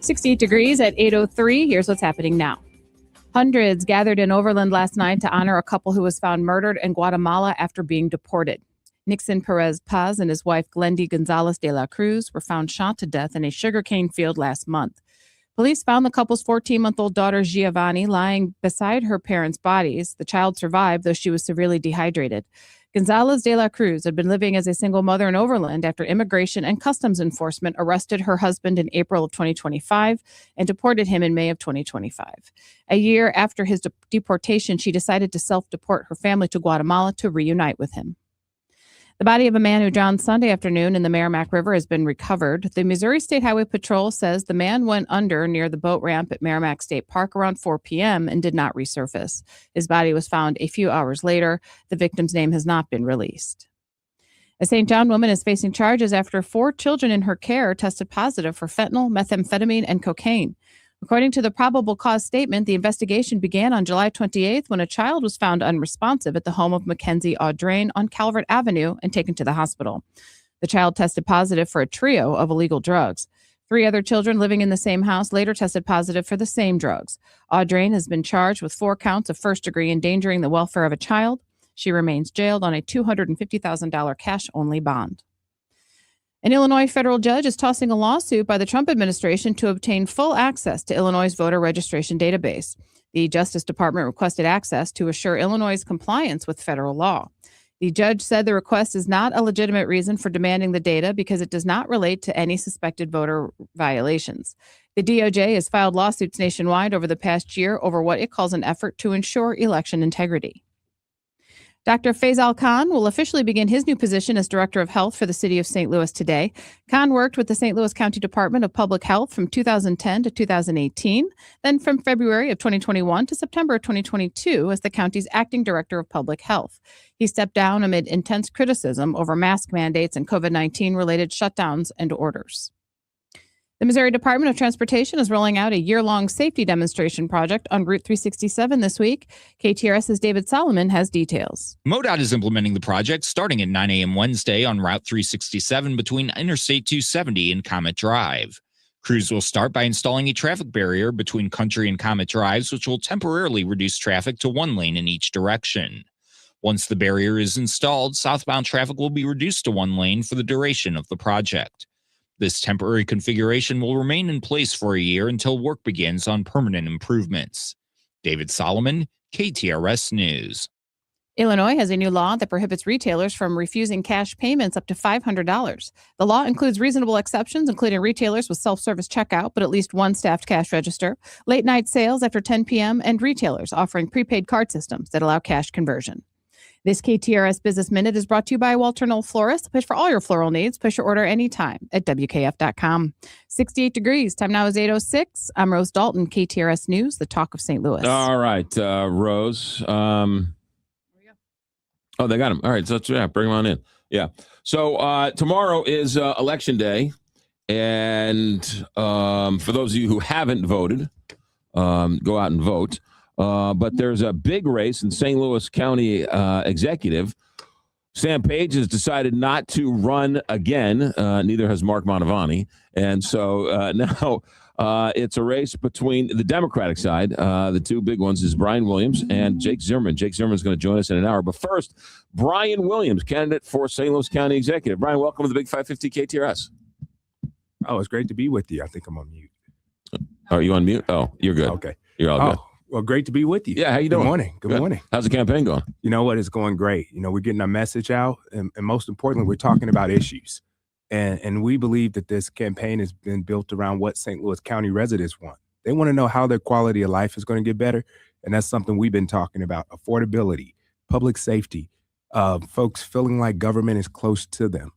68 degrees at 8:03. Here's what's happening now. Hundreds gathered in Overland last night to honor a couple who was found murdered in Guatemala after being deported. Nixon Perez Paz and his wife Glendy Gonzalez de la Cruz were found shot to death in a sugarcane field last month. Police found the couple's 14-month-old daughter Giovanni lying beside her parents' bodies. The child survived, though she was severely dehydrated. Gonzalez de la Cruz had been living as a single mother in Overland after Immigration and Customs Enforcement arrested her husband in April of 2025 and deported him in May of 2025. A year after his deportation, she decided to self-deport her family to Guatemala to reunite with him. The body of a man who drowned Sunday afternoon in the Merrimack River has been recovered. The Missouri State Highway Patrol says the man went under near the boat ramp at Merrimack State Park around 4 p.m. and did not resurface. His body was found a few hours later. The victim's name has not been released. A St. John woman is facing charges after 4 children in her care tested positive for fentanyl, methamphetamine, and cocaine. According to the probable cause statement, the investigation began on July 28th when a child was found unresponsive at the home of Mackenzie Audrain on Calvert Avenue and taken to the hospital. The child tested positive for a trio of illegal drugs. 3 other children living in the same house later tested positive for the same drugs. Audrain has been charged with 4 counts of first-degree endangering the welfare of a child. She remains jailed on a $250,000 cash-only bond. An Illinois federal judge is tossing a lawsuit by the Trump administration to obtain full access to Illinois' voter registration database. The Justice Department requested access to assure Illinois' compliance with federal law. The judge said the request is not a legitimate reason for demanding the data because it does not relate to any suspected voter violations. The DOJ has filed lawsuits nationwide over the past year over what it calls an effort to ensure election integrity. Dr. Faisal Khan will officially begin his new position as Director of Health for the city of St. Louis today. Khan worked with the St. Louis County Department of Public Health from 2010 to 2018, then from February of 2021 to September of 2022 as the county's acting Director of Public Health. He stepped down amid intense criticism over mask mandates and COVID-19 related shutdowns and orders. The Missouri Department of Transportation is rolling out a year-long safety demonstration project on Route 367 this week. KTRS's David Solomon has details. MoDOT is implementing the project starting at 9 a.m. Wednesday on Route 367 between Interstate 270 and Comet Drive. Crews will start by installing a traffic barrier between Country and Comet Drives, which will temporarily reduce traffic to one lane in each direction. Once the barrier is installed, southbound traffic will be reduced to one lane for the duration of the project. This temporary configuration will remain in place for a year until work begins on permanent improvements. David Solomon, KTRS News. Illinois has a new law that prohibits retailers from refusing cash payments up to $500. The law includes reasonable exceptions, including retailers with self-service checkout, but at least one staffed cash register, late-night sales after 10 p.m., and retailers offering prepaid card systems that allow cash conversion. This KTRS Business Minute is brought to you by Walter Knoll Florist. Push for all your floral needs. Push your order anytime at WKF.com. 68 degrees. Time now is 8:06. I'm Rose Dalton, KTRS News, the talk of St. Louis. All right, Rose. Oh, they got him. All right, so bring him on in. Yeah. So tomorrow is Election Day. And for those of you who haven't voted, go out and vote. But there's a big race in St. Louis County executive. Sam Page has decided not to run again. Neither has Mark Mantovani. And so now it's a race between the Democratic side. The two big ones is Brian Williams and Jake Zimmerman. Jake Zimmerman's going to join us in an hour. But first, Brian Williams, candidate for St. Louis County executive. Brian, welcome to the Big 550 KTRS. Oh, it's great to be with you. I think I'm on mute. Are you on mute? Oh, you're good. Okay. You're all good. Well, great to be with you. Yeah, how you doing? Good morning. Good morning. How's the campaign going? You know what? It's going great. You know, we're getting our message out, and most importantly, we're talking about issues. And we believe that this campaign has been built around what St. Louis County residents want. They want to know how their quality of life is going to get better, and that's something we've been talking about: affordability, public safety, folks feeling like government is close to them,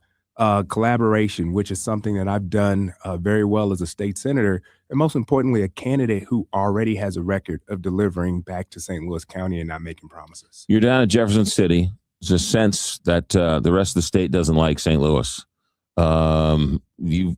collaboration, which is something that I've done very well as a state senator, and most importantly, a candidate who already has a record of delivering back to St. Louis County and not making promises. You're down at Jefferson City. There's a sense that the rest of the state doesn't like St. Louis. You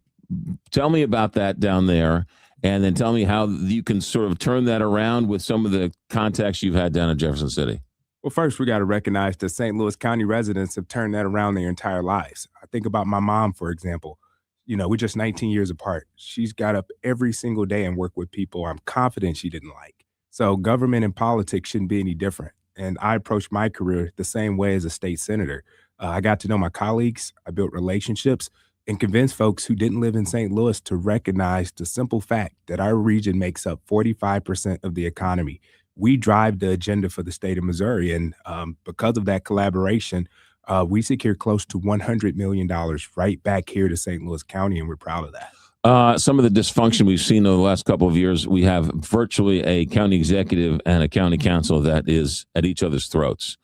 tell me about that down there, and then tell me how you can sort of turn that around with some of the contacts you've had down at Jefferson City. Well, first, we got to recognize that St. Louis County residents have turned that around their entire lives. I think about my mom, for example. You know, we're just 19 years apart. She's got up every single day and worked with people I'm confident she didn't like. So government and politics shouldn't be any different. And I approached my career the same way as a state senator. I got to know my colleagues. I built relationships and convinced folks who didn't live in St. Louis to recognize the simple fact that our region makes up 45% of the economy. We drive the agenda for the state of Missouri. And because of that collaboration, we secured close to $100 million right back here to St. Louis County, and we're proud of that. Some of the dysfunction we've seen over the last couple of years, we have virtually a county executive and a county council that is at each other's throats.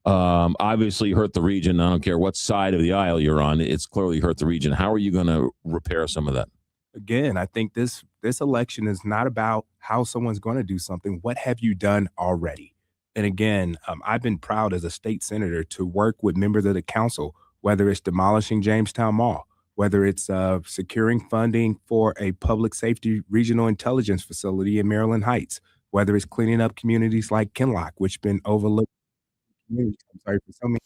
Obviously hurt the region. I don't care what side of the aisle you're on. It's clearly hurt the region. How are you going to repair some of that? Again, I think this election is not about how someone's going to do something. What have you done already? And again, I've been proud as a state senator to work with members of the council, whether it's demolishing Jamestown Mall, whether it's securing funding for a public safety regional intelligence facility in Maryland Heights, whether it's cleaning up communities like Kinloch, which have been overlooked for so many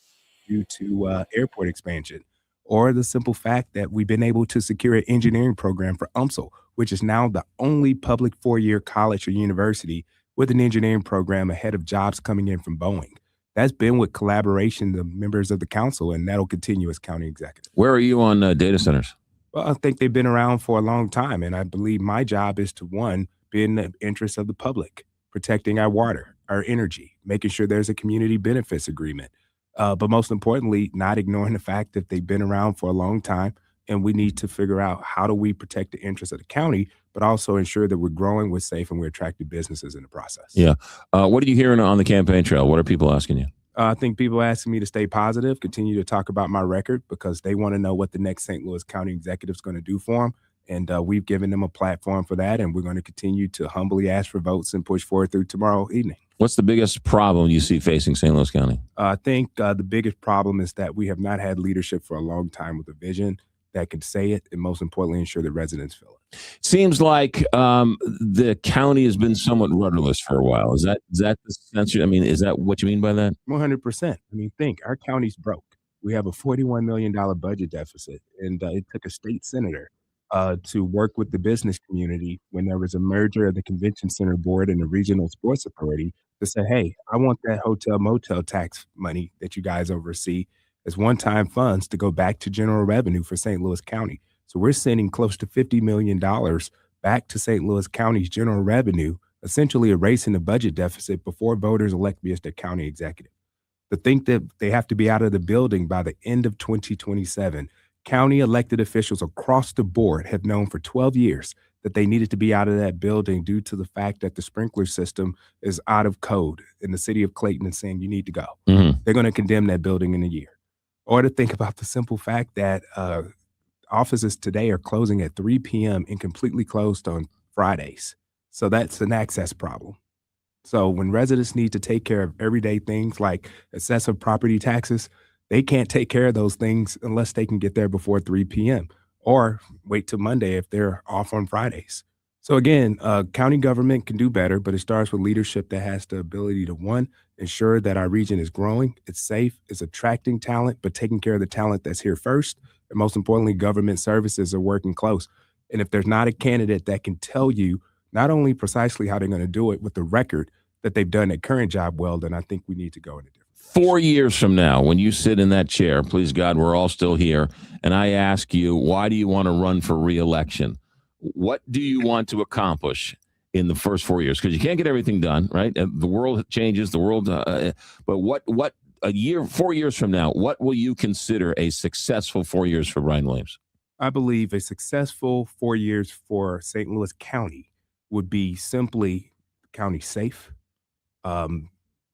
due to airport expansion, or the simple fact that we've been able to secure an engineering program for UMSL, which is now the only public four-year college or university with an engineering program ahead of jobs coming in from Boeing. That's been with collaboration, the members of the council, and that'll continue as county executive. Where are you on data centers? Well, I think they've been around for a long time, and I believe my job is to, one, be in the interest of the public, protecting our water, our energy, making sure there's a community benefits agreement, but most importantly, not ignoring the fact that they've been around for a long time, and we need to figure out how do we protect the interests of the county, but also ensure that we're growing, we're safe, and we're attracting businesses in the process. Yeah. What are you hearing on the campaign trail? What are people asking you? I think people asking me to stay positive, continue to talk about my record because they want to know what the next St. Louis County executive is going to do for them. And we've given them a platform for that. And we're going to continue to humbly ask for votes and push forward through tomorrow evening. What's the biggest problem you see facing St. Louis County? I think the biggest problem is that we have not had leadership for a long time with a vision that can say it and, most importantly, ensure that residents feel it. Seems like the county has been somewhat rudderless for a while. Is that the sense? I mean, is that what you mean by that? 100%. I mean, think our county's broke. We have a $41 million budget deficit, and it took a state senator to work with the business community when there was a merger of the convention center board and the regional sports authority to say, hey, I want that hotel motel tax money that you guys oversee as one-time funds to go back to general revenue for St. Louis County. So we're sending close to $50 million back to St. Louis County's general revenue, essentially erasing the budget deficit before voters elect me as their county executive. To think that they have to be out of the building by the end of 2027, county elected officials across the board have known for 12 years that they needed to be out of that building due to the fact that the sprinkler system is out of code in the city of Clayton and saying you need to go. Mm-hmm. They're going to condemn that building in a year. Or to think about the simple fact that offices today are closing at 3 p.m. and completely closed on Fridays. So that's an access problem. So when residents need to take care of everyday things like excessive property taxes, they can't take care of those things unless they can get there before 3 p.m. or wait till Monday if they're off on Fridays. So again, county government can do better, but it starts with leadership that has the ability to, one, ensure that our region is growing, it's safe, it's attracting talent, but taking care of the talent that's here first. And most importantly, government services are working close. And if there's not a candidate that can tell you not only precisely how they're going to do it with the record that they've done at current job well, then I think we need to go in a different. 4 years from now, when you sit in that chair, please God, we're all still here, and I ask you, why do you want to run for re-election? What do you want to accomplish in the first 4 years? Because you can't get everything done, right? The world changes, but what 4 years from now, what will you consider a successful 4 years for Brian Williams? I believe a successful 4 years for St. Louis County would be simply county safe.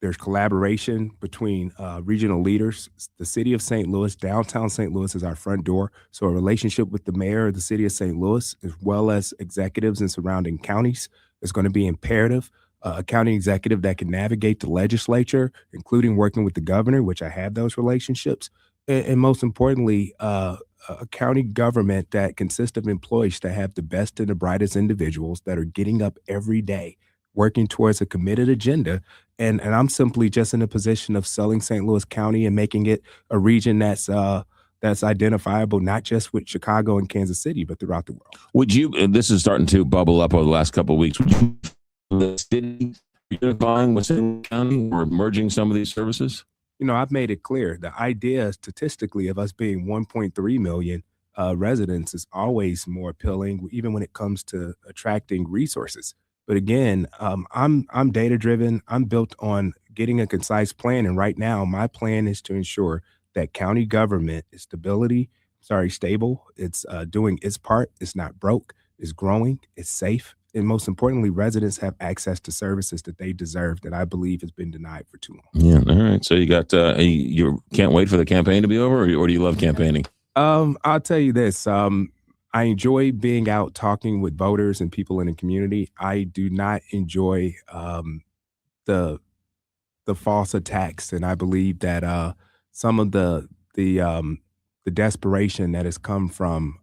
There's collaboration between regional leaders. The city of St. Louis, downtown St. Louis is our front door. So a relationship with the mayor of the city of St. Louis, as well as executives in surrounding counties, is going to be imperative. A county executive that can navigate the legislature, including working with the governor, which I have those relationships. And most importantly, a county government that consists of employees that have the best and the brightest individuals that are getting up every day, working towards a committed agenda. And I'm simply just in a position of selling St. Louis County and making it a region that's identifiable, not just with Chicago and Kansas City, but throughout the world. Would you, and this is starting to bubble up over the last couple of weeks, would you the city unifying with St. Louis County or merging some of these services? You know, I've made it clear the idea statistically of us being 1.3 million residents is always more appealing, even when it comes to attracting resources. But again, I'm data driven. I'm built on getting a concise plan. And right now, my plan is to ensure that county government is stable. It's doing its part. It's not broke. It's growing. It's safe. And most importantly, residents have access to services that they deserve that I believe has been denied for too long. Yeah. All right. So you got, you can't wait for the campaign to be over, or do you love campaigning? I'll tell you this. I enjoy being out talking with voters and people in the community. I do not enjoy the false attacks, and I believe that some of the desperation that has come from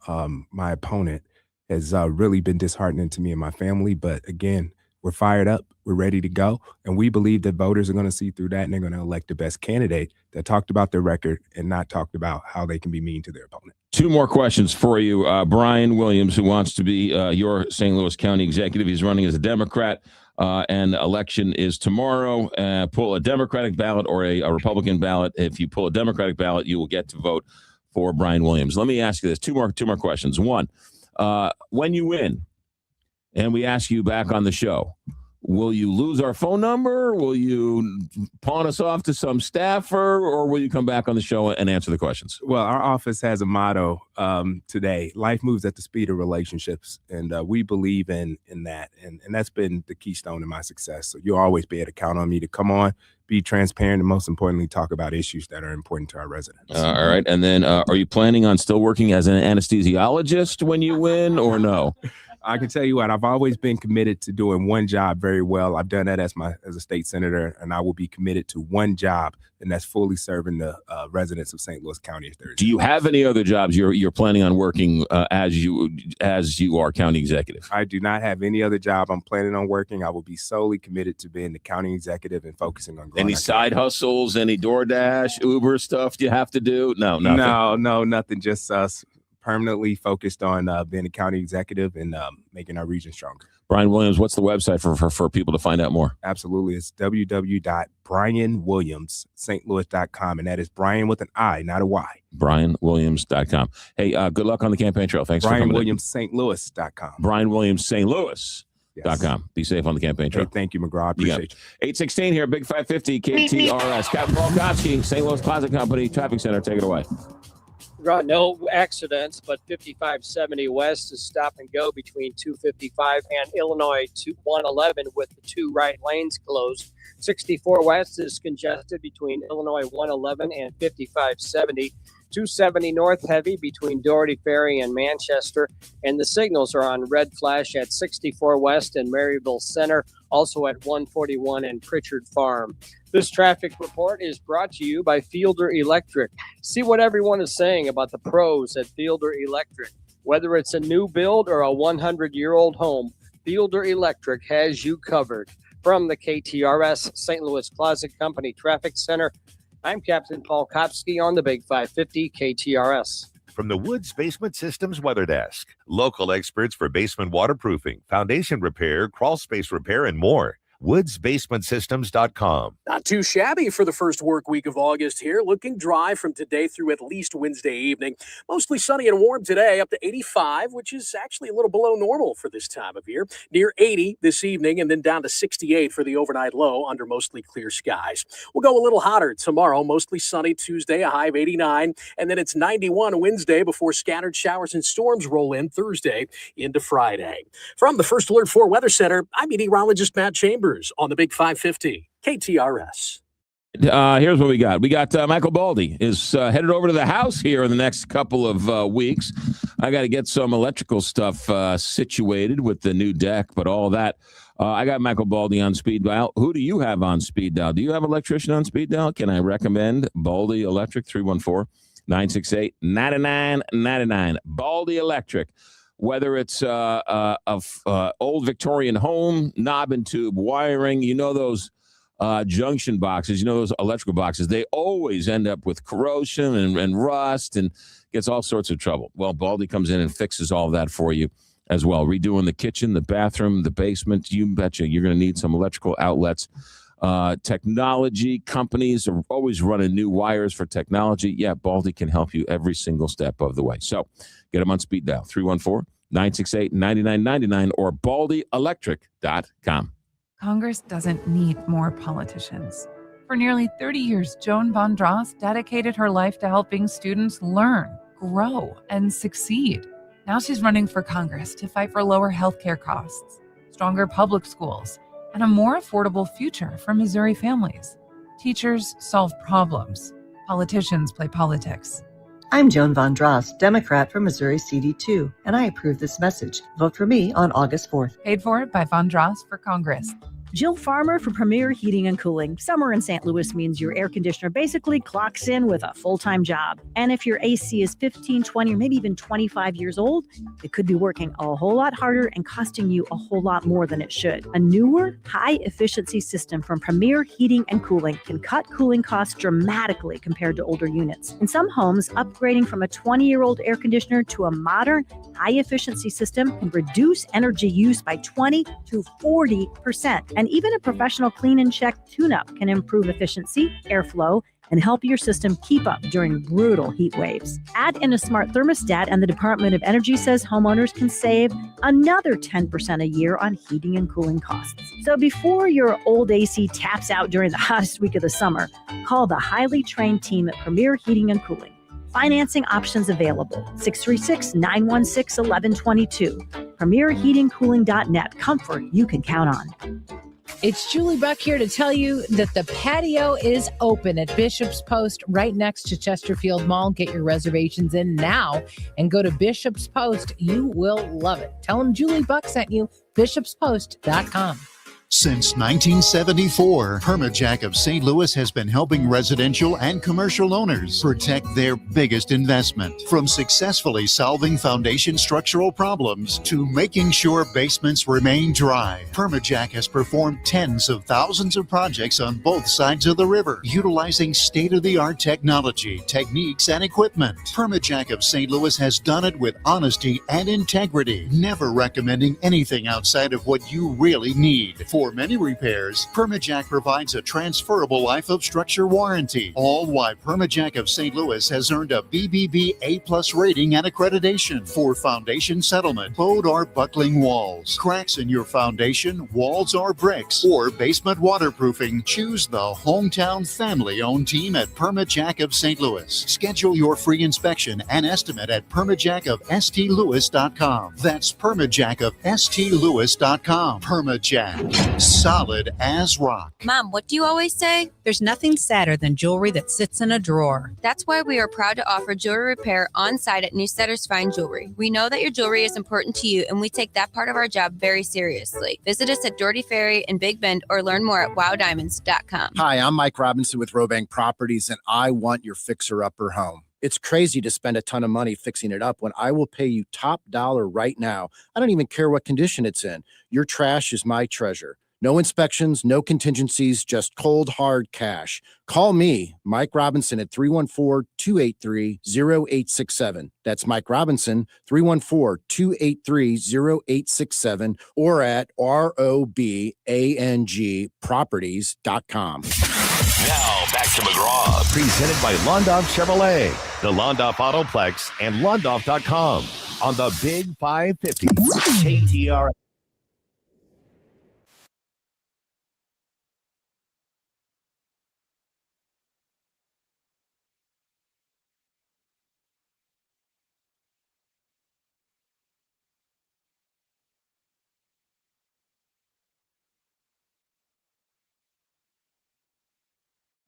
my opponent has really been disheartening to me and my family. But again, we're fired up, we're ready to go, and we believe that voters are going to see through that, and they're going to elect the best candidate that talked about their record and not talked about how they can be mean to their opponent. Two more questions for you. Brian Williams, who wants to be your St. Louis County executive. He's running as a Democrat, and election is tomorrow. Pull a Democratic ballot or a Republican ballot. If you pull a Democratic ballot, you will get to vote for Brian Williams. Let me ask you this. Two more questions. One, when you win, and we ask you back on the show, will you lose our phone number? Will you pawn us off to some staffer, or will you come back on the show and answer the questions? Well, our office has a motto today: life moves at the speed of relationships, and we believe in that, and that's been the keystone in my success. So you'll always be able to count on me to come on, be transparent, and most importantly, talk about issues that are important to our residents. All right. And then are you planning on still working as an anesthesiologist when you win, or no? I can tell you what, I've always been committed to doing one job very well. I've done that as a state senator, and I will be committed to one job, and that's fully serving the residents of St. Louis County. Do you have any other jobs you're planning on working as you are county executive? I do not have any other job I'm planning on working. I will be solely committed to being the county executive and focusing on growing. Any side hustles, any DoorDash, Uber stuff you have to do? No, nothing. No, nothing. Just us permanently focused on being a county executive and making our region stronger. Brian Williams, what's the website for people to find out more? Absolutely. It's www.brianwilliamsstlouis.com, and that is Brian with an I, not a Y. BrianWilliams.com. Hey, good luck on the campaign trail. Thanks for coming in. BrianWilliamsstlouis.com. BrianWilliamsstlouis.com. Be safe on the campaign trail. Hey, thank you, McGraw. I appreciate you. 816 here, Big 550 KTRS. Captain Paul Kotsky, St. Louis Closet Company, Traffic Center. Take it away. No accidents, but 5570 West is stop and go between 255 and Illinois 111 with the two right lanes closed. 64 West is congested between Illinois 111 and 5570. 270 North heavy between Doherty Ferry and Manchester, and the signals are on red flash at 64 West and Maryville Center, also at 141 and Pritchard Farm. This traffic report is brought to you by Fielder Electric. See what everyone is saying about the pros at Fielder Electric. Whether it's a new build or a 100-year-old home, Fielder Electric has you covered. From the KTRS St. Louis Closet Company Traffic Center, I'm Captain Paul Kopsky on the Big 550 KTRS. From the Woods Basement Systems Weather Desk, local experts for basement waterproofing, foundation repair, crawl space repair, and more. woodsbasementsystems.com. Not too shabby for the first work week of August here. Looking dry from today through at least Wednesday evening. Mostly sunny and warm today, up to 85, which is actually a little below normal for this time of year. Near 80 this evening, and then down to 68 for the overnight low under mostly clear skies. We'll go a little hotter tomorrow. Mostly sunny Tuesday, a high of 89, and then it's 91 Wednesday before scattered showers and storms roll in Thursday into Friday. From the First Alert 4 Weather Center, I'm meteorologist Matt Chambers on the Big 550 KTRS. Here's what we got. We got Michael Baldy is headed over to the house here in the next couple of weeks. I got to get some electrical stuff situated with the new deck, but all that. I got Michael Baldy on speed dial. Who do you have on speed dial? Do you have an electrician on speed dial? Can I recommend Baldy Electric? 314-968-9999. Baldy Electric. Whether it's old Victorian home, knob and tube wiring, you know those junction boxes, you know those electrical boxes, they always end up with corrosion and rust and gets all sorts of trouble. Well, Baldy comes in and fixes all that for you as well. Redoing the kitchen, the bathroom, the basement, you betcha you're going to need some electrical outlets. Technology companies are always running new wires for technology. Yeah, Baldy can help you every single step of the way. So get them on speed dial, 314-968-9999 or baldyelectric.com. Congress doesn't need more politicians. For nearly 30 years, Joan Von Dross dedicated her life to helping students learn, grow, and succeed. Now she's running for Congress to fight for lower healthcare costs, stronger public schools, and a more affordable future for Missouri families. Teachers solve problems. Politicians play politics. I'm Joan Von Dross, Democrat from Missouri CD2, and I approve this message. Vote for me on August 4th. Paid for by Von Dross for Congress. Jill Farmer for Premier Heating and Cooling. Summer in St. Louis means your air conditioner basically clocks in with a full-time job. And if your AC is 15, 20, or maybe even 25 years old, it could be working a whole lot harder and costing you a whole lot more than it should. A newer, high-efficiency system from Premier Heating and Cooling can cut cooling costs dramatically compared to older units. In some homes, upgrading from a 20-year-old air conditioner to a modern, high-efficiency system can reduce energy use by 20 to 40%. And even a professional clean and check tune-up can improve efficiency, airflow, and help your system keep up during brutal heat waves. Add in a smart thermostat, and the Department of Energy says homeowners can save another 10% a year on heating and cooling costs. So before your old AC taps out during the hottest week of the summer, call the highly trained team at Premier Heating and Cooling. Financing options available. 636-916-1122. PremierHeatingCooling.net. Comfort you can count on. It's Julie Buck here to tell you that the patio is open at Bishop's Post right next to Chesterfield Mall. Get your reservations in now and go to Bishop's Post. You will love it. Tell them Julie Buck sent you. bishopspost.com. Since 1974, Permajack of St. Louis has been helping residential and commercial owners protect their biggest investment. From successfully solving foundation structural problems to making sure basements remain dry, Permajack has performed tens of thousands of projects on both sides of the river, utilizing state-of-the-art technology, techniques, and equipment. Permajack of St. Louis has done it with honesty and integrity, never recommending anything outside of what you really need. For many repairs, Permajack provides a transferable life of structure warranty, all while Permajack of St. Louis has earned a BBB A+ rating and accreditation for foundation settlement, bowed or buckling walls, cracks in your foundation, walls or bricks, or basement waterproofing. Choose the hometown family-owned team at Permajack of St. Louis. Schedule your free inspection and estimate at permajackofstlewis.com. That's permajackofstlewis.com. Permajack. Solid as rock. Mom, what do you always say? There's nothing sadder than jewelry that sits in a drawer. That's why we are proud to offer jewelry repair on site at Newsetter's Fine Jewelry. We know that your jewelry is important to you, and we take that part of our job very seriously. Visit us at Doherty Ferry in Big Bend or learn more at wowdiamonds.com. Hi, I'm Mike Robinson with Robank Properties, and I want your fixer-upper home. It's crazy to spend a ton of money fixing it up when I will pay you top dollar right now. I don't even care what condition it's in. Your trash is my treasure. No inspections, no contingencies, just cold, hard cash. Call me, Mike Robinson, at 314-283-0867. That's Mike Robinson, 314-283-0867, or at robangproperties.com. Now back to McGraw, presented by Londoff Chevrolet, the Londoff Autoplex, and Londoff.com on the Big 550 KTR.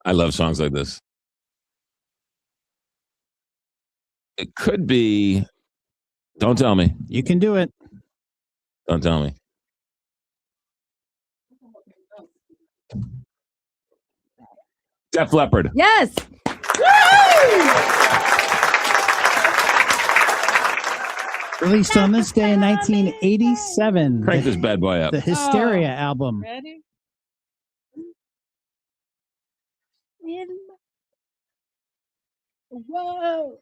I love songs like this. It could be. Don't tell me. You can do it. Don't tell me. Def Leppard. Yes. Released on this day in 1987. Crank this bad boy up. The Hysteria album. Ready? Whoa.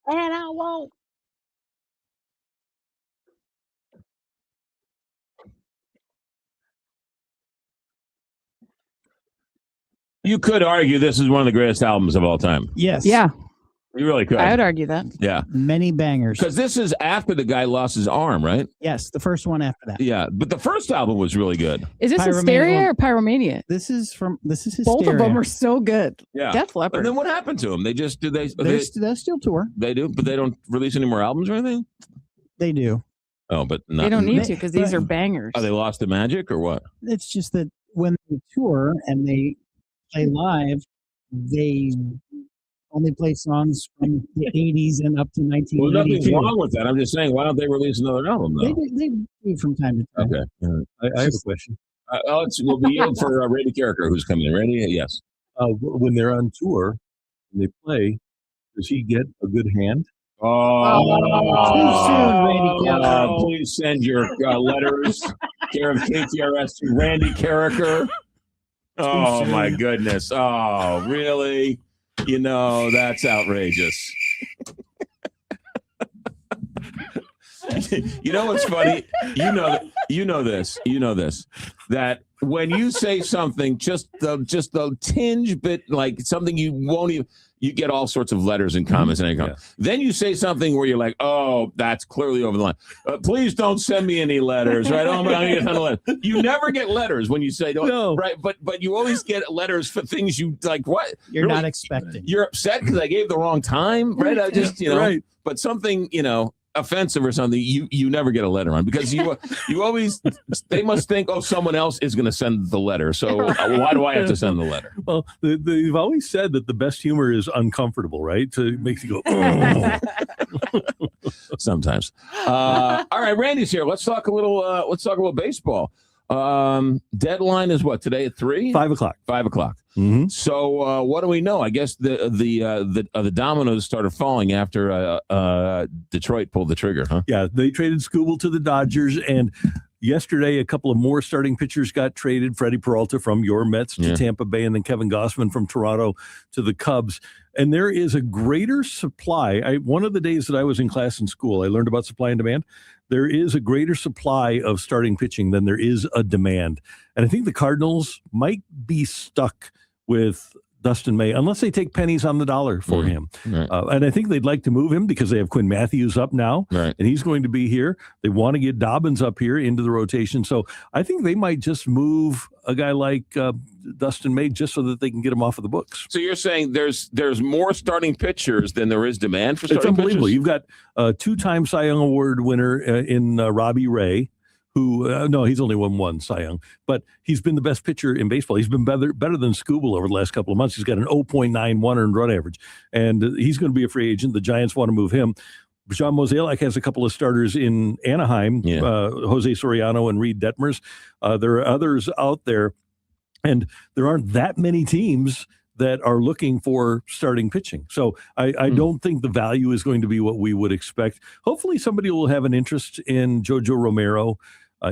And I won't. You could argue this is one of the greatest albums of all time. Yes. Yeah, You really could. I would argue that. Yeah. Many bangers. Because this is after the guy lost his arm, right? Yes, the first one after that. Yeah. But the first album was really good. Is this Hysteria or Pyromania? This is Hysteria. Both of them are so good. Yeah. Def Leppard. And then what happened to them? They just do they They still tour. they do, but they don't release any more albums or anything? They do. Oh, but not, They don't need to because these are bangers. Oh, they lost the magic or what? It's just that when they tour and they play live, they only play songs from the 80s and up to Well, 1982. nothing's wrong with that. I'm just saying, why don't they release another album though? They do from time to time. Okay. I have a question. We'll be in for Randy Carricker, who's coming in. Randy, yes. When they're on tour and they play, does he get a good hand? Please send your letters, care of KTRS, to Randy Carricker. Oh, my goodness. Oh, really? You know, that's outrageous. You know what's funny? You know this. That when you say something, just the tinge bit, like something you won't even, you get all sorts of letters and comments and anything. Then you say something where you're like, oh, that's clearly over the line. Please don't send me any letters, right? Oh, I'm gonna get a ton of letters. You never get letters when you say no, right? But you always get letters for things you like. What You're not expecting. You're upset because I gave the wrong time, right? I just Right. But something offensive or something, you never get a letter on, because you always, they must think, oh, someone else is going to send the letter, so why do I have to send the letter? Well, they've always said that the best humor is uncomfortable, right? So it makes you go, oh. Sometimes. All right, Randy's here. Let's talk a little baseball. Deadline is what, today at 3? 5 o'clock. 5 o'clock. Mm-hmm. So what do we know? I guess the dominoes started falling after Detroit pulled the trigger, huh? Yeah, they traded Skubal to the Dodgers, and yesterday a couple of more starting pitchers got traded. Freddie Peralta from your Mets to Tampa Bay, and then Kevin Gausman from Toronto to the Cubs. And there is a greater supply. One of the days that I was in class in school, I learned about supply and demand. There is a greater supply of starting pitching than there is a demand. And I think the Cardinals might be stuck with Dustin May, unless they take pennies on the dollar for him. Right. And I think they'd like to move him because they have Quinn Matthews up now, and he's going to be here. They want to get Dobbins up here into the rotation. So I think they might just move a guy like Dustin May just so that they can get him off of the books. So you're saying there's more starting pitchers than there is demand for starting It's unbelievable. pitchers? You've got a 2-time Cy Young Award winner in Robbie Ray, who, no, he's only won one Cy Young, but he's been the best pitcher in baseball. He's been better than Skubal over the last couple of months. He's got an 0.91 earned run average, and he's going to be a free agent. The Giants want to move him. John Mozeliak has a couple of starters in Anaheim, Jose Soriano and Reed Detmers. There are others out there, and there aren't that many teams that are looking for starting pitching. So I don't think the value is going to be what we would expect. Hopefully somebody will have an interest in Jojo Romero,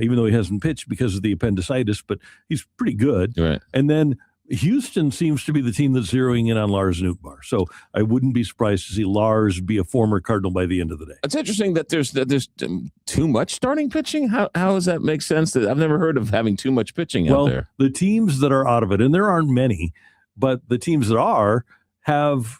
even though he hasn't pitched because of the appendicitis, but he's pretty good. Right. And then Houston seems to be the team that's zeroing in on Lars Nootbaar. So I wouldn't be surprised to see Lars be a former Cardinal by the end of the day. It's interesting that there's too much starting pitching. How does that make sense? I've never heard of having too much pitching out there. The teams that are out of it, and there aren't many, but the teams that are have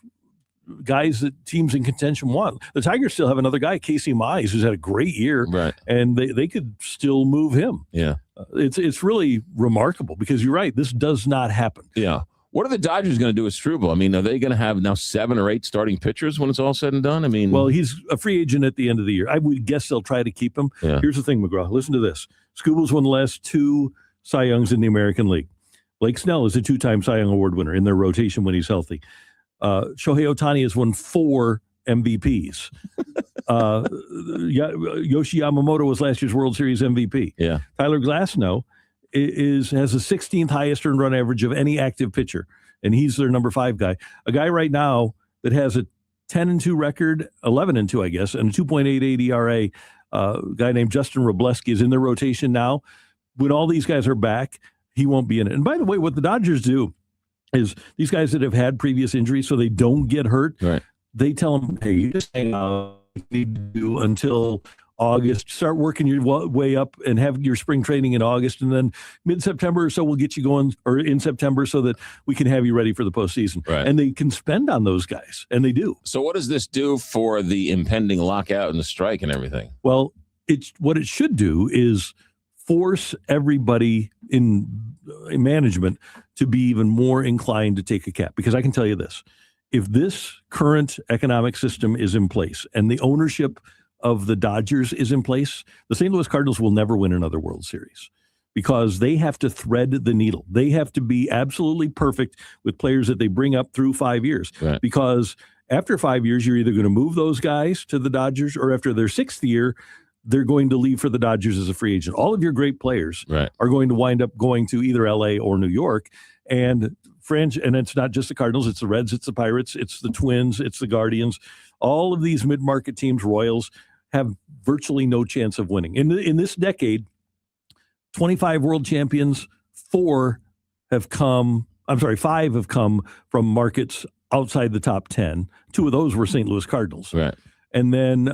guys that teams in contention want. The Tigers still have another guy, Casey Mize, who's had a great year, and they could still move him. Yeah. It's really remarkable because you're right. This does not happen. Yeah. What are the Dodgers going to do with Struble? I mean, are they going to have now 7 or 8 starting pitchers when it's all said and done? I mean, well, he's a free agent at the end of the year. I would guess they'll try to keep him. Yeah. Here's the thing, McGraw. Listen to this. Skubal's won the last 2 Cy Youngs in the American League. Blake Snell is a 2-time Cy Young Award winner in their rotation when he's healthy. Shohei Ohtani has won 4 MVPs. Yoshi Yamamoto was last year's World Series MVP. Yeah. Tyler Glasnow has the 16th highest earned run average of any active pitcher, and he's their number 5 guy. A guy right now that has a 10-2 record, 11-2, I guess, and a 2.88 ERA. A guy named Justin Robleski is in their rotation now. When all these guys are back, he won't be in it. And by the way, what the Dodgers do is these guys that have had previous injuries so they don't get hurt, they tell them, hey, you just hang out, you need to do until August, start working your way up and have your spring training in August, and then mid-September or so we'll get you going, or in September, so that we can have you ready for the postseason. And they can spend on those guys, and they do. So what does this do for the impending lockout and the strike and everything? Well, what it should do is force everybody in management to be even more inclined to take a cap. Because I can tell you this, if this current economic system is in place and the ownership of the Dodgers is in place, the St. Louis Cardinals will never win another World Series because they have to thread the needle. They have to be absolutely perfect with players that they bring up through 5 years. Because after 5 years, you're either going to move those guys to the Dodgers, or after their 6th year, they're going to leave for the Dodgers as a free agent. All of your great players are going to wind up going to either LA or New York. And it's not just the Cardinals, it's the Reds, it's the Pirates, it's the Twins, it's the Guardians. All of these mid-market teams, Royals, have virtually no chance of winning. In this decade, 25 world champions, 5 have come from markets outside the top 10. 2 of those were St. Louis Cardinals. And then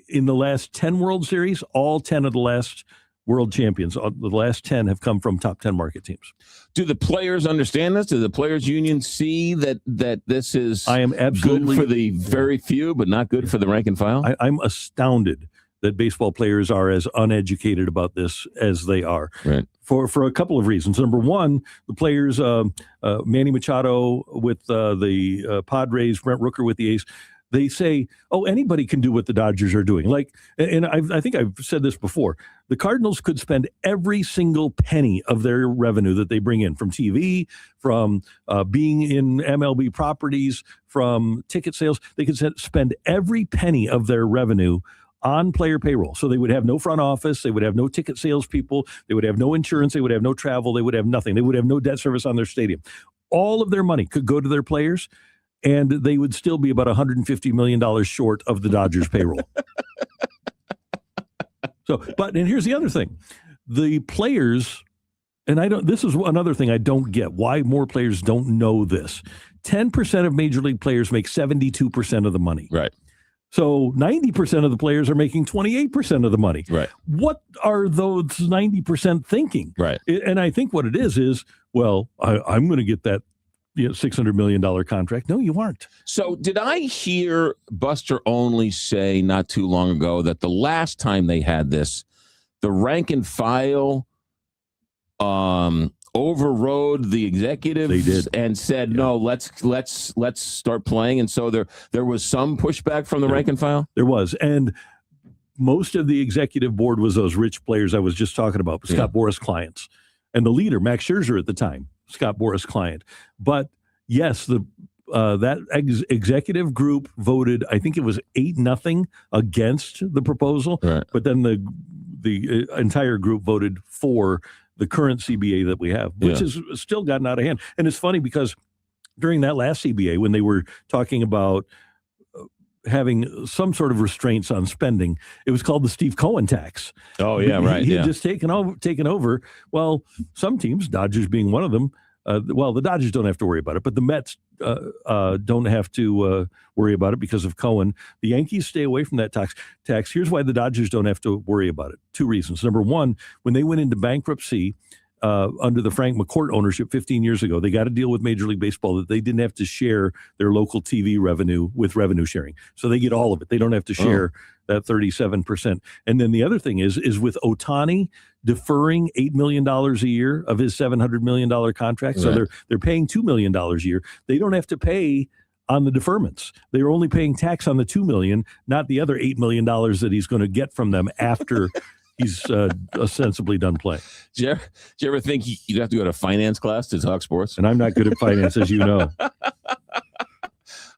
in the last 10 World Series, all 10 of the last world champions, the last 10 have come from top 10 market teams. Do the players understand this? Do the players union see that this is I am absolutely good for the very few, but not good for the rank and file? I'm astounded that baseball players are as uneducated about this as they are. Right. For a couple of reasons. Number one, the players, Manny Machado with the Padres, Brent Rooker with the A's, they say, oh, anybody can do what the Dodgers are doing. Like, and I think I've said this before, the Cardinals could spend every single penny of their revenue that they bring in from TV, from being in MLB properties, from ticket sales. They could spend every penny of their revenue on player payroll. So they would have no front office. They would have no ticket sales people. They would have no insurance. They would have no travel. They would have nothing. They would have no debt service on their stadium. All of their money could go to their players, and they would still be about $150 million short of the Dodgers payroll. And here's the other thing. The players, this is another thing I don't get, why more players don't know this. 10% of major league players make 72% of the money. Right. So 90% of the players are making 28% of the money. Right. What are those 90% thinking? Right. And I think what it is, well, I'm going to get that $600 million contract. No, you aren't. So did I hear Buster Olney say not too long ago that the last time they had this, the rank and file overrode the executives? They did. And said, no, let's start playing. And so there was some pushback from the rank and file? There was. And most of the executive board was those rich players I was just talking about, Scott Boras clients. And the leader, Max Scherzer at the time, Scott Boras client. But yes, that executive group voted, I think it was 8-0 against the proposal. Right. But then the entire group voted for the current CBA that we have, which has still gotten out of hand. And it's funny because during that last CBA, when they were talking about having some sort of restraints on spending, it was called the Steve Cohen tax. Oh, yeah, right. He had just taken over. Well, some teams, Dodgers being one of them, the Dodgers don't have to worry about it, but the Mets don't have to worry about it because of Cohen. The Yankees stay away from that tax. Here's why the Dodgers don't have to worry about it. Two reasons. Number one, when they went into bankruptcy under the Frank McCourt ownership 15 years ago, they got a deal with Major League Baseball that they didn't have to share their local TV revenue with revenue sharing. So they get all of it. They don't have to share that 37%. And then the other thing is with Ohtani deferring $8 million a year of his $700 million contract. So they're paying $2 million a year. They don't have to pay on the deferments. They're only paying tax on the $2 million, not the other $8 million that he's going to get from them after he's ostensibly done playing. Do you ever think you'd have to go to finance class to talk sports? And I'm not good at finance, as you know.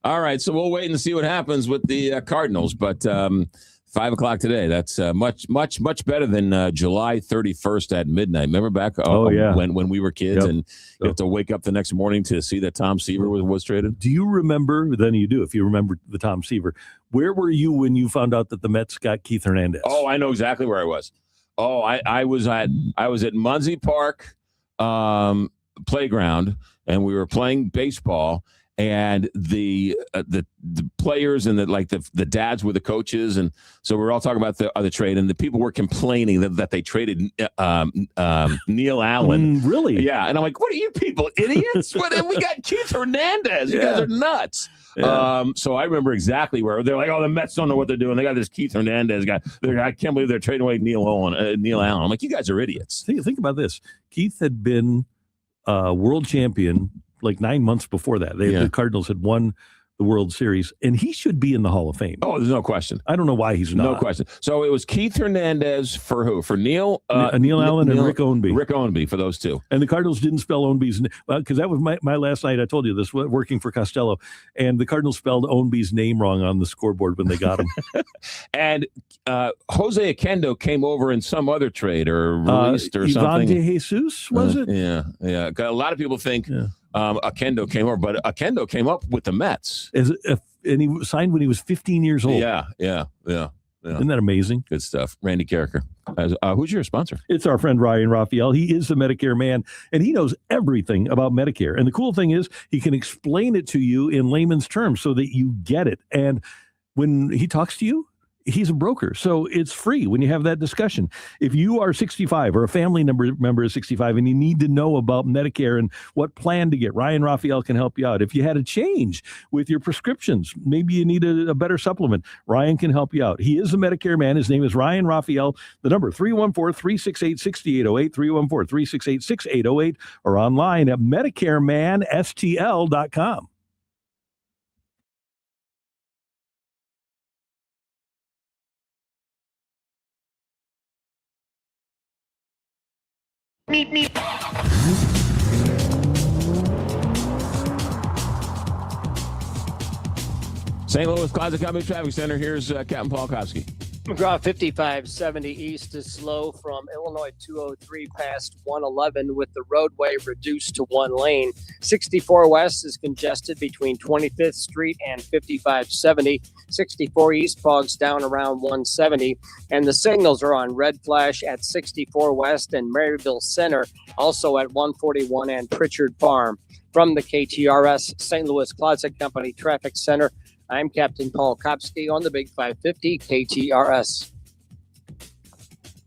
All right, so we'll wait and see what happens with the Cardinals. But 5 o'clock today, that's much better than July 31st at midnight. Remember back when we were kids and you have to wake up the next morning to see that Tom Seaver was traded? Do you remember, then you do, if you remember the Tom Seaver, where were you when you found out that the Mets got Keith Hernandez? Oh, I know exactly where I was. Oh, I was at Muncie Park playground, and we were playing baseball. And the players and the dads were the coaches, and so we're all talking about the trade, and the people were complaining that they traded Neil Allen. Really? Yeah, and I'm like, what are you people idiots? We got Keith Hernandez. You guys are nuts. Yeah. So I remember exactly where they're like, oh, the Mets don't know what they're doing. They got this Keith Hernandez guy. I can't believe they're trading away Neil Allen. I'm like, you guys are idiots. Think about this. Keith had been world champion like 9 months before that. The Cardinals had won the World Series, and he should be in the Hall of Fame. Oh, there's no question. I don't know why he's not. No question. So it was Keith Hernandez for who? For Neil? Neil Allen and Rick Ownby. Rick Ownby for those two. And the Cardinals didn't spell Ownby's name. Because that was my last night. I told you this, working for Costello. And the Cardinals spelled Ownby's name wrong on the scoreboard when they got him. And Jose Akendo came over in some other trade or released or something. Ivan De Jesus, was it? Yeah. A lot of people think Akendo came over, but Akendo came up with the Mets. And he signed when he was 15 years old. Yeah. Isn't that amazing? Good stuff. Randy Carricker. Who's your sponsor? It's our friend Ryan Raphael. He is the Medicare man, and he knows everything about Medicare. And the cool thing is he can explain it to you in layman's terms so that you get it. And when he talks to you, he's a broker. So it's free when you have that discussion. If you are 65 or a family member is 65 and you need to know about Medicare and what plan to get, Ryan Raphael can help you out. If you had a change with your prescriptions, maybe you need a better supplement, Ryan can help you out. He is a Medicare man. His name is Ryan Raphael. The number 314-368-6808, 314-368-6808, or online at MedicareManSTL.com. Meep, meep. St. Louis Closet Company Traffic Center. Here's Captain Paul Kofsky. McGraw 5570 east is slow from Illinois 203 past 111 with the roadway reduced to one lane. 64 west is congested between 25th Street and 5570. 64 east bogs down around 170. And the signals are on red flash at 64 west and Maryville Center, also at 141 and Pritchard Farm. From the KTRS St. Louis Closet Company Traffic Center, I'm Captain Paul Kopsky on the Big 550 KTRS.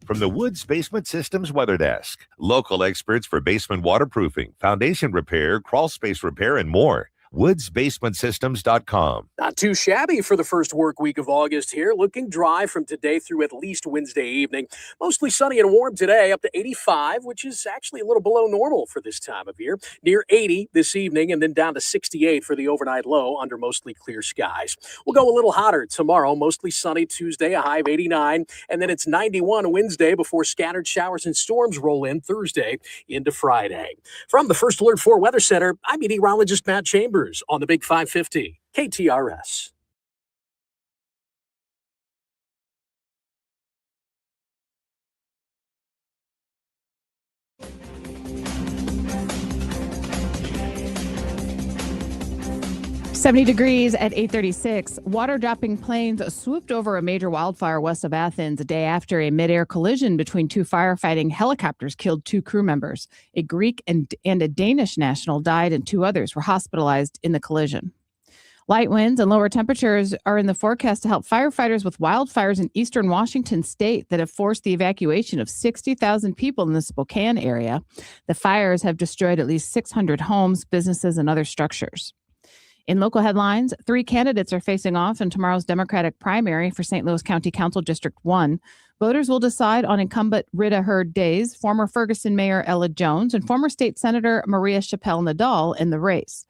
From the Woods Basement Systems Weather Desk, local experts for basement waterproofing, foundation repair, crawl space repair, and more. woodsbasementsystems.com. Not too shabby for the first work week of August here. Looking dry from today through at least Wednesday evening. Mostly sunny and warm today, up to 85, which is actually a little below normal for this time of year. Near 80 this evening, and then down to 68 for the overnight low under mostly clear skies. We'll go a little hotter tomorrow. Mostly sunny Tuesday, a high of 89, and then it's 91 Wednesday before scattered showers and storms roll in Thursday into Friday. From the First Alert 4 Weather Center, I'm meteorologist Matt Chambers on the Big 550 KTRS. $70 degrees at 8:36. Water-dropping planes swooped over a major wildfire west of Athens a day after a mid-air collision between two firefighting helicopters killed two crew members. A Greek and a Danish national died and two others were hospitalized in the collision. Light winds and lower temperatures are in the forecast to help firefighters with wildfires in eastern Washington state that have forced the evacuation of 60,000 people in the Spokane area. The fires have destroyed at least 600 homes, businesses, and other structures. In local headlines, 3 candidates are facing off in tomorrow's Democratic primary for St. Louis County Council District 1. Voters will decide on incumbent Rita Hurd Days, former Ferguson Mayor Ella Jones, and former State Senator Maria Chappelle Nadal in the race.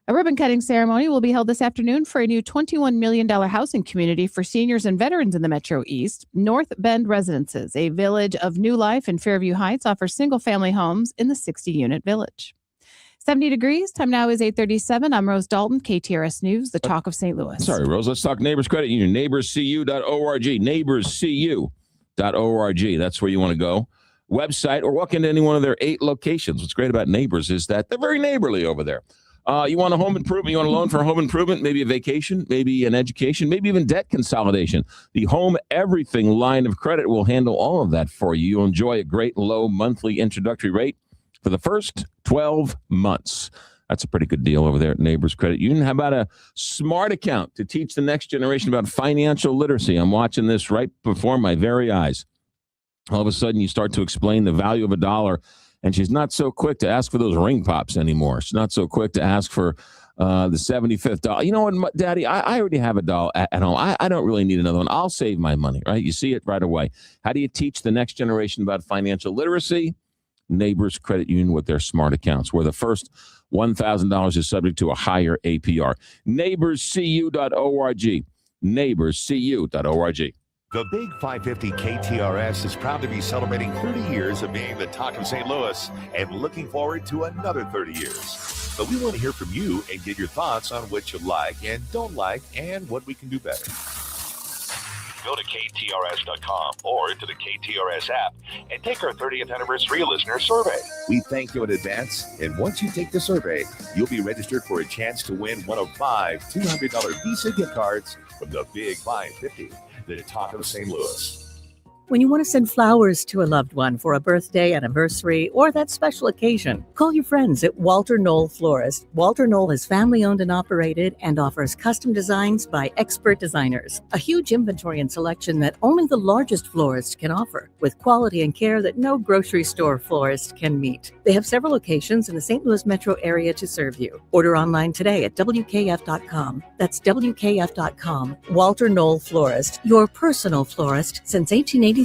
A ribbon-cutting ceremony will be held this afternoon for a new $21 million housing community for seniors and veterans in the Metro East. North Bend Residences, a village of new life in Fairview Heights, offers single-family homes in the 60-unit village. 70 degrees. Time now is 8:37. I'm Rose Dalton, KTRS News, the talk of St. Louis. Sorry, Rose. Let's talk Neighbors Credit Union. NeighborsCU.org. NeighborsCU.org. That's where you want to go. Website or walk into any one of their 8 locations. What's great about Neighbors is that they're very neighborly over there. You want a home improvement, you want a loan for a home improvement, maybe a vacation, maybe an education, maybe even debt consolidation. The Home Everything line of credit will handle all of that for you. You'll enjoy a great low monthly introductory rate for the first 12 months. That's a pretty good deal over there at Neighbors Credit Union. How about a smart account to teach the next generation about financial literacy? I'm watching this right before my very eyes. All of a sudden, you start to explain the value of a dollar, and she's not so quick to ask for those ring pops anymore. She's not so quick to ask for the 75th dollar. You know what, Daddy, I already have a doll at home. I don't really need another one. I'll save my money, right? You see it right away. How do you teach the next generation about financial literacy? Neighbors Credit Union with their smart accounts, where the first $1,000 is subject to a higher APR. NeighborsCU.org. NeighborsCU.org. The Big 550 KTRS is proud to be celebrating 30 years of being the talk of St. Louis and looking forward to another 30 years. But we want to hear from you and get your thoughts on what you like and don't like and what we can do better. Go to KTRS.com or to the KTRS app and take our 30th anniversary listener survey. We thank you in advance, and once you take the survey, you'll be registered for a chance to win one of 5 $200 Visa gift cards from the Big 550, the talk of St. Louis. When you want to send flowers to a loved one for a birthday, anniversary, or that special occasion, call your friends at Walter Knoll Florist. Walter Knoll is family-owned and operated and offers custom designs by expert designers. A huge inventory and selection that only the largest florist can offer, with quality and care that no grocery store florist can meet. They have several locations in the St. Louis metro area to serve you. Order online today at WKF.com. That's WKF.com. Walter Knoll Florist, your personal florist since 1883.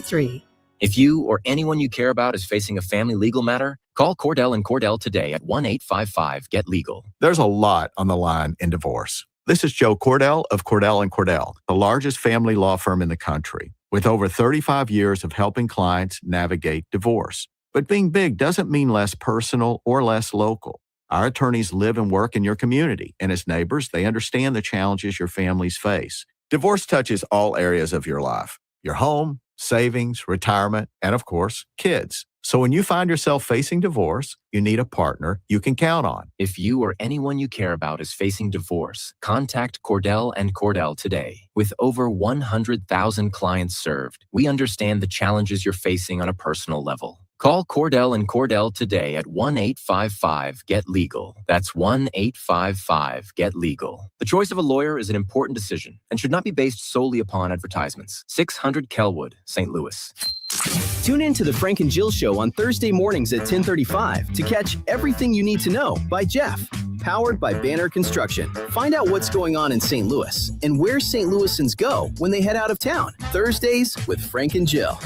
If you or anyone you care about is facing a family legal matter, call Cordell & Cordell today at 1-855-GET-LEGAL. There's a lot on the line in divorce. This is Joe Cordell of Cordell & Cordell, the largest family law firm in the country, with over 35 years of helping clients navigate divorce. But being big doesn't mean less personal or less local. Our attorneys live and work in your community, and as neighbors, they understand the challenges your families face. Divorce touches all areas of your life: your home, savings, retirement, and of course, kids. So when you find yourself facing divorce, you need a partner you can count on. If you or anyone you care about is facing divorce, contact Cordell & Cordell today. With over 100,000 clients served, we understand the challenges you're facing on a personal level. Call Cordell & Cordell today at 1-855-GET-LEGAL. That's 1-855-GET-LEGAL. The choice of a lawyer is an important decision and should not be based solely upon advertisements. 600 Kelwood, St. Louis. Tune in to the Frank and Jill Show on Thursday mornings at 10:35 to catch Everything You Need to Know by Jeff. Powered by Banner Construction. Find out what's going on in St. Louis and where St. Louisans go when they head out of town. Thursdays with Frank and Jill.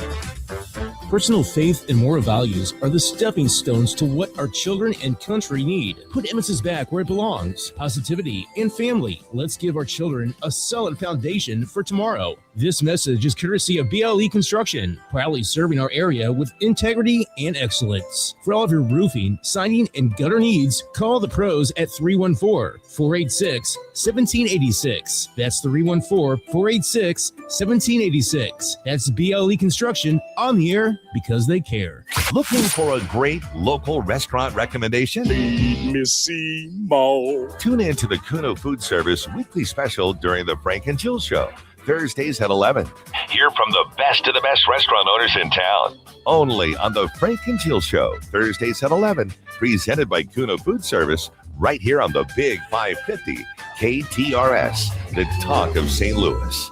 Personal faith and moral values are the stepping stones to what our children and country need. Put emphasis back where it belongs. Positivity and family. Let's give our children a solid foundation for tomorrow. This message is courtesy of BLE Construction, proudly serving our area with integrity and excellence. For all of your roofing, siding, and gutter needs, call the pros at 314-486-1786. That's 314-486-1786. That's BLE Construction, on the air because they care. Looking for a great local restaurant recommendation? Missy Mo. Tune in to the Kuno Food Service weekly special during the Frank and Jill Show, Thursdays at 11. Hear from the best of the best restaurant owners in town. Only on the Frank and Jill Show, Thursdays at 11. Presented by Kuno Food Service, right here on the Big 550 KTRS, the talk of St. Louis.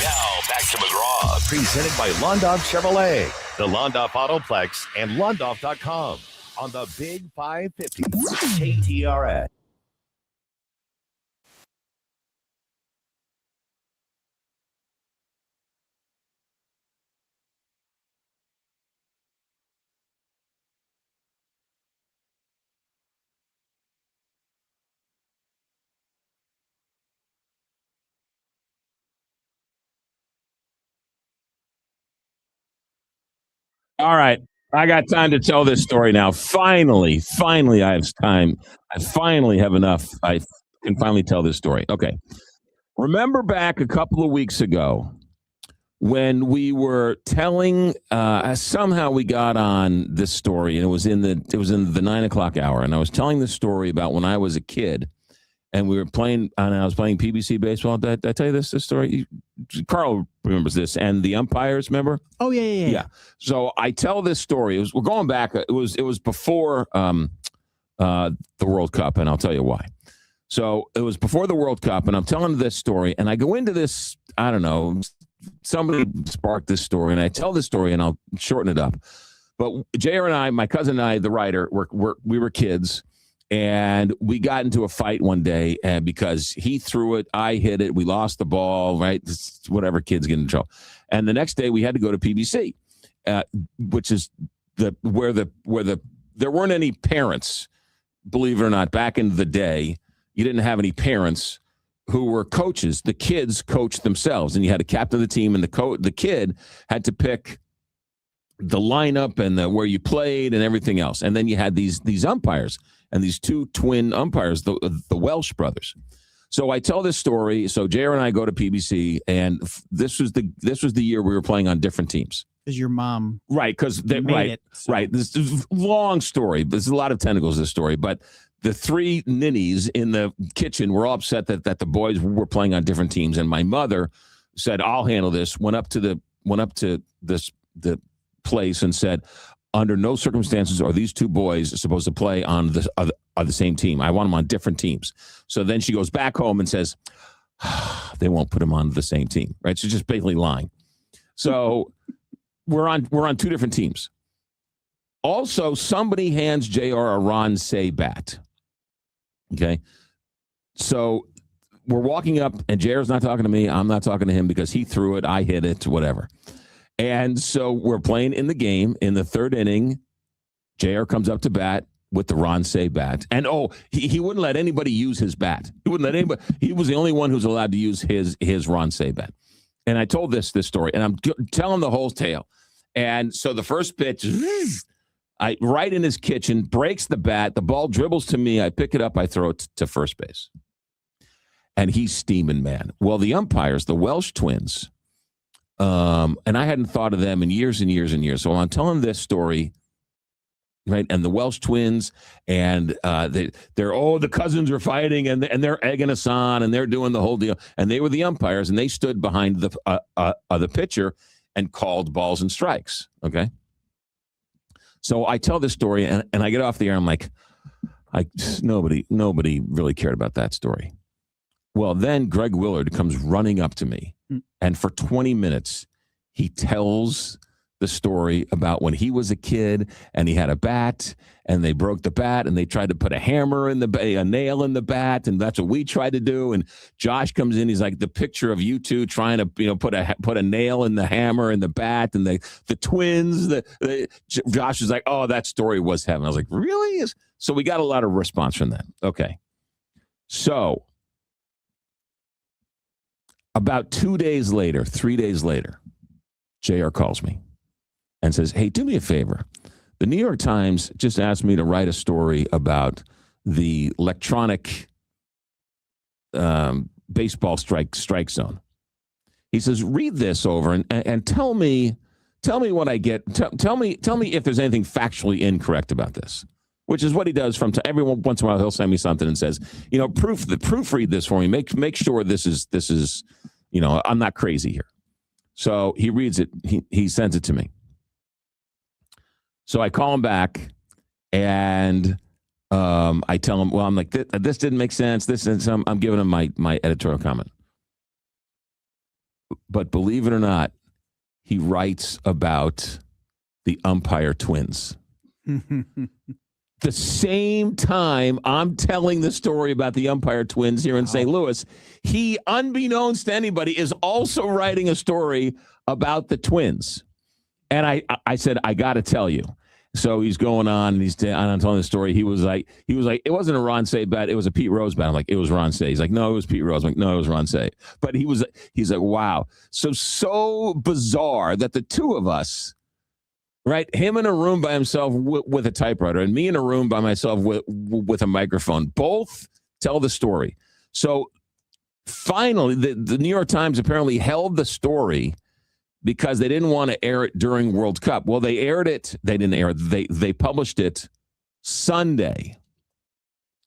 Now back to McGraw, presented by Londoff Chevrolet, the Londoff Autoplex, and Londoff.com on the Big 550 KTRS. All right. I got time to tell this story now. Finally, I have time. I finally have enough. I can finally tell this story. Okay. Remember back a couple of weeks ago when we were telling, somehow we got on this story, and it was in the 9:00 hour, and I was telling the story about when I was a kid, and we were playing, and I was playing PBC baseball. Did I tell you this story? Carl remembers this, and the umpires, remember? Oh yeah. So I tell this story. We're going back. It was before the World Cup, and I'll tell you why. So it was before the World Cup, and I'm telling this story, and I go into this. I don't know. Somebody sparked this story, and I tell this story, and I'll shorten it up. But JR and I, my cousin and I, the writer, we were kids. And we got into a fight one day, and because he threw it, I hit it. We lost the ball, right? Whatever, kids get in trouble. And the next day, we had to go to PBC, which is where there weren't any parents. Believe it or not, back in the day, you didn't have any parents who were coaches. The kids coached themselves, and you had a captain of the team, and the kid had to pick the lineup and where you played and everything else. And then you had these umpires. And these two twin umpires, the Welsh brothers. So I tell this story. So JR and I go to PBC, and this was the year we were playing on different teams. Because your mom, right? Because right. This is a long story. There's a lot of tentacles to this story, but the three ninnies in the kitchen were all upset that the boys were playing on different teams, and my mother said, "I'll handle this." Went up to the place and said, "Under no circumstances are these two boys supposed to play on the same team. I want them on different teams." So then she goes back home and says, "They won't put them on the same team." Right? She's just basically lying. So we're on two different teams. Also, somebody hands JR a Ron Say bat. Okay. So we're walking up, and JR's not talking to me. I'm not talking to him because he threw it. I hit it, whatever. And so we're playing in the game. In the third inning, JR comes up to bat with the Ron Say bat. And, he wouldn't let anybody use his bat. He wouldn't let anybody. He was the only one who's allowed to use his Ron Say bat. And I told this story, and I'm telling the whole tale. And so the first pitch, right in his kitchen, breaks the bat. The ball dribbles to me. I pick it up. I throw it to first base. And he's steaming, man. Well, the umpires, the Welsh twins, and I hadn't thought of them in years and years and years. So I'm telling this story, right? And the Welsh twins, and they're the cousins are fighting, and they're egging us on, and they're doing the whole deal. And they were the umpires, and they stood behind the pitcher and called balls and strikes. Okay. So I tell this story, and I get off the air. I'm like, nobody really cared about that story. Well, then Greg Willard comes running up to me, and for 20 minutes, he tells the story about when he was a kid, and he had a bat, and they broke the bat, and they tried to put a nail in the bat, and that's what we tried to do. And Josh comes in, he's like the picture of you two trying to put a nail in the hammer and the bat, and the twins. Josh is like, "Oh, that story was heaven." I was like, "Really?" So we got a lot of response from that. Okay, so about 3 days later, JR calls me and says, "Hey, do me a favor. The New York Times just asked me to write a story about the electronic baseball strike zone." He says, "Read this over and tell me what I get. Tell me if there's anything factually incorrect about this." Which is what he does every once in a while. He'll send me something and says, proofread this for me. Make sure this is I'm not crazy here. So he reads it. He sends it to me. So I call him back, and I tell him, well, I'm like, this didn't make sense. I'm giving him my editorial comment. But believe it or not, he writes about the umpire twins. The same time I'm telling the story about the umpire twins here in St. Louis, he, unbeknownst to anybody, is also writing a story about the twins. And I said, I got to tell you. So he's going on, and I'm telling the story. He was like, it wasn't a Ron Say bat, it was a Pete Rose bat. I'm like, it was Ron Say. He's like, no, it was Pete Rose. I'm like, no, it was Ron Say. But he's like, wow. So bizarre that the two of us, right? Him in a room by himself with a typewriter, and me in a room by myself with a microphone. Both tell the story. So finally, the New York Times apparently held the story because they didn't want to air it during World Cup. Well, they aired it. They didn't air it. They published it Sunday.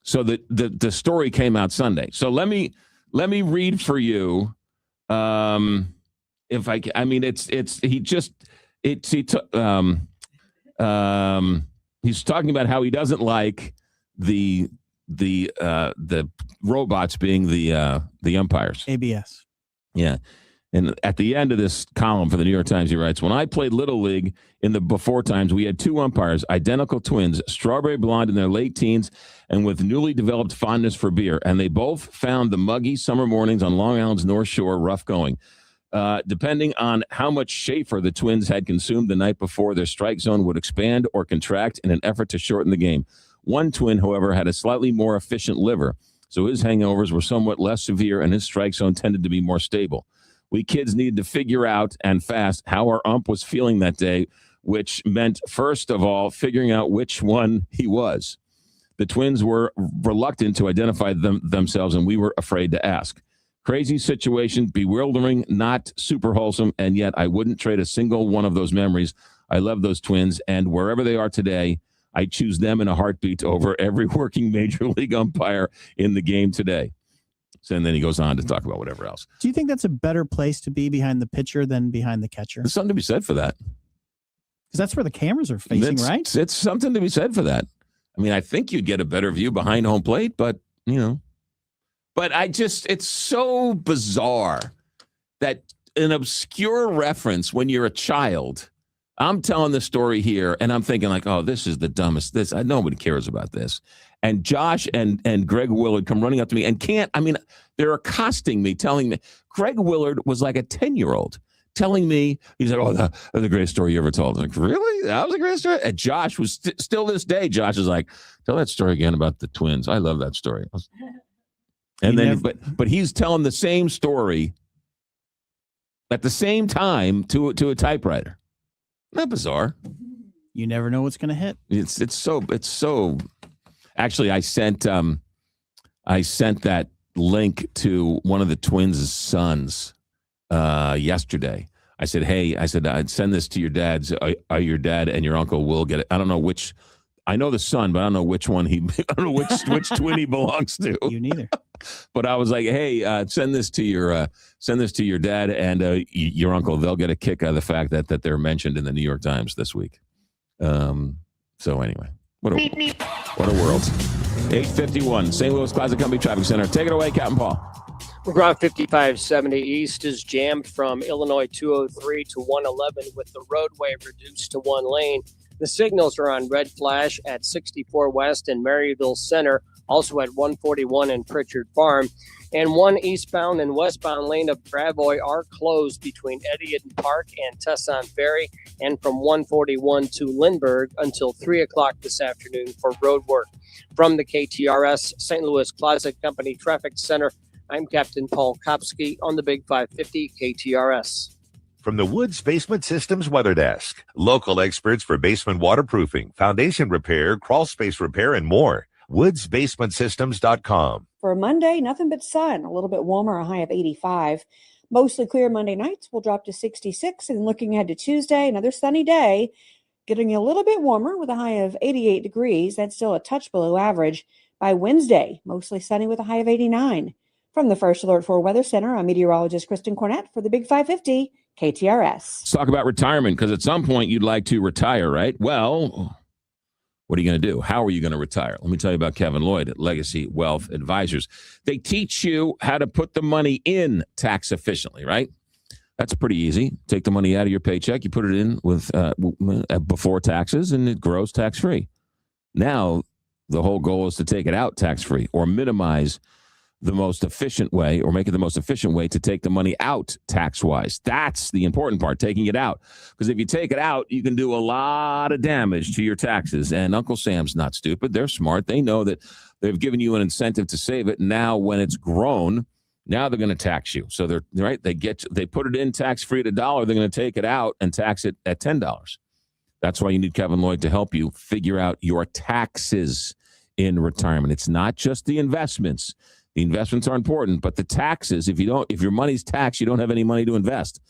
So the story came out Sunday. So let me read for you. If I mean, he's talking about how he doesn't like the robots being the umpires. ABS. Yeah. And at the end of this column for the New York Times, he writes, when I played Little League in the before times, we had two umpires, identical twins, strawberry blonde in their late teens and with newly developed fondness for beer. And they both found the muggy summer mornings on Long Island's North Shore rough going. Depending on how much Schaefer the twins had consumed the night before, their strike zone would expand or contract in an effort to shorten the game. One twin, however, had a slightly more efficient liver, so his hangovers were somewhat less severe and his strike zone tended to be more stable. We kids needed to figure out, and fast, how our ump was feeling that day, which meant, first of all, figuring out which one he was. The twins were reluctant to identify themselves, and we were afraid to ask. Crazy situation, bewildering, not super wholesome, and yet I wouldn't trade a single one of those memories. I love those twins, and wherever they are today, I choose them in a heartbeat over every working major league umpire in the game today. So, and then he goes on to talk about whatever else. Do you think that's a better place to be behind the pitcher than behind the catcher? There's something to be said for that. Because that's where the cameras are facing, right? It's something to be said for that. I mean, I think you'd get a better view behind home plate, but, But it's so bizarre that an obscure reference when you're a child, I'm telling the story here, and I'm thinking like, oh, this is the dumbest. Nobody cares about this. And Josh and Greg Willard come running up to me and they're accosting me, telling me. Greg Willard was like a 10-year-old telling me, he's like, oh, that's the greatest story you ever told. I'm like, really? That was a great story? And Josh was still this day, Josh is like, tell that story again about the twins. I love that story. And then, but he's telling the same story at the same time to a typewriter. Isn't that bizarre? You never know what's going to hit. It's so. Actually, I sent that link to one of the twins' sons yesterday. I said, hey, I'd send this to your dads. Are your dad and your uncle will get it? I don't know which. I know the son, but I don't know which one I don't know which twin he belongs to. You neither. But I was like, hey, send this to your dad and your uncle. They'll get a kick out of the fact that they're mentioned in the New York Times this week. So anyway, what a world. 851 St. Louis Plaza Company Traffic Center. Take it away, Captain Paul. McGraw 5570 East is jammed from Illinois 203 to 111 with the roadway reduced to one lane. The signals are on red flash at 64 West and Maryville Center, also at 141 and Pritchard Farm. And one eastbound and westbound lane of Gravois are closed between Ediaton Park and Tesson Ferry and from 141 to Lindbergh until 3 o'clock this afternoon for road work. From the KTRS St. Louis Plaza Company Traffic Center, I'm Captain Paul Kopsky on the Big 550 KTRS. From the Woods Basement Systems Weather Desk, local experts for basement waterproofing, foundation repair, crawl space repair, and more. woodsbasementsystems.com. For Monday, nothing but sun, a little bit warmer, a high of 85. Mostly clear Monday nights will drop to 66. And looking ahead to Tuesday, another sunny day, getting a little bit warmer with a high of 88 degrees. That's still a touch below average. By Wednesday, mostly sunny with a high of 89. From the First Alert 4 Weather Center, I'm meteorologist Kristen Cornett for the Big 550 KTRS. Let's talk about retirement, because at some point you'd like to retire, right? Well, what are you going to do? How are you going to retire? Let me tell you about Kevin Lloyd at Legacy Wealth Advisors. They teach you how to put the money in tax efficiently, right? That's pretty easy. Take the money out of your paycheck, you put it in with before taxes, and it grows tax-free. Now, the whole goal is to take it out tax-free or minimize the most efficient way, or make it the most efficient way to take the money out tax-wise. That's the important part, taking it out. Because if you take it out, you can do a lot of damage to your taxes. And Uncle Sam's not stupid. They're smart. They know that they've given you an incentive to save it. Now, when it's grown, now they're going to tax you. So they're right. They put it in tax-free at $1. They're going to take it out and tax it at $10. That's why you need Kevin Lloyd to help you figure out your taxes in retirement. It's not just the investments. The investments are important, but the taxes, if your money's taxed, you don't have any money to invest.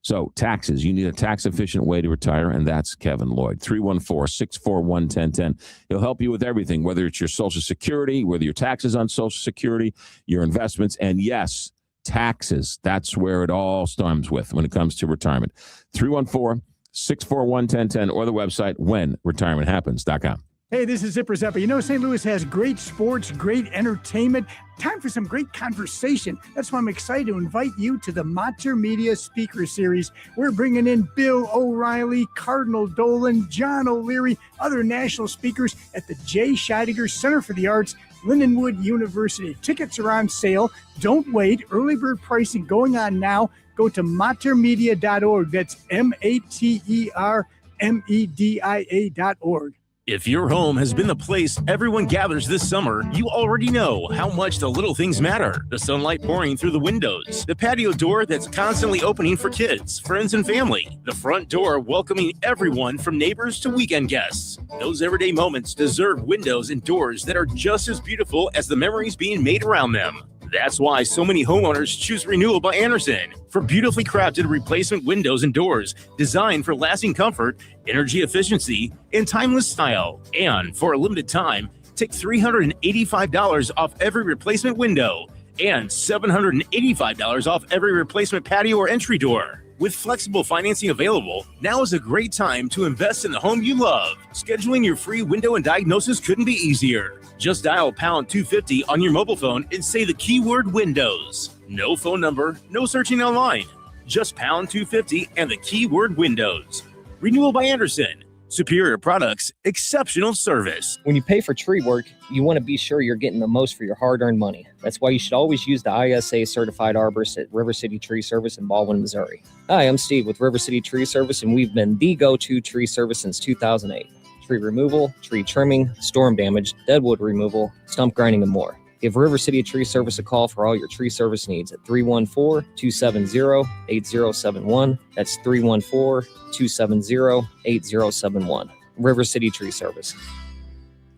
So taxes, you need a tax-efficient way to retire, and that's Kevin Lloyd. 314-641-1010. He'll help you with everything, whether it's your Social Security, whether your taxes on Social Security, your investments, and yes, taxes. That's where it all stems with when it comes to retirement. 314-641-1010 or the website whenretirementhappens.com. Hey, this is Zipper Zepper. You know, St. Louis has great sports, great entertainment, time for some great conversation. That's why I'm excited to invite you to the Mater Media Speaker Series. We're bringing in Bill O'Reilly, Cardinal Dolan, John O'Leary, other national speakers at the J. Scheidegger Center for the Arts, Lindenwood University. Tickets are on sale. Don't wait. Early bird pricing going on now. Go to matermedia.org. That's matermedia.org. If your home has been the place everyone gathers this summer, you already know how much the little things matter. The sunlight pouring through the windows, the patio door that's constantly opening for kids, friends, and family, the front door welcoming everyone from neighbors to weekend guests. Those everyday moments deserve windows and doors that are just as beautiful as the memories being made around them. That's why so many homeowners choose Renewal by Andersen for beautifully crafted replacement windows and doors designed for lasting comfort, energy efficiency, and timeless style. And for a limited time, take $385 off every replacement window. and $785 off every replacement patio or entry door. With flexible financing available, now is a great time to invest in the home you love. Scheduling your free window and diagnosis couldn't be easier. Just dial pound 250 on your mobile phone and say the keyword windows. No phone number, no searching online. Just pound 250 and the keyword windows. Renewal by Anderson. Superior products, exceptional service. When you pay for tree work, you want to be sure you're getting the most for your hard-earned money. That's why you should always use the ISA certified arborist at River City Tree Service in Baldwin, Missouri. Hi, I'm Steve with River City Tree Service, and we've been the go-to tree service since 2008. Tree removal, tree trimming, storm damage, deadwood removal, stump grinding, and more. Give River City Tree Service a call for all your tree service needs at 314-270-8071. That's 314-270-8071. River City Tree Service.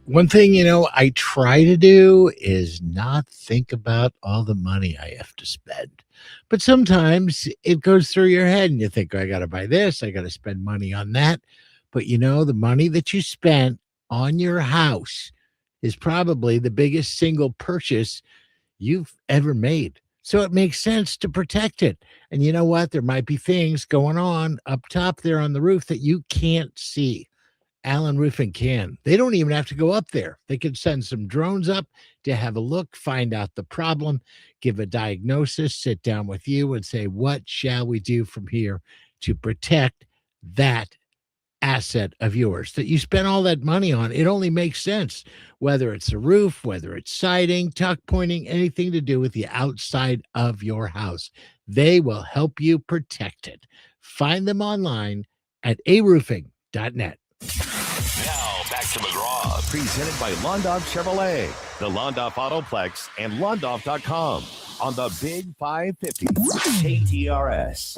One thing, I try to do is not think about all the money I have to spend. But sometimes it goes through your head and you think, I got to buy this, I got to spend money on that. But the money that you spent on your house is probably the biggest single purchase you've ever made. So it makes sense to protect it. And you know what? There might be things going on up top there on the roof that you can't see. Allen Roofing can. They don't even have to go up there. They can send some drones up to have a look, find out the problem, give a diagnosis, sit down with you and say, what shall we do from here to protect that asset of yours that you spent all that money on? It only makes sense, whether it's a roof, whether it's siding, tuck pointing, anything to do with the outside of your house. They will help you protect it. Find them online at aroofing.net. Now back to McGraw, presented by Londoff Chevrolet, the Londoff Autoplex, and Londoff.com on the Big 550 KTRS.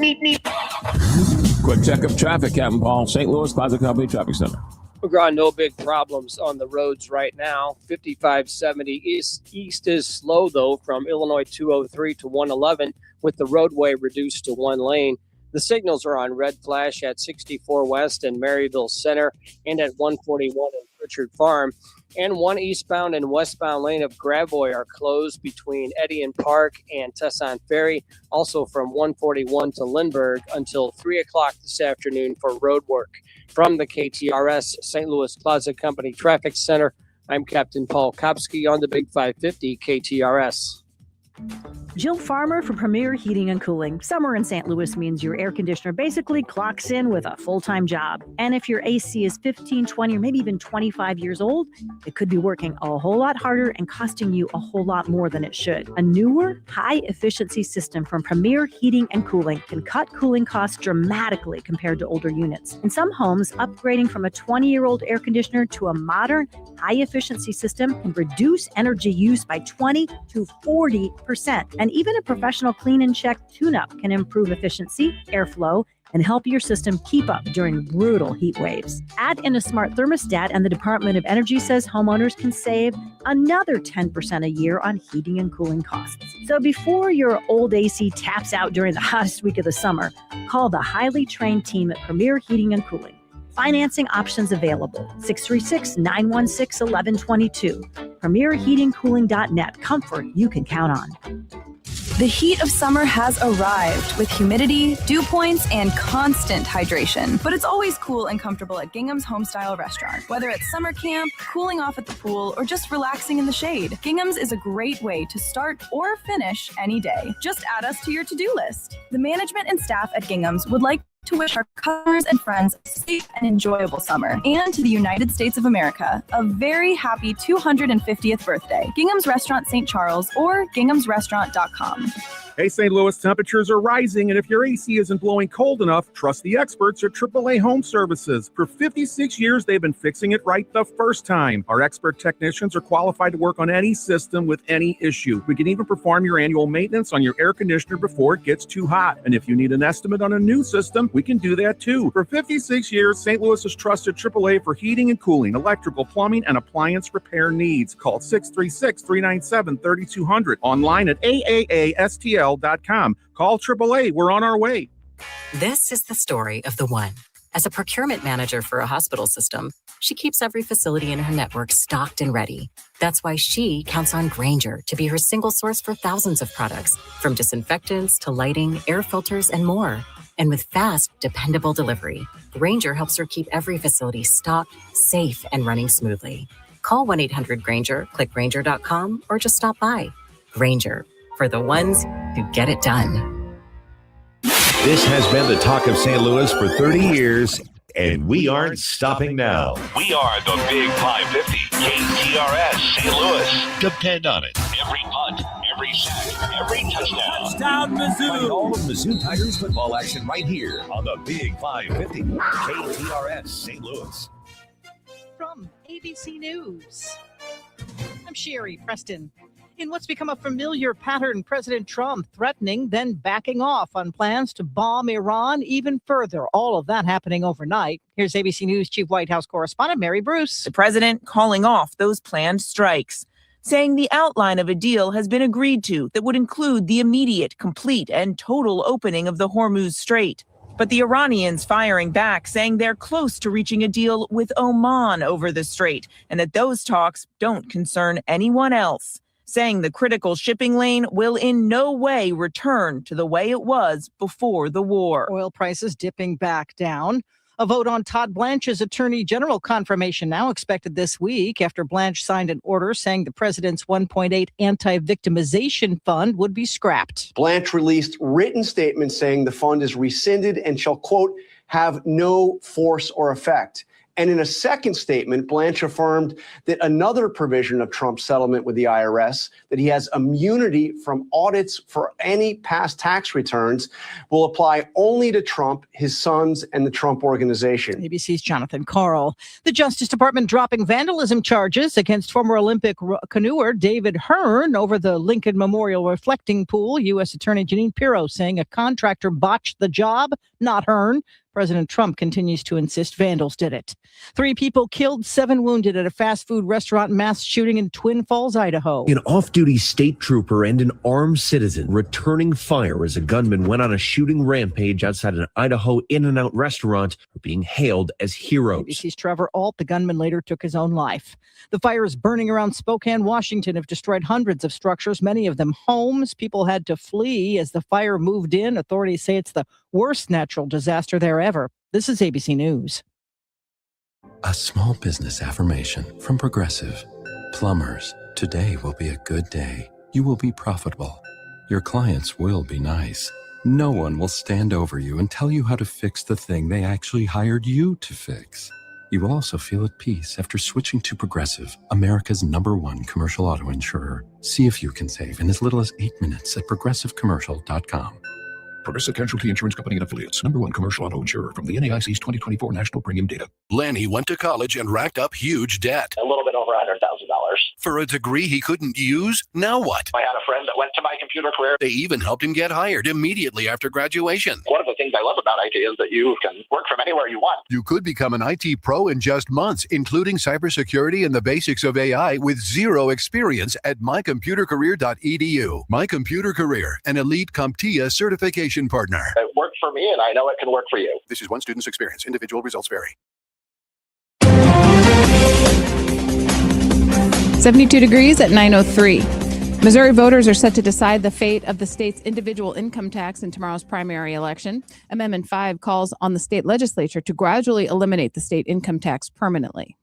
Quick check of traffic, Captain Paul. St. Louis Plaza Company Traffic Center. McGraw, no big problems on the roads right now. 5570 east is slow, though, from Illinois 203 to 111, with the roadway reduced to one lane. The signals are on red flash at 64 West and Maryville Center and at 141 in Pritchard Farm. And one eastbound and westbound lane of Gravois are closed between Edian Park and Tesson Ferry, also from 141 to Lindbergh until 3 o'clock this afternoon for road work. From the KTRS St. Louis Plaza Company Traffic Center, I'm Captain Paul Kopsky on the Big 550 KTRS. Jill Farmer for Premier Heating and Cooling. Summer in St. Louis means your air conditioner basically clocks in with a full-time job. And if your AC is 15, 20, or maybe even 25 years old, it could be working a whole lot harder and costing you a whole lot more than it should. A newer, high-efficiency system from Premier Heating and Cooling can cut cooling costs dramatically compared to older units. In some homes, upgrading from a 20-year-old air conditioner to a modern, high-efficiency system can reduce energy use by 20 to 40%. And even a professional clean and check tune-up can improve efficiency, airflow, and help your system keep up during brutal heat waves. Add in a smart thermostat, and the Department of Energy says homeowners can save another 10% a year on heating and cooling costs. So before your old AC taps out during the hottest week of the summer, call the highly trained team at Premier Heating and Cooling. Financing options available. 636-916-1122. PremierHeatingCooling.net. Comfort you can count on. The heat of summer has arrived with humidity, dew points, and constant hydration. But it's always cool and comfortable at Gingham's Homestyle Restaurant. Whether it's summer camp, cooling off at the pool, or just relaxing in the shade, Gingham's is a great way to start or finish any day. Just add us to your to-do list. The management and staff at Gingham's would like to wish our customers and friends a safe and enjoyable summer, and to the United States of America a very happy 250th birthday. Gingham's Restaurant St. Charles or ginghamsrestaurant.com. Hey, St. Louis, temperatures are rising, and if your AC isn't blowing cold enough, trust the experts at AAA Home Services. For 56 years, they've been fixing it right the first time. Our expert technicians are qualified to work on any system with any issue. We can even perform your annual maintenance on your air conditioner before it gets too hot. And if you need an estimate on a new system, we can do that too. For 56 years, St. Louis has trusted AAA for heating and cooling, electrical, plumbing, and appliance repair needs. Call 636-397-3200. Online at AAASTL.com. Call AAA. We're on our way. This is the story of the one. As a procurement manager for a hospital system, she keeps every facility in her network stocked and ready. That's why she counts on Grainger to be her single source for thousands of products, from disinfectants to lighting, air filters, and more. And with fast, dependable delivery, Grainger helps her keep every facility stocked, safe, and running smoothly. Call 1-800-GRAINGER, click Grainger.com, or just stop by. Grainger, for the ones who get it done. This has been the talk of St. Louis for 30 years, and we aren't stopping now. We are the Big 550, KTRS St. Louis. Depend on it. Every punt, every sack, every touchdown. Touchdown, Mizzou! Find all of Mizzou Tigers football action right here on the Big 550, KTRS St. Louis. From ABC News, I'm Sherry Preston. In what's become a familiar pattern, President Trump threatening, then backing off on plans to bomb Iran even further. All of that happening overnight. Here's ABC News Chief White House correspondent Mary Bruce. The president calling off those planned strikes, saying the outline of a deal has been agreed to that would include the immediate, complete, and total opening of the Hormuz Strait. But the Iranians firing back, saying they're close to reaching a deal with Oman over the strait, and that those talks don't concern anyone else, saying the critical shipping lane will in no way return to the way it was before the war. Oil prices dipping back down. A vote on Todd Blanche's Attorney General confirmation now expected this week after Blanche signed an order saying the president's $1.8 anti-victimization fund would be scrapped. Blanche released written statements saying the fund is rescinded and shall, quote, have no force or effect. And in a second statement, Blanche affirmed that another provision of Trump's settlement with the IRS, that he has immunity from audits for any past tax returns, will apply only to Trump, his sons, and the Trump Organization. ABC's Jonathan Karl. The Justice Department dropping vandalism charges against former Olympic canoer David Hearn over the Lincoln Memorial reflecting pool. U.S. Attorney Jeanine Pirro saying a contractor botched the job, not Hearn. President Trump continues to insist vandals did it. 3 people killed, 7 wounded at a fast food restaurant mass shooting in Twin Falls, Idaho. An off-duty state trooper and an armed citizen returning fire as a gunman went on a shooting rampage outside an Idaho In-N-Out restaurant are being hailed as heroes. ABC's Trevor Alt, the gunman, later took his own life. The fires burning around Spokane, Washington have destroyed hundreds of structures, many of them homes. People had to flee as the fire moved in. Authorities say it's the worst natural disaster there ever. This is ABC News. A small business affirmation from Progressive. Plumbers, today will be a good day. You will be profitable. Your clients will be nice. No one will stand over you and tell you how to fix the thing they actually hired you to fix. You will also feel at peace after switching to Progressive, America's #1 commercial auto insurer. See if you can save in as little as 8 minutes at progressivecommercial.com. Progressive Casualty Insurance Company and Affiliates. #1 commercial auto insurer from the NAIC's 2024 National Premium Data. Lanny went to college and racked up huge debt. A little bit over $100,000. For a degree he couldn't use? Now what? I had a friend that went to my computer career. They even helped him get hired immediately after graduation. One of the things I love about IT is that you can work from anywhere you want. You could become an IT pro in just months, including cybersecurity and the basics of AI with zero experience at mycomputercareer.edu. My Computer Career, an elite CompTIA certification partner. It worked for me, and I know it can work for you. This is one student's experience. Individual results vary. 72 degrees at 9:03. Missouri voters are set to decide the fate of the state's individual income tax in tomorrow's primary election. Amendment 5 calls on the state legislature to gradually eliminate the state income tax permanently.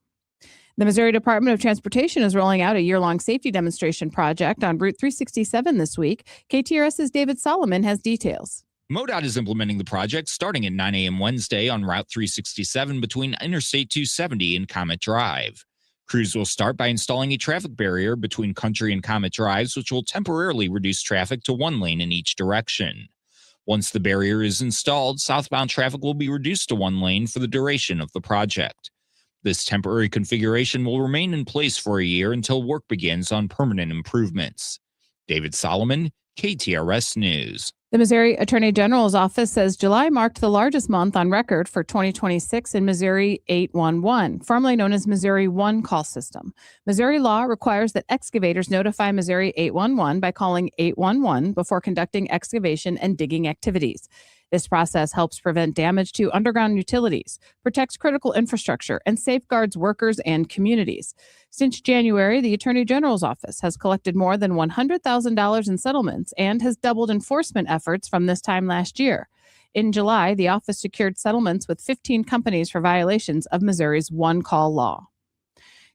The Missouri Department of Transportation is rolling out a year-long safety demonstration project on Route 367 this week. KTRS's David Solomon has details. MoDOT is implementing the project starting at 9 a.m. Wednesday on Route 367 between Interstate 270 and Comet Drive. Crews will start by installing a traffic barrier between Country and Comet Drives, which will temporarily reduce traffic to 1 lane in each direction. Once the barrier is installed, southbound traffic will be reduced to 1 lane for the duration of the project. This temporary configuration will remain in place for a year until work begins on permanent improvements. David Solomon, KTRS News. The Missouri Attorney General's office says July marked the largest month on record for 2026 in Missouri 811, formerly known as Missouri One call system. Missouri law requires that excavators notify Missouri 811 by calling 811 before conducting excavation and digging activities. This process helps prevent damage to underground utilities, protects critical infrastructure, and safeguards workers and communities. Since January, the Attorney General's office has collected more than $100,000 in settlements and has doubled enforcement efforts from this time last year. In July, the office secured settlements with 15 companies for violations of Missouri's one-call law.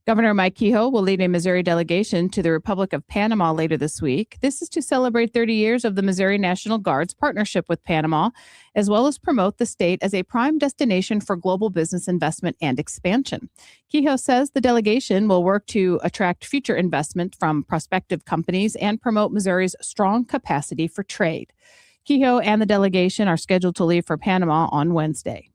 Governor Mike Kehoe will lead a Missouri delegation to the Republic of Panama later this week. This is to celebrate 30 years of the Missouri National Guard's partnership with Panama, as well as promote the state as a prime destination for global business investment and expansion. Kehoe says the delegation will work to attract future investment from prospective companies and promote Missouri's strong capacity for trade. Kehoe and the delegation are scheduled to leave for Panama on Wednesday.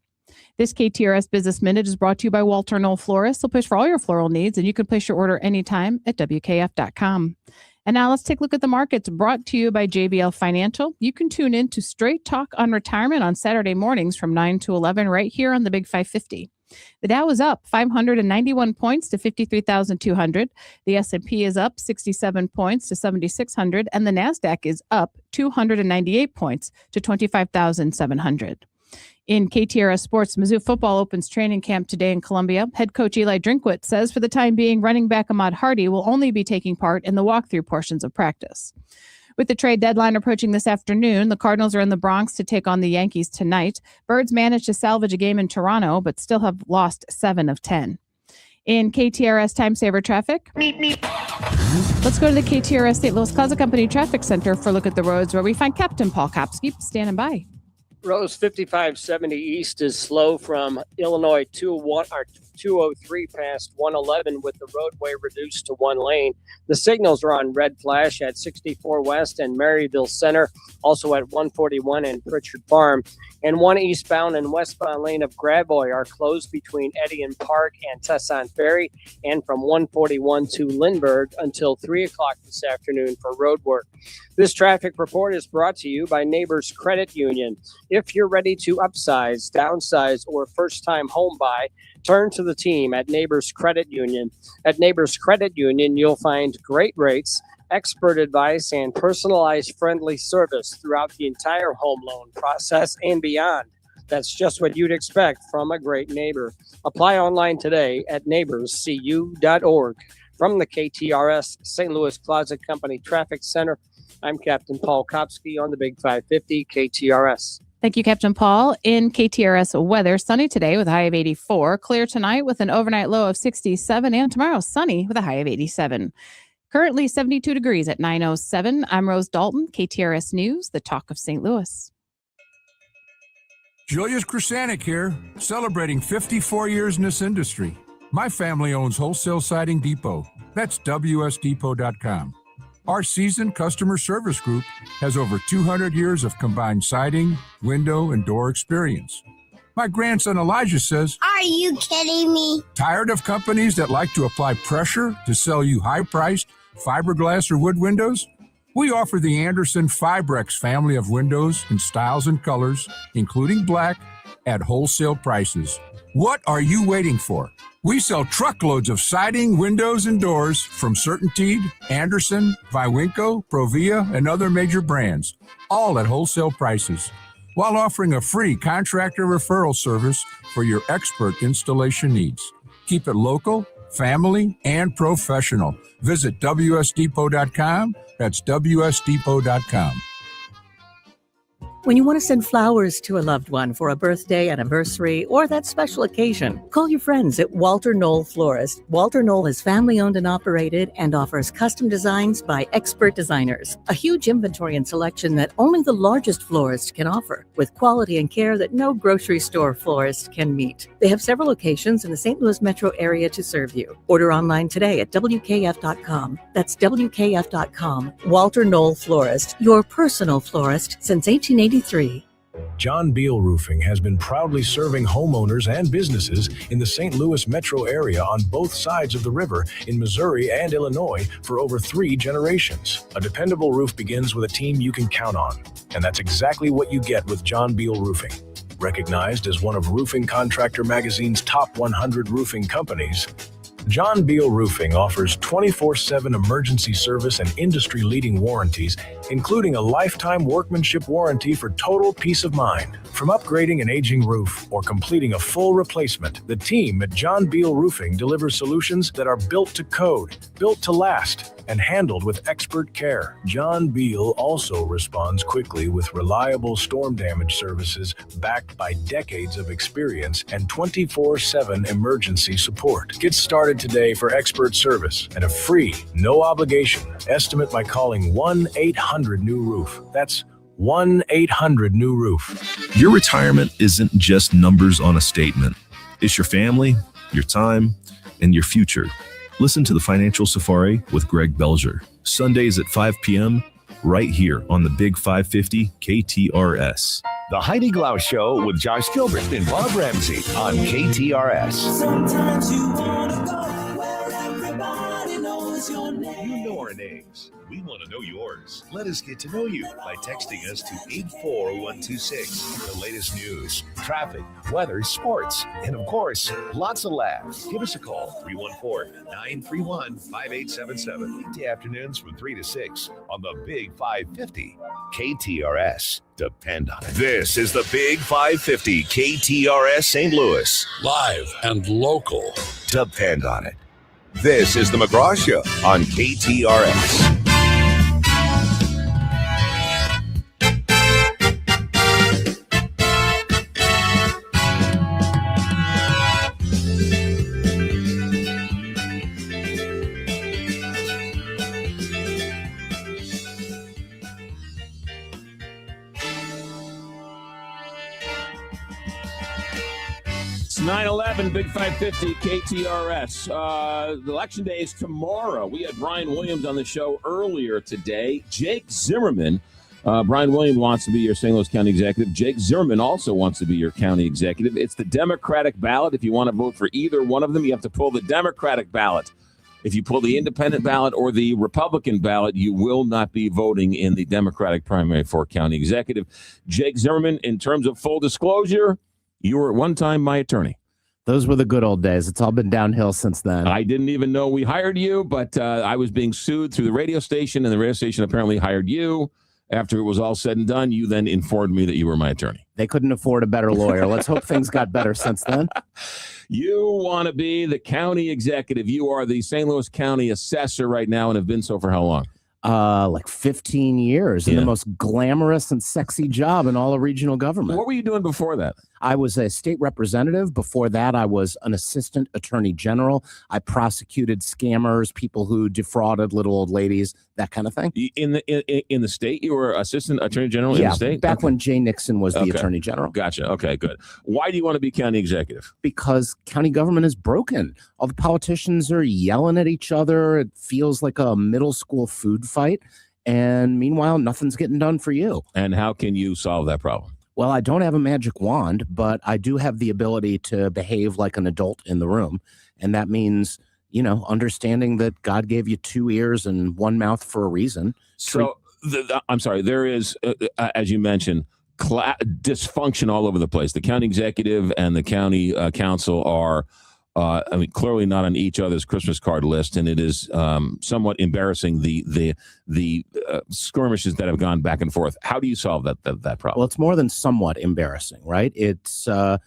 This KTRS Business Minute is brought to you by Walter Knoll Florists. They'll place for all your floral needs, and you can place your order anytime at WKF.com. And now let's take a look at the markets, brought to you by JBL Financial. You can tune in to Straight Talk on Retirement on Saturday mornings from 9 to 11 right here on the Big 550. The Dow is up 591 points to 53,200. The S&P is up 67 points to 7,600, and the NASDAQ is up 298 points to 25,700. In KTRS Sports, Mizzou football opens training camp today in Columbia. Head coach Eli Drinkwitz says for the time being, running back Ahmad Hardy will only be taking part in the walkthrough portions of practice. With the trade deadline approaching this afternoon, the Cardinals are in the Bronx to take on the Yankees tonight. Birds managed to salvage a game in Toronto, but still have lost 7 of 10. In KTRS Time Saver traffic, let's go to the KTRS St. Louis Closet Company Traffic Center for a look at the roads, where we find Captain Paul Kopsky standing by. Rose 5570 East is slow from Illinois 203 past 111 with the roadway reduced to 1 lane. The signals are on red flash at 64 West and Maryville Center, also at 141 and Pritchard Farm. And 1 eastbound and westbound lane of Gravois are closed between Edion Park and Tesson Ferry, and from 141 to Lindbergh until 3 o'clock this afternoon for road work. This traffic report is brought to you by Neighbors Credit Union. If you're ready to upsize, downsize, or first-time home buy, turn to the team at Neighbors Credit Union. At Neighbors Credit Union, you'll find great rates, expert advice, and personalized friendly service throughout the entire home loan process and beyond. That's just what you'd expect from a great neighbor. Apply online today at neighborscu.org. From the KTRS St. Louis Closet Company Traffic Center, I'm Captain Paul Kopsky on the Big 550 KTRS. Thank you, Captain Paul. In KTRS weather, sunny today with a high of 84, clear tonight with an overnight low of 67, and tomorrow sunny with a high of 87. Currently 72 degrees at 9:07. I'm Rose Dalton, KTRS News, the talk of St. Louis. Julius Krasanik here, celebrating 54 years in this industry. My family owns Wholesale Siding Depot. That's WSDepot.com. Our seasoned customer service group has over 200 years of combined siding, window, and door experience. My grandson Elijah says, "Are you kidding me?" Tired of companies that like to apply pressure to sell you high-priced fiberglass or wood windows? We offer the Anderson Fibrex family of windows in styles and colors, including black, at wholesale prices. What are you waiting for? We sell truckloads of siding, windows, and doors from CertainTeed, Anderson, Viwinco, Provia, and other major brands, all at wholesale prices, while offering a free contractor referral service for your expert installation needs. Keep it local, family, and professional. Visit WSDepot.com. That's WSDepot.com. When you want to send flowers to a loved one for a birthday, anniversary, or that special occasion, call your friends at Walter Knoll Florist. Walter Knoll is family-owned and operated and offers custom designs by expert designers. A huge inventory and selection that only the largest florist can offer, with quality and care that no grocery store florist can meet. They have several locations in the St. Louis metro area to serve you. Order online today at WKF.com. That's WKF.com. Walter Knoll Florist, your personal florist since 1883. John Beal Roofing has been proudly serving homeowners and businesses in the St. Louis metro area on both sides of the river in Missouri and Illinois for over 3 generations. A dependable roof begins with a team you can count on, and that's exactly what you get with John Beal Roofing. Recognized as one of Roofing Contractor Magazine's top 100 roofing companies, John Beal Roofing offers 24/7 emergency service and industry-leading warranties including a lifetime workmanship warranty for total peace of mind. From upgrading an aging roof or completing a full replacement, the team at John Beal Roofing delivers solutions that are built to code, built to last, and handled with expert care. John Beal also responds quickly with reliable storm damage services backed by decades of experience and 24/7 emergency support. Get started today for expert service and a free, no obligation estimate by calling 1-800-NEW-ROOF. That's 1-800-NEW-ROOF. Your retirement isn't just numbers on a statement. It's your family, your time, and your future. Listen to the Financial Safari with Greg Belger, Sundays at 5 p.m., right here on the Big 550 KTRS. The Heidi Glaus Show with Josh Gilbert and Bob Ramsey on KTRS. Sometimes you want to go where everybody knows your name. You know our names. We want to know yours. Let us get to know you by texting us to 84126. The latest news, traffic, weather, sports, and of course, lots of laughs. Give us a call, 314-931-5877. Weekday afternoons from 3 to 6 on the Big 550 KTRS. Depend on it. This is the Big 550 KTRS St. Louis. Live and local. Depend on it. This is the McGraw Show on KTRS. It's 9/11, Big 550, KTRS. The election day is tomorrow. We had Brian Williams on the show earlier today. Jake Zimmerman. Brian Williams wants to be your St. Louis County executive. Jake Zimmerman also wants to be your county executive. It's the Democratic ballot. If you want to vote for either one of them, you have to pull the Democratic ballot. If you pull the independent ballot or the Republican ballot, you will not be voting in the Democratic primary for county executive. Jake Zimmerman, in terms of full disclosure, you were at one time my attorney. Those were the good old days. It's all been downhill since then. I didn't even know we hired you, but I was being sued through the radio station, and the radio station apparently hired you. After it was all said and done, you then informed me that you were my attorney. They couldn't afford a better lawyer. Let's hope things got better since then. You want to be the county executive. You are the St. Louis County assessor right now and have been so for how long? Like 15 years in the most glamorous and sexy job in all of regional government. What were you doing before that? I was a state representative. Before that, I was an assistant attorney general. I prosecuted scammers, people who defrauded little old ladies, that kind of thing. In the state, you were assistant attorney general in the state? Back when Jay Nixon was the attorney general. Gotcha. Okay, good. Why do you want to be county executive? Because county government is broken. All the politicians are yelling at each other. It feels like a middle school food fight. And meanwhile, nothing's getting done for you. And how can you solve that problem? Well, I don't have a magic wand, but I do have the ability to behave like an adult in the room. And that means, understanding that God gave you 2 ears and 1 mouth for a reason. So, I'm sorry, there is, as you mentioned, dysfunction all over the place. The county executive and the county council are, clearly not on each other's Christmas card list, and it is somewhat embarrassing, the skirmishes that have gone back and forth. How do you solve that problem? Well, it's more than somewhat embarrassing, right? It's a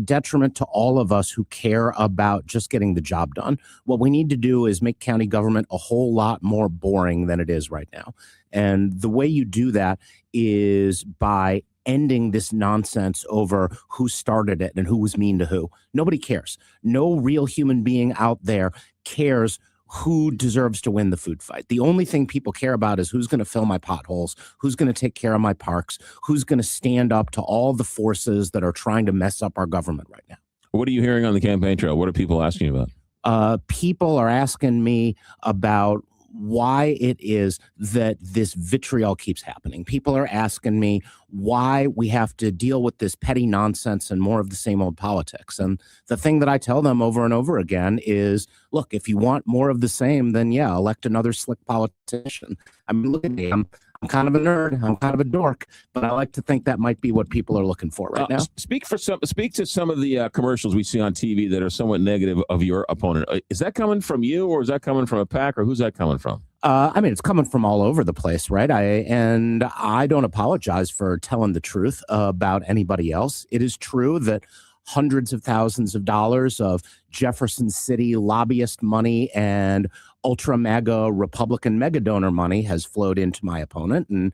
detriment to all of us who care about just getting the job done. What we need to do is make county government a whole lot more boring than it is right now. And the way you do that is by ending this nonsense over who started it and who was mean to who. Nobody cares. No real human being out there cares who deserves to win the food fight. The only thing people care about is who's going to fill my potholes, who's going to take care of my parks, who's going to stand up to all the forces that are trying to mess up our government right now. What are you hearing on the campaign trail? What are people asking you about? People are asking me about why it is that this vitriol keeps happening. People are asking me why we have to deal with this petty nonsense and more of the same old politics. And the thing that I tell them over and over again is, look, if you want more of the same, then elect another slick politician. I mean, look at me. I'm kind of a nerd. I'm kind of a dork, but I like to think that might be what people are looking for right now. Speak to some of the commercials we see on TV that are somewhat negative of your opponent. Is that coming from you, or is that coming from a PAC, or who's that coming from? I mean, it's coming from all over the place, right? I don't apologize for telling the truth about anybody else. It is true that hundreds of thousands of dollars of Jefferson City lobbyist money and ultra mega Republican mega donor money has flowed into my opponent, and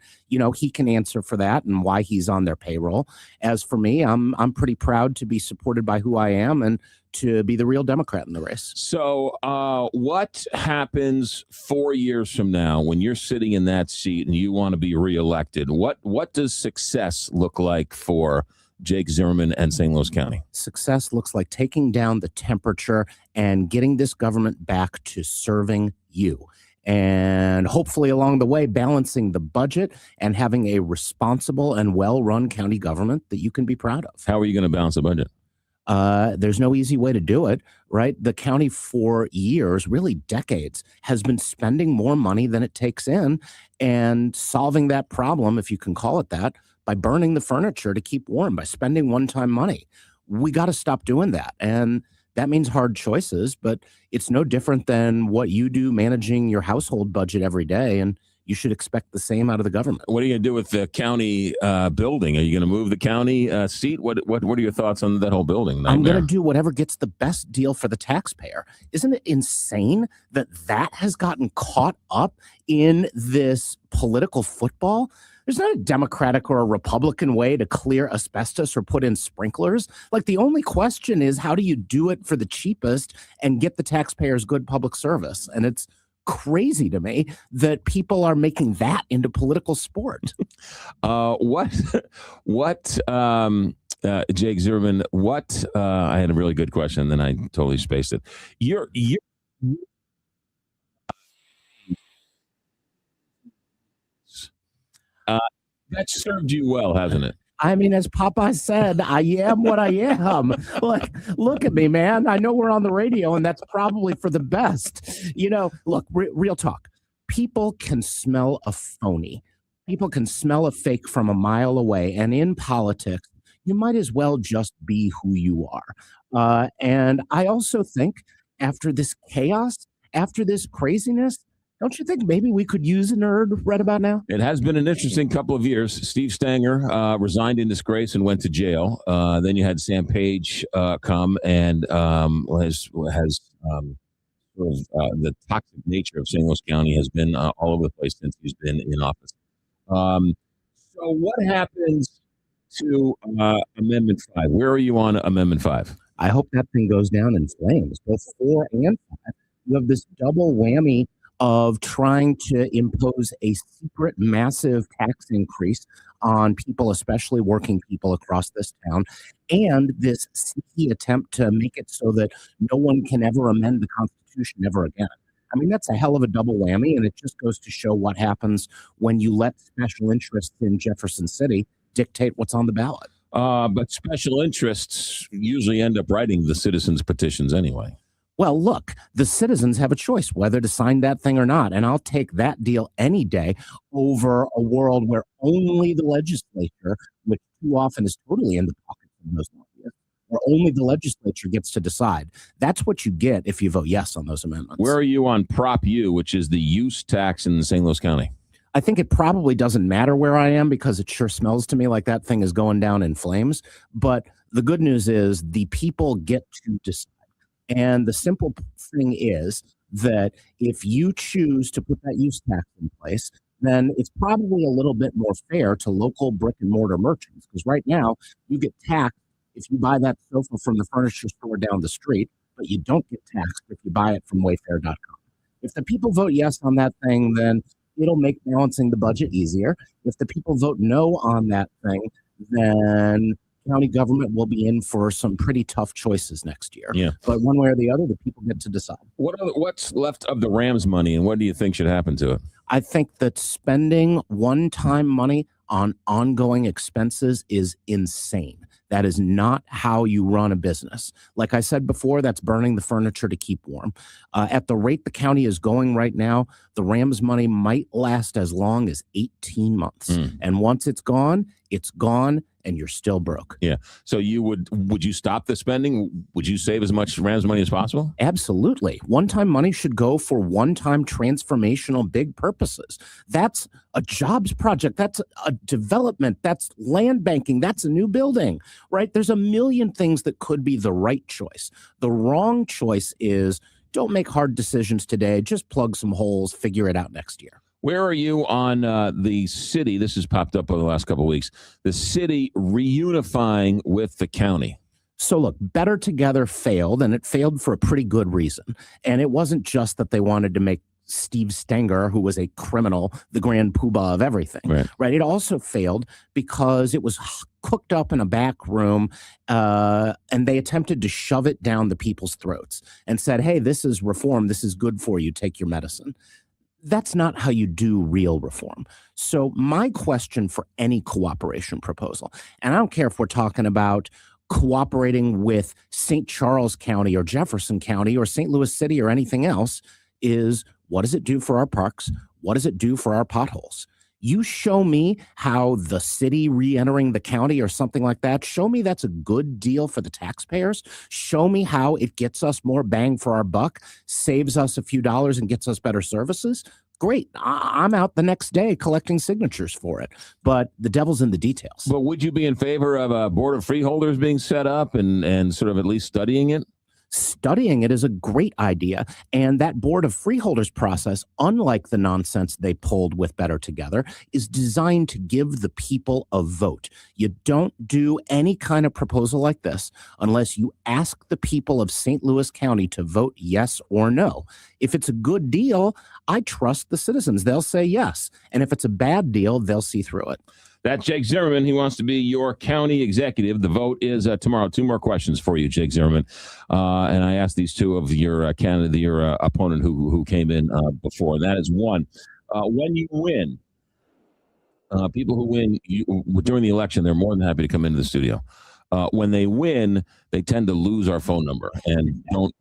he can answer for that and why he's on their payroll. As for me, I'm pretty proud to be supported by who I am and to be the real Democrat in the race. So what happens 4 years from now when you're sitting in that seat and you want to be reelected? What does success look like for Jake Zimmerman and St. Louis County? Success looks like taking down the temperature and getting this government back to serving you. And hopefully along the way, balancing the budget and having a responsible and well-run county government that you can be proud of. How are you going to balance the budget? There's no easy way to do it, right? The county for years, really decades, has been spending more money than it takes in and solving that problem, if you can call it that, by burning the furniture to keep warm, by spending one-time money. We got to stop doing that. And that means hard choices, but it's no different than what you do managing your household budget every day. And you should expect the same out of the government. What are you going to do with the county building? Are you going to move the county seat? What are your thoughts on that whole building nightmare? I'm going to do whatever gets the best deal for the taxpayer. Isn't it insane that has gotten caught up in this political football? There's not a Democratic or a Republican way to clear asbestos or put in sprinklers. Like, the only question is, how do you do it for the cheapest and get the taxpayers good public service? And it's crazy to me that people are making that into political sport. Jake Zimmerman, I had a really good question, then I totally spaced it. That served you well, hasn't it? I mean, as Popeye said, I am what I am. Like, look at me, man. I know we're on the radio, and that's probably for the best. Look, real talk. People can smell a phony. People can smell a fake from a mile away. And in politics, you might as well just be who you are. And I also think after this chaos, after this craziness, don't you think maybe we could use a nerd right about now? It has been an interesting couple of years. Steve Stanger resigned in disgrace and went to jail. Then you had Sam Page come and has the toxic nature of St. Louis County has been all over the place since he's been in office. So what happens to Amendment 5? Where are you on Amendment 5? I hope that thing goes down in flames, both 4 and 5. You have this double whammy of trying to impose a secret massive tax increase on people, especially working people across this town, and this sneaky attempt to make it so that no one can ever amend the Constitution ever again. I mean, that's a hell of a double whammy, and it just goes to show what happens when you let special interests in Jefferson City dictate what's on the ballot. But special interests usually end up writing the citizens' petitions anyway. Well, look, the citizens have a choice whether to sign that thing or not, and I'll take that deal any day over a world where only the legislature, which too often is totally in the pockets of those lobbyists, where only the legislature gets to decide. That's what you get if you vote yes on those amendments. Where are you on Prop U, which is the use tax in St. Louis County? I think it probably doesn't matter where I am because it sure smells to me like that thing is going down in flames. But the good news is the people get to decide. And the simple thing is that if you choose to put that use tax in place, then it's probably a little bit more fair to local brick and mortar merchants. Because right now, you get taxed if you buy that sofa from the furniture store down the street, but you don't get taxed if you buy it from Wayfair.com. If the people vote yes on that thing, then it'll make balancing the budget easier. If the people vote no on that thing, then county government will be in for some pretty tough choices next year. Yeah. But one way or the other, the people get to decide. What's left of the Rams money, and what do you think should happen to it? I think that spending one-time money on ongoing expenses is insane. That is not how you run a business. Like I said before, that's burning the furniture to keep warm. At the rate the county is going right now, the Rams money might last as long as 18 months. And once it's gone, It's gone, and you're still broke. Yeah. So would you stop the spending? Would you save as much Rams money as possible? Absolutely. One-time money should go for one-time transformational big purposes. That's a jobs project. That's a development. That's land banking. That's a new building, right? There's a million things that could be the right choice. The wrong choice is don't make hard decisions today. Just plug some holes, figure it out next year. Where are you on the city? This has popped up over the last couple of weeks. The city reunifying with the county. So look, Better Together failed, and it failed for a pretty good reason. And it wasn't just that they wanted to make Steve Stenger, who was a criminal, the grand poobah of everything, right? It also failed because it was cooked up in a back room, and they attempted to shove it down the people's throats and said, hey, this is reform. This is good for you. Take your medicine. That's not how you do real reform. So my question for any cooperation proposal, and I don't care if we're talking about cooperating with St. Charles County or Jefferson County or St. Louis City or anything else, is what does it do for our parks? What does it do for our potholes? You show me how the city re-entering the county or something like that, show me that's a good deal for the taxpayers. Show me how it gets us more bang for our buck, saves us a few dollars and gets us better services. Great. I'm out the next day collecting signatures for it. But the devil's in the details. But would you be in favor of a board of freeholders being set up and sort of at least studying it? Studying it is a great idea. And that board of freeholders process, unlike the nonsense they pulled with Better Together, is designed to give the people a vote. You don't do any kind of proposal like this unless you ask the people of St. Louis County to vote yes or no. If it's a good deal, I trust the citizens. They'll say yes. And if it's a bad deal, they'll see through it. That's Jake Zimmerman. He wants to be your county executive. The vote is tomorrow. 2 more questions for you, Jake Zimmerman. And I asked these two of your candidate, your opponent who came in before. And that is one, when you win, people who win during the election, they're more than happy to come into the studio. When they win, they tend to lose our phone number and don't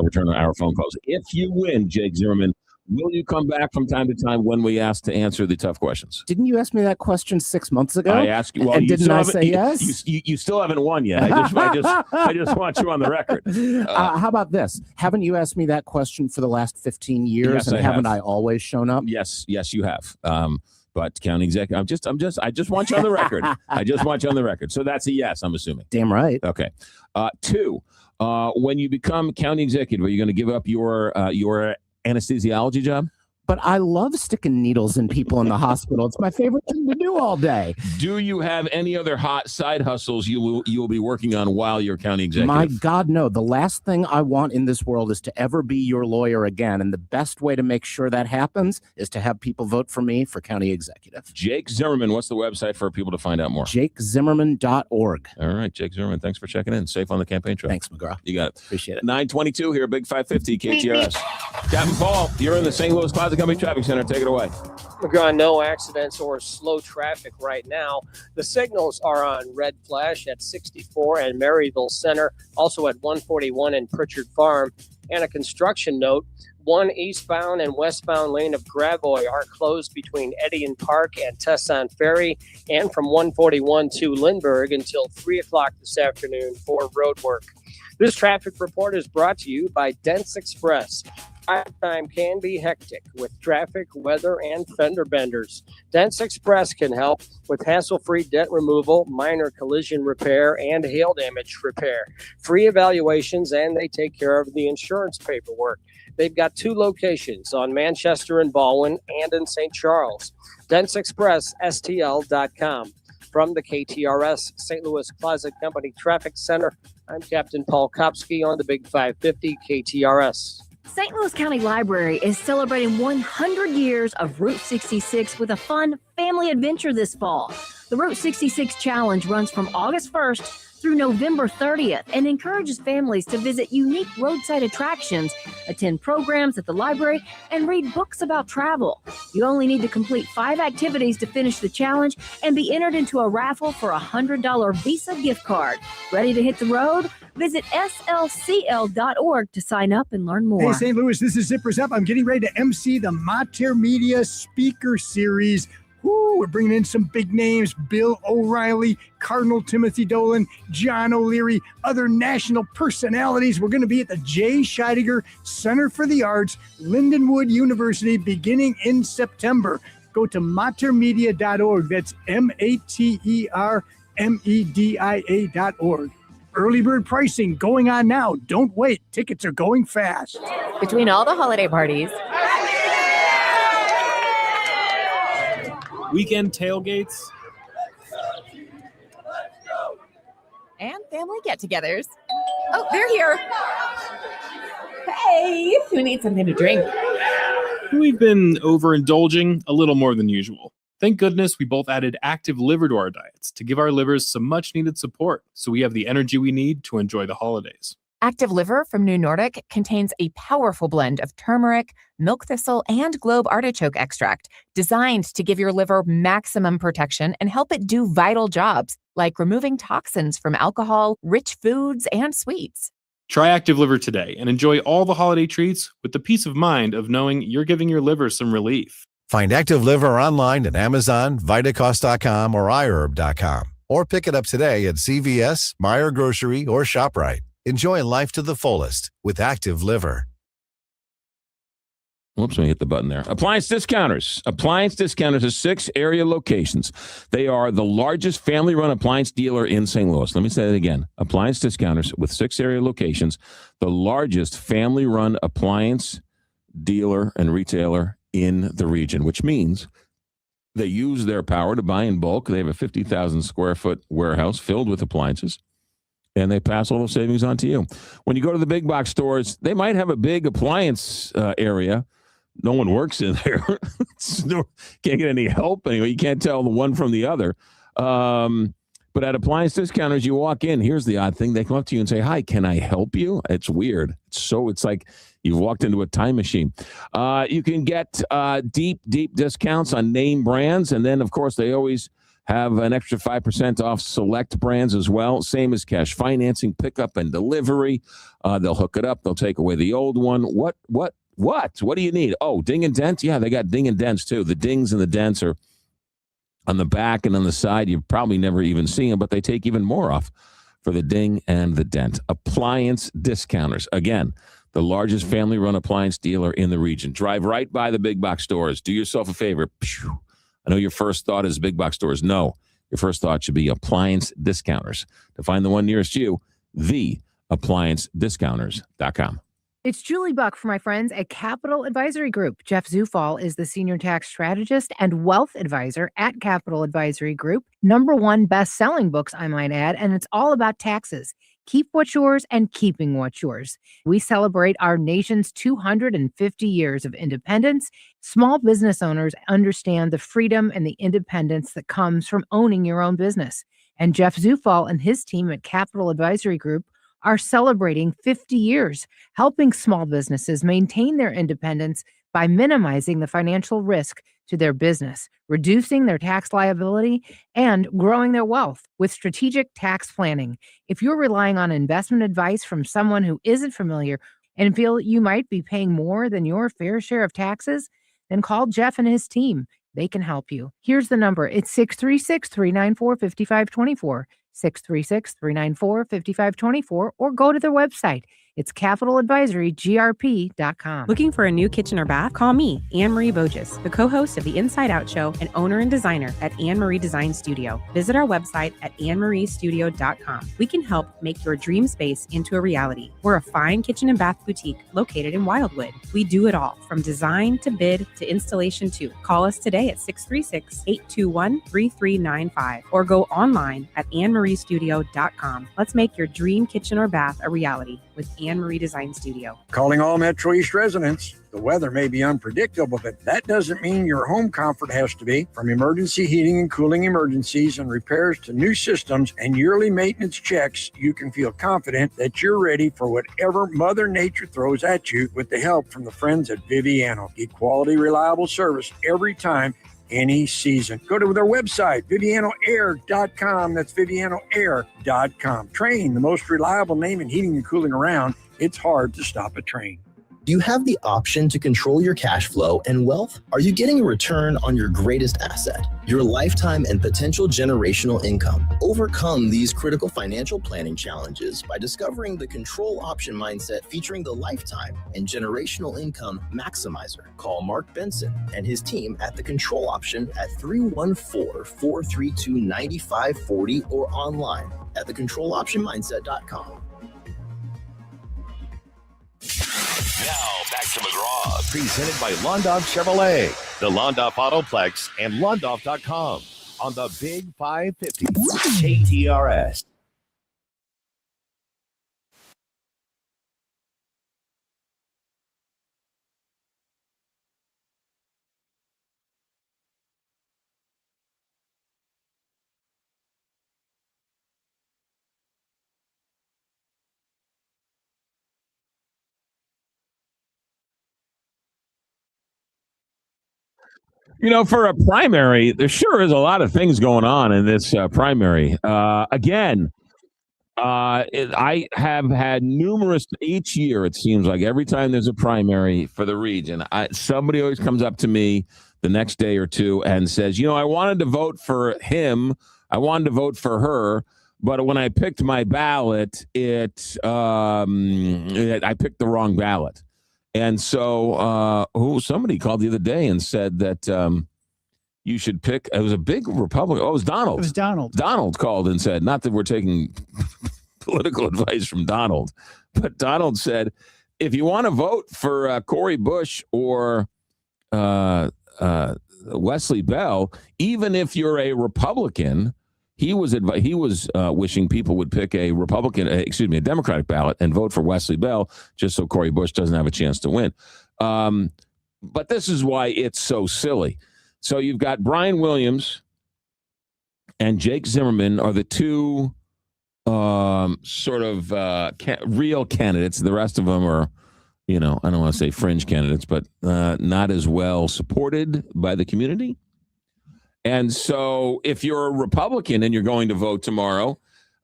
return our phone calls. If you win, Jake Zimmerman, will you come back from time to time when we ask to answer the tough questions? Didn't you ask me that question 6 months ago? I asked you. Well, and you didn't I say yes? You still haven't won yet. I just want you on the record. How about this? Haven't you asked me that question for the last 15 years? Yes, and I haven't have. I always shown up? Yes, you have. But county executive, I just want you on the record. I just want you on the record. So that's a yes, I'm assuming. Damn right. Okay. 2, when you become county executive, are you going to give up your anesthesiology job? But I love sticking needles in people in the hospital. It's my favorite thing to do all day. Do you have any other hot side hustles you will be working on while you're county executive? My God, no. The last thing I want in this world is to ever be your lawyer again. And the best way to make sure that happens is to have people vote for me for county executive. Jake Zimmerman, what's the website for people to find out more? JakeZimmerman.org. All right, Jake Zimmerman, thanks for checking in. Safe on the campaign trail. Thanks, McGraw. You got it. Appreciate it. 922 here, Big 550, KTRS. Captain Paul, you're in the St. Louis Closet Company Traffic Center. Take it away. McGraw, no accidents or slow traffic right now. The signals are on red flash at 64 and Maryville Center, also at 141 and Pritchard Farm. And a construction note, 1 eastbound and westbound lane of Gravois are closed between Edian Park and Tesson Ferry, and from 141 to Lindbergh until 3 o'clock this afternoon for road work. This traffic report is brought to you by Dents Express. Time can be hectic with traffic, weather, and fender benders. Dents Express can help with hassle-free dent removal, minor collision repair, and hail damage repair. Free evaluations, and they take care of the insurance paperwork. They've got 2 locations on Manchester and Baldwin and in St. Charles. DentsExpressSTL.com. From the KTRS St. Louis Closet Company Traffic Center, I'm Captain Paul Kopsky on the Big 550 KTRS. St. Louis County Library is celebrating 100 years of Route 66 with a fun family adventure this fall. The Route 66 Challenge runs from August 1st through November 30th and encourages families to visit unique roadside attractions, attend programs at the library, and read books about travel. You only need to complete 5 activities to finish the challenge and be entered into a raffle for a $100 Visa gift card. Ready to hit the road? Visit slcl.org to sign up and learn more. Hey, St. Louis, this is Zippers Up. I'm getting ready to MC the Mater Media Speaker Series We're bringing in some big names: Bill O'Reilly, Cardinal Timothy Dolan, John O'Leary, other national personalities. We're going to be at the J. Scheidegger Center for the Arts, Lindenwood University, beginning in September. Go to matermedia.org. That's MATERMEDIA.org. Early bird pricing going on now. Don't wait. Tickets are going fast. Between all the holiday parties, weekend tailgates, and family get-togethers. Oh, they're here. Hey, who needs something to drink? we've been overindulging a little more than usual. Thank goodness we both added active liver to our diets to give our livers some much needed support so we have the energy we need to enjoy the holidays. Active Liver from New Nordic contains a powerful blend of turmeric, milk thistle, and globe artichoke extract designed to give your liver maximum protection and help it do vital jobs like removing toxins from alcohol, rich foods, and sweets. Try Active Liver today and enjoy all the holiday treats with the peace of mind of knowing you're giving your liver some relief. Find Active Liver online at Amazon, Vitacost.com, or iHerb.com. Or pick it up today at CVS, Meijer Grocery, or ShopRite. Enjoy life to the fullest with Active Liver. Whoops, let me hit the button there. Appliance Discounters. Appliance Discounters has 6 area locations. They are the largest family-run appliance dealer in St. Louis. Let me say that again. Appliance Discounters with 6 area locations, the largest family-run appliance dealer and retailer in the region, which means they use their power to buy in bulk. They have a 50,000 square foot warehouse filled with appliances, and they pass all those savings on to you. When you go to the big box stores, they might have a big appliance area. No one works in there. Can't get any help anyway. You can't tell the one from the other. But at Appliance Discounters, you walk in. Here's the odd thing. They come up to you and say, "Hi, can I help you?" It's weird. It's like you've walked into a time machine. You can get deep discounts on name brands. And then, of course, they always have an extra 5% off select brands as well. Same as cash financing, pickup and delivery. They'll hook it up. They'll take away the old one. What do you need? Oh, ding and dent? Yeah, they got ding and dents too. The dings and the dents are on the back and on the side. You've probably never even seen them, but they take even more off for the ding and the dent. Appliance Discounters. Again, the largest family-run appliance dealer in the region. Drive right by the big box stores. Do yourself a favor. Phew. I know your first thought is big box stores. No, your first thought should be Appliance Discounters. To find the one nearest you, theappliancediscounters.com. It's Julie Buck for my friends at Capital Advisory Group. Jeff Zufall is the senior tax strategist and wealth advisor at Capital Advisory Group. #1 best-selling books, I might add, and it's all about taxes. Keep what's yours and keeping what's yours. We celebrate our nation's 250 years of independence. Small business owners understand the freedom and the independence that comes from owning your own business. And Jeff Zufall and his team at Capital Advisory Group are celebrating 50 years, helping small businesses maintain their independence by minimizing the financial risk to their business, reducing their tax liability, and growing their wealth with strategic tax planning. If you're relying on investment advice from someone who isn't familiar and feel you might be paying more than your fair share of taxes, then call Jeff and his team. They can help you. Here's the number. It's 636-394-5524. 636-394-5524, or go to their website. It's capitaladvisorygrp.com. Looking for a new kitchen or bath? Call me, Anne-Marie Bogus, the co-host of the Inside Out Show and owner and designer at Anne-Marie Design Studio. Visit our website at annemaristudio.com. We can help make your dream space into a reality. We're a fine kitchen and bath boutique located in Wildwood. We do it all, from design to bid to installation too. Call us today at 636-821-3395 or go online at annemaristudio.com. Let's make your dream kitchen or bath a reality with Anne-Marie Design Studio. Calling all Metro East residents. The weather may be unpredictable, but that doesn't mean your home comfort has to be. From emergency heating and cooling emergencies and repairs to new systems and yearly maintenance checks, you can feel confident that you're ready for whatever Mother Nature throws at you with the help from the friends at Viviano. Get quality, reliable service every time, any season. Go to their website, vivianoair.com. That's vivianoair.com. Trane, the most reliable name in heating and cooling around. It's hard to stop a train. Do you have the option to control your cash flow and wealth? Are you getting a return on your greatest asset, your lifetime and potential generational income? Overcome these critical financial planning challenges by discovering the control option mindset featuring the lifetime and generational income maximizer. Call Mark Benson and his team at the Control Option at 314-432-9540 or online at thecontroloptionmindset.com. Now back to McGraw, presented by Londoff Chevrolet, the Londoff Autoplex, and Londoff.com on the Big 550 KTRS. You know, for a primary, there sure is a lot of things going on in this primary. I have had numerous each year. It seems like every time there's a primary for the region, somebody always comes up to me the next day or two and says, "You know, I wanted to vote for him. I wanted to vote for her, but when I picked my ballot, I picked the wrong ballot." And so somebody called the other day and said that you should pick. It was a big Republican. Oh, it was Donald. It was Donald. Donald called and said, not that we're taking political advice from Donald, but Donald said, if you want to vote for Cori Bush or Wesley Bell, even if you're a Republican, he was wishing people would pick a Democratic ballot and vote for Wesley Bell just so Cori Bush doesn't have a chance to win. But this is why it's so silly. So you've got Brian Williams and Jake Zimmerman are the two real candidates. The rest of them are, I don't want to say fringe candidates, but not as well supported by the community. And so if you're a Republican and you're going to vote tomorrow,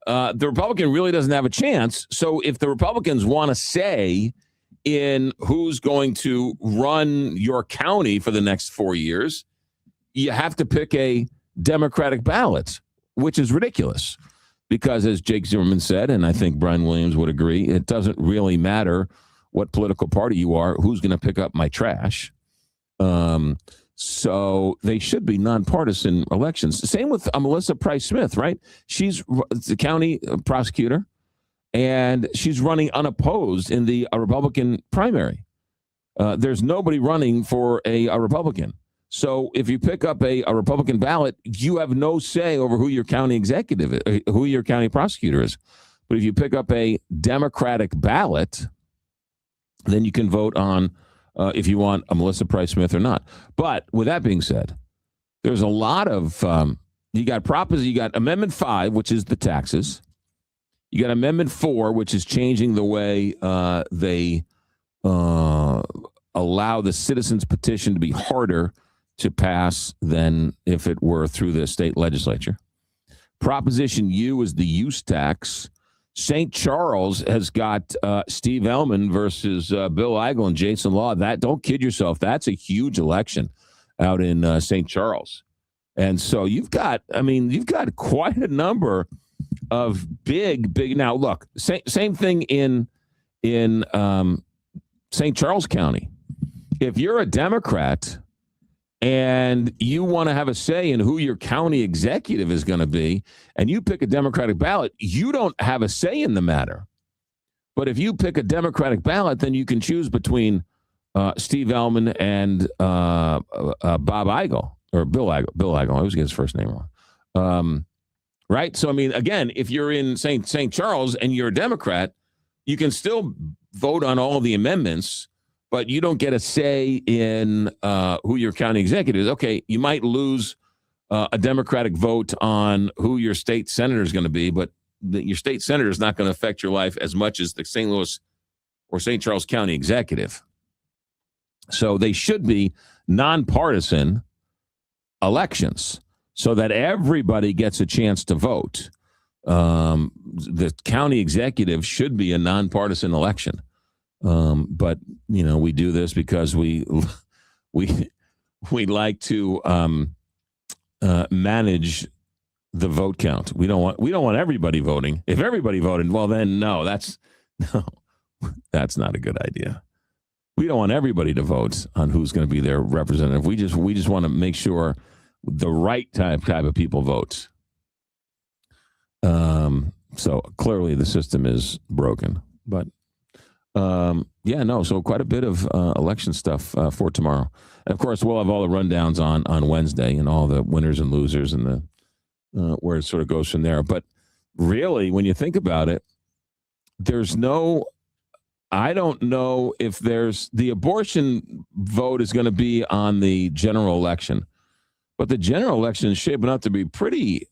the Republican really doesn't have a chance. So if the Republicans want to say in who's going to run your county for the next 4 years, you have to pick a Democratic ballot, which is ridiculous. Because as Jake Zimmerman said, and I think Brian Williams would agree, it doesn't really matter what political party you are, who's going to pick up my trash. So they should be nonpartisan elections. Same with Melissa Price Smith, right? She's the county prosecutor, and she's running unopposed in the Republican primary. There's nobody running for a Republican. So if you pick up a Republican ballot, you have no say over who your county executive is, who your county prosecutor is. But if you pick up a Democratic ballot, then you can vote on if you want a Melissa Price Smith or not. But with that being said, there's a lot of you got Amendment 5, which is the taxes. You got Amendment 4, which is changing the way they allow the citizens' petition to be harder to pass than if it were through the state legislature. Proposition U is the use tax. St. Charles has got Steve Ellman versus Bill Eigel and Jason Law. Don't kid yourself. That's a huge election out in St. Charles. And so you've got quite a number of big. Now, look, same thing in St. Charles County. If you're a Democrat and you want to have a say in who your county executive is going to be, and you pick a Democratic ballot, you don't have a say in the matter. But if you pick a Democratic ballot, then you can choose between Steve Ellman and Bob Eigel, or Bill Eigel. I always get his first name wrong. Right? So, again, if you're in St. Charles and you're a Democrat, you can still vote on all the amendments, but you don't get a say in who your county executive is. Okay, you might lose a Democratic vote on who your state senator is going to be, but your state senator is not going to affect your life as much as the St. Louis or St. Charles County executive. So they should be nonpartisan elections so that everybody gets a chance to vote. The county executive should be a nonpartisan election. But we do this because we like to manage the vote count. We don't want everybody voting. If everybody voted, well then that's not a good idea. We don't want everybody to vote on who's going to be their representative. We just want to make sure the right type of people vote. So clearly the system is broken. But so quite a bit of election stuff for tomorrow. And of course, we'll have all the rundowns on Wednesday and all the winners and losers and the where it sort of goes from there. But really, when you think about it, I don't know if the abortion vote is going to be on the general election, but the general election is shaping up to be pretty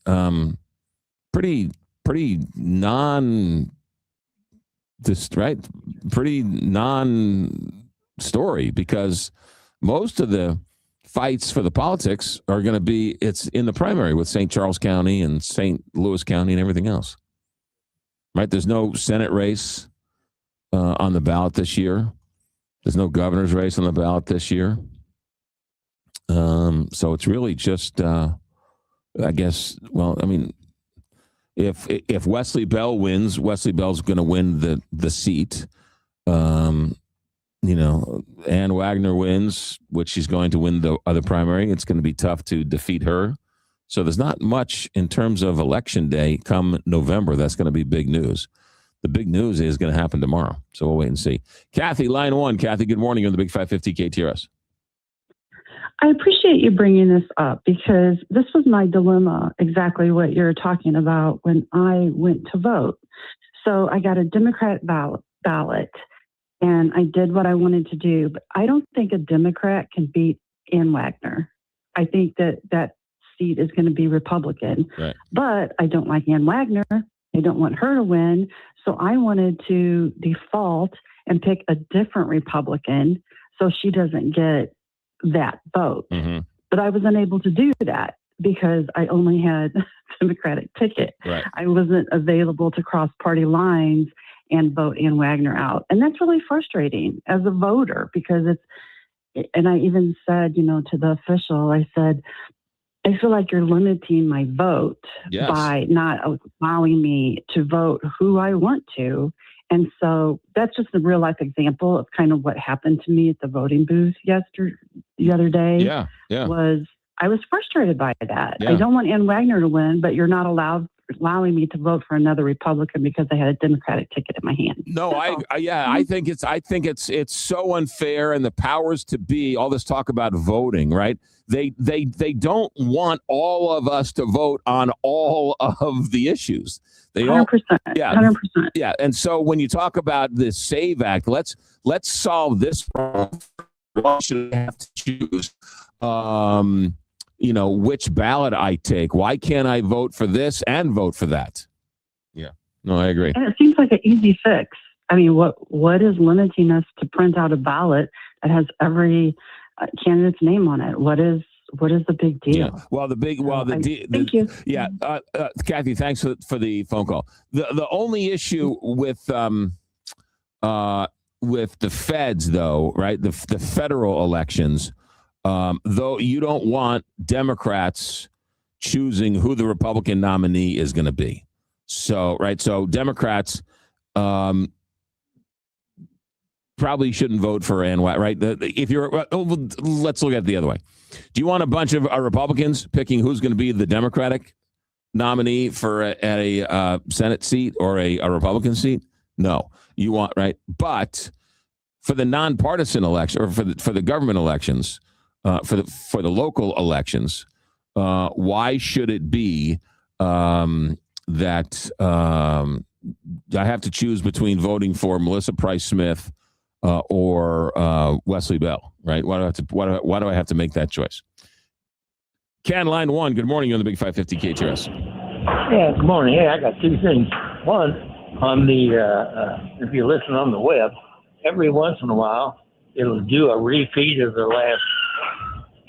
non-story, because most of the fights for the politics are going to be, it's in the primary with St. Charles County and St. Louis County and everything else, right? There's no Senate race on the ballot this year. There's no governor's race on the ballot this year. So it's really just, I guess, if Wesley Bell wins, Wesley Bell's going to win the seat. Ann Wagner wins, which she's going to win the other primary. It's going to be tough to defeat her. So there's not much in terms of election day come November. That's going to be big news. The big news is going to happen tomorrow. So we'll wait and see. Kathy, line one. Kathy, good morning. You're on the Big 550 KTRS. I appreciate you bringing this up, because this was my dilemma, exactly what you're talking about when I went to vote. So I got a Democrat ballot, and I did what I wanted to do. But I don't think a Democrat can beat Ann Wagner. I think that seat is going to be Republican. Right. But I don't like Ann Wagner. I don't want her to win. So I wanted to default and pick a different Republican so she doesn't get that vote. Mm-hmm. But I was unable to do that because I only had a Democratic ticket. Right. I wasn't available to cross party lines and vote Ann Wagner out. And that's really frustrating as a voter, because and I even said, to the official, I said, I feel like you're limiting my vote Yes. by not allowing me to vote who I want to. And so that's just a real life example of kind of what happened to me at the voting booth the other day. Yeah. I was frustrated by that. Yeah. I don't want Ann Wagner to win, but you're not allowing me to vote for another Republican because I had a Democratic ticket in my hand. No, I think it's so unfair, and the powers to be, all this talk about voting, right? They don't want all of us to vote on all of the issues. They 100%. Yeah, 100%. Yeah, and so when you talk about the SAVE Act, let's solve this problem. Why should I have to choose? Which ballot I take? Why can't I vote for this and vote for that? Yeah, no, I agree. And it seems like an easy fix. I mean, what is limiting us to print out a ballot that has every candidate's name on it? What is the big deal? Yeah. Well, Thank you. Yeah, Kathy, thanks for the phone call. The only issue with the feds, though, right? The federal elections, though, you don't want Democrats choosing who the Republican nominee is going to be. So, right. So Democrats probably shouldn't vote for Ann Wagner, right? Let's look at it the other way. Do you want a bunch of Republicans picking who's going to be the Democratic nominee for a Senate seat or a Republican seat? No, you want, right? But for the nonpartisan election, or for the government elections, for the local elections, why should it be that I have to choose between voting for Melissa Price Smith or Wesley Bell, right? Why do I have to make that choice? Ken, line one. Good morning. You're on the Big 550 KTRS. Yeah, good morning. Hey, I got two things. One, on the if you listen on the web, every once in a while it'll do a repeat of the last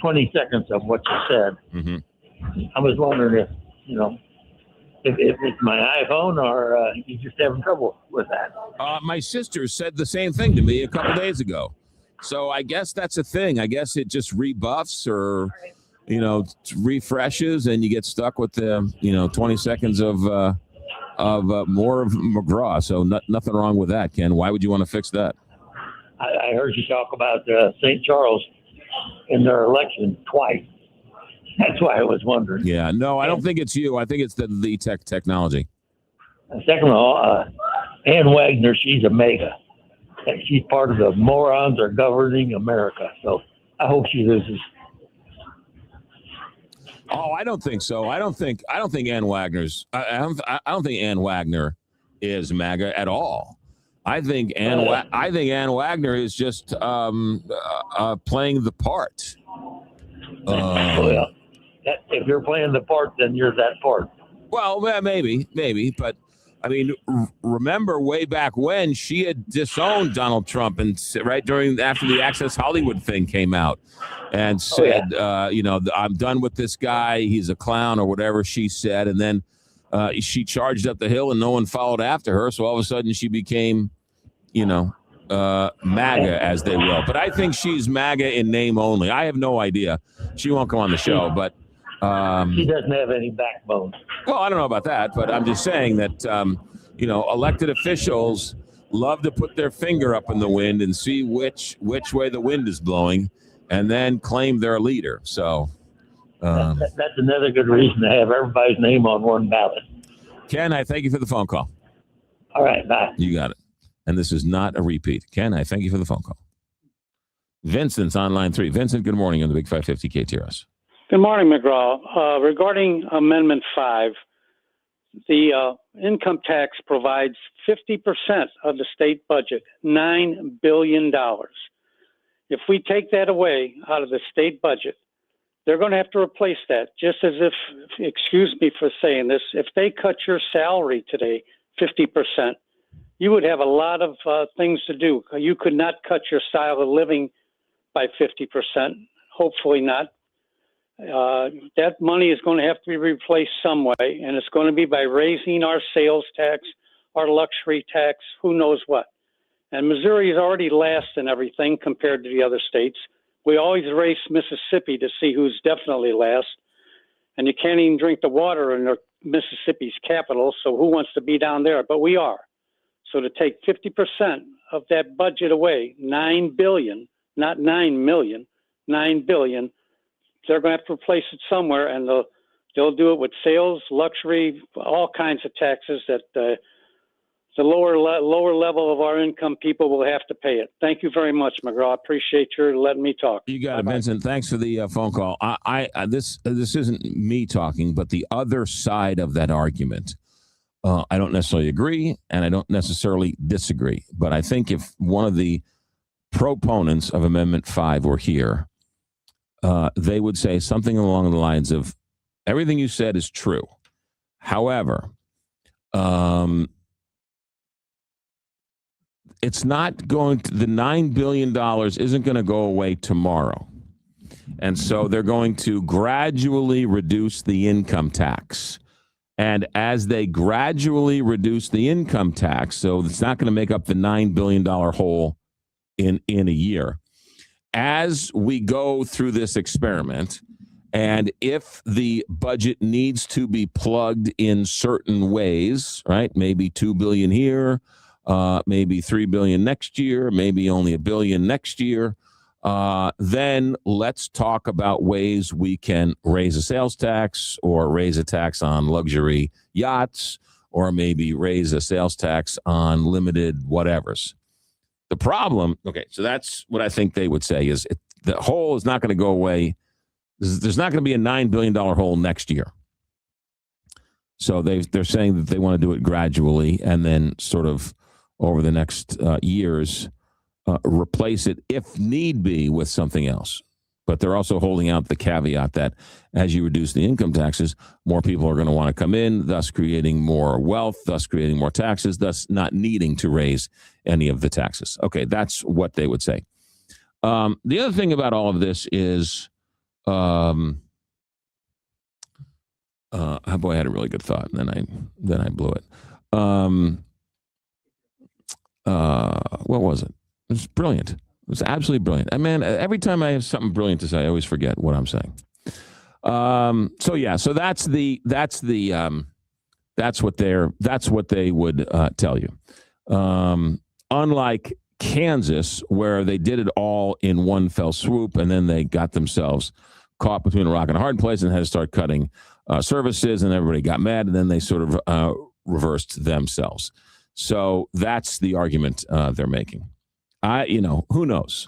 20 seconds of what you said. Mm-hmm. I was wondering if if it's my iPhone or you just having trouble with that. My sister said the same thing to me a couple days ago. So I guess that's a thing. I guess it just rebuffs or, refreshes, and you get stuck with the, 20 seconds of more of McGraw. So nothing wrong with that, Ken. Why would you want to fix that? I heard you talk about St. Charles in their election twice. That's why I was wondering. Yeah, no, I don't think it's you. I think it's the technology. Second of all, Ann Wagner, she's a mega. She's part of the morons are governing America. So I hope she loses. Oh, I don't think so. I don't think Ann Wagner's. I don't think Ann Wagner is MAGA at all. I think Ann Wagner is just playing the part. Well, if you're playing the part, then you're that part. Well, maybe, but I mean, remember way back when she had disowned Donald Trump and after the Access Hollywood thing came out, and said, I'm done with this guy. He's a clown or whatever she said, and then she charged up the hill and no one followed after her. So all of a sudden she became, MAGA, as they will. But I think she's MAGA in name only. I have no idea. She won't come on the show, but she doesn't have any backbone. Well, I don't know about that, but I'm just saying that, elected officials love to put their finger up in the wind and see which way the wind is blowing and then claim their leader. So that's another good reason to have everybody's name on one ballot. Ken, I thank you for the phone call. All right, bye. You got it. And this is not a repeat. Ken, I thank you for the phone call. Vincent's on line 3. Vincent, good morning on the Big 550 KTRS. Good morning, McGraw. Regarding Amendment 5, the income tax provides 50% of the state budget, $9 billion. If we take that away out of the state budget, they're going to have to replace that, just as if, excuse me for saying this, if they cut your salary today 50%, you would have a lot of things to do. You could not cut your style of living by 50%, hopefully not. That money is going to have to be replaced some way, and it's going to be by raising our sales tax, our luxury tax, who knows what. And Missouri is already last in everything compared to the other states. We always race Mississippi to see who's definitely last, and you can't even drink the water in Mississippi's capital, so who wants to be down there? But we are. So to take 50% of that budget away, $9 billion, not $9 million, $9 billion, they're going to have to replace it somewhere, and they'll do it with sales, luxury, all kinds of taxes that the lower level of our income people will have to pay it. Thank you very much, McGraw. I appreciate your letting me talk. You got it, Vincent. Thanks for the phone call. This isn't me talking, but the other side of that argument. I don't necessarily agree, and I don't necessarily disagree. But I think if one of the proponents of Amendment 5 were here, they would say something along the lines of, everything you said is true. However, it's not going to, the $9 billion isn't going to go away tomorrow. And so they're going to gradually reduce the income tax. And as they gradually reduce the income tax, so it's not going to make up the $9 billion hole in a year. As we go through this experiment, and if the budget needs to be plugged in certain ways, right? Maybe $2 billion here, maybe $3 billion next year, maybe only $1 billion next year. Then let's talk about ways we can raise a sales tax or raise a tax on luxury yachts, or maybe raise a sales tax on limited whatevers. The problem, okay, so that's what I think they would say is the hole is not going to go away. There's not going to be a $9 billion hole next year. So they're saying that they want to do it gradually and then sort of over the next years replace it if need be with something else. But they're also holding out the caveat that as you reduce the income taxes, more people are going to want to come in, thus creating more wealth, thus creating more taxes, thus not needing to raise any of the taxes. Okay, that's what they would say. The other thing about all of this is boy, I had a really good thought, and then I blew it. What was it? It was brilliant. It was absolutely brilliant. Man, every time I have something brilliant to say, I always forget what I'm saying. So that's what they would tell you. Unlike Kansas, where they did it all in one fell swoop, and then they got themselves caught between a rock and a hard place and had to start cutting services, and everybody got mad, and then they sort of reversed themselves. So that's the argument they're making. Who knows?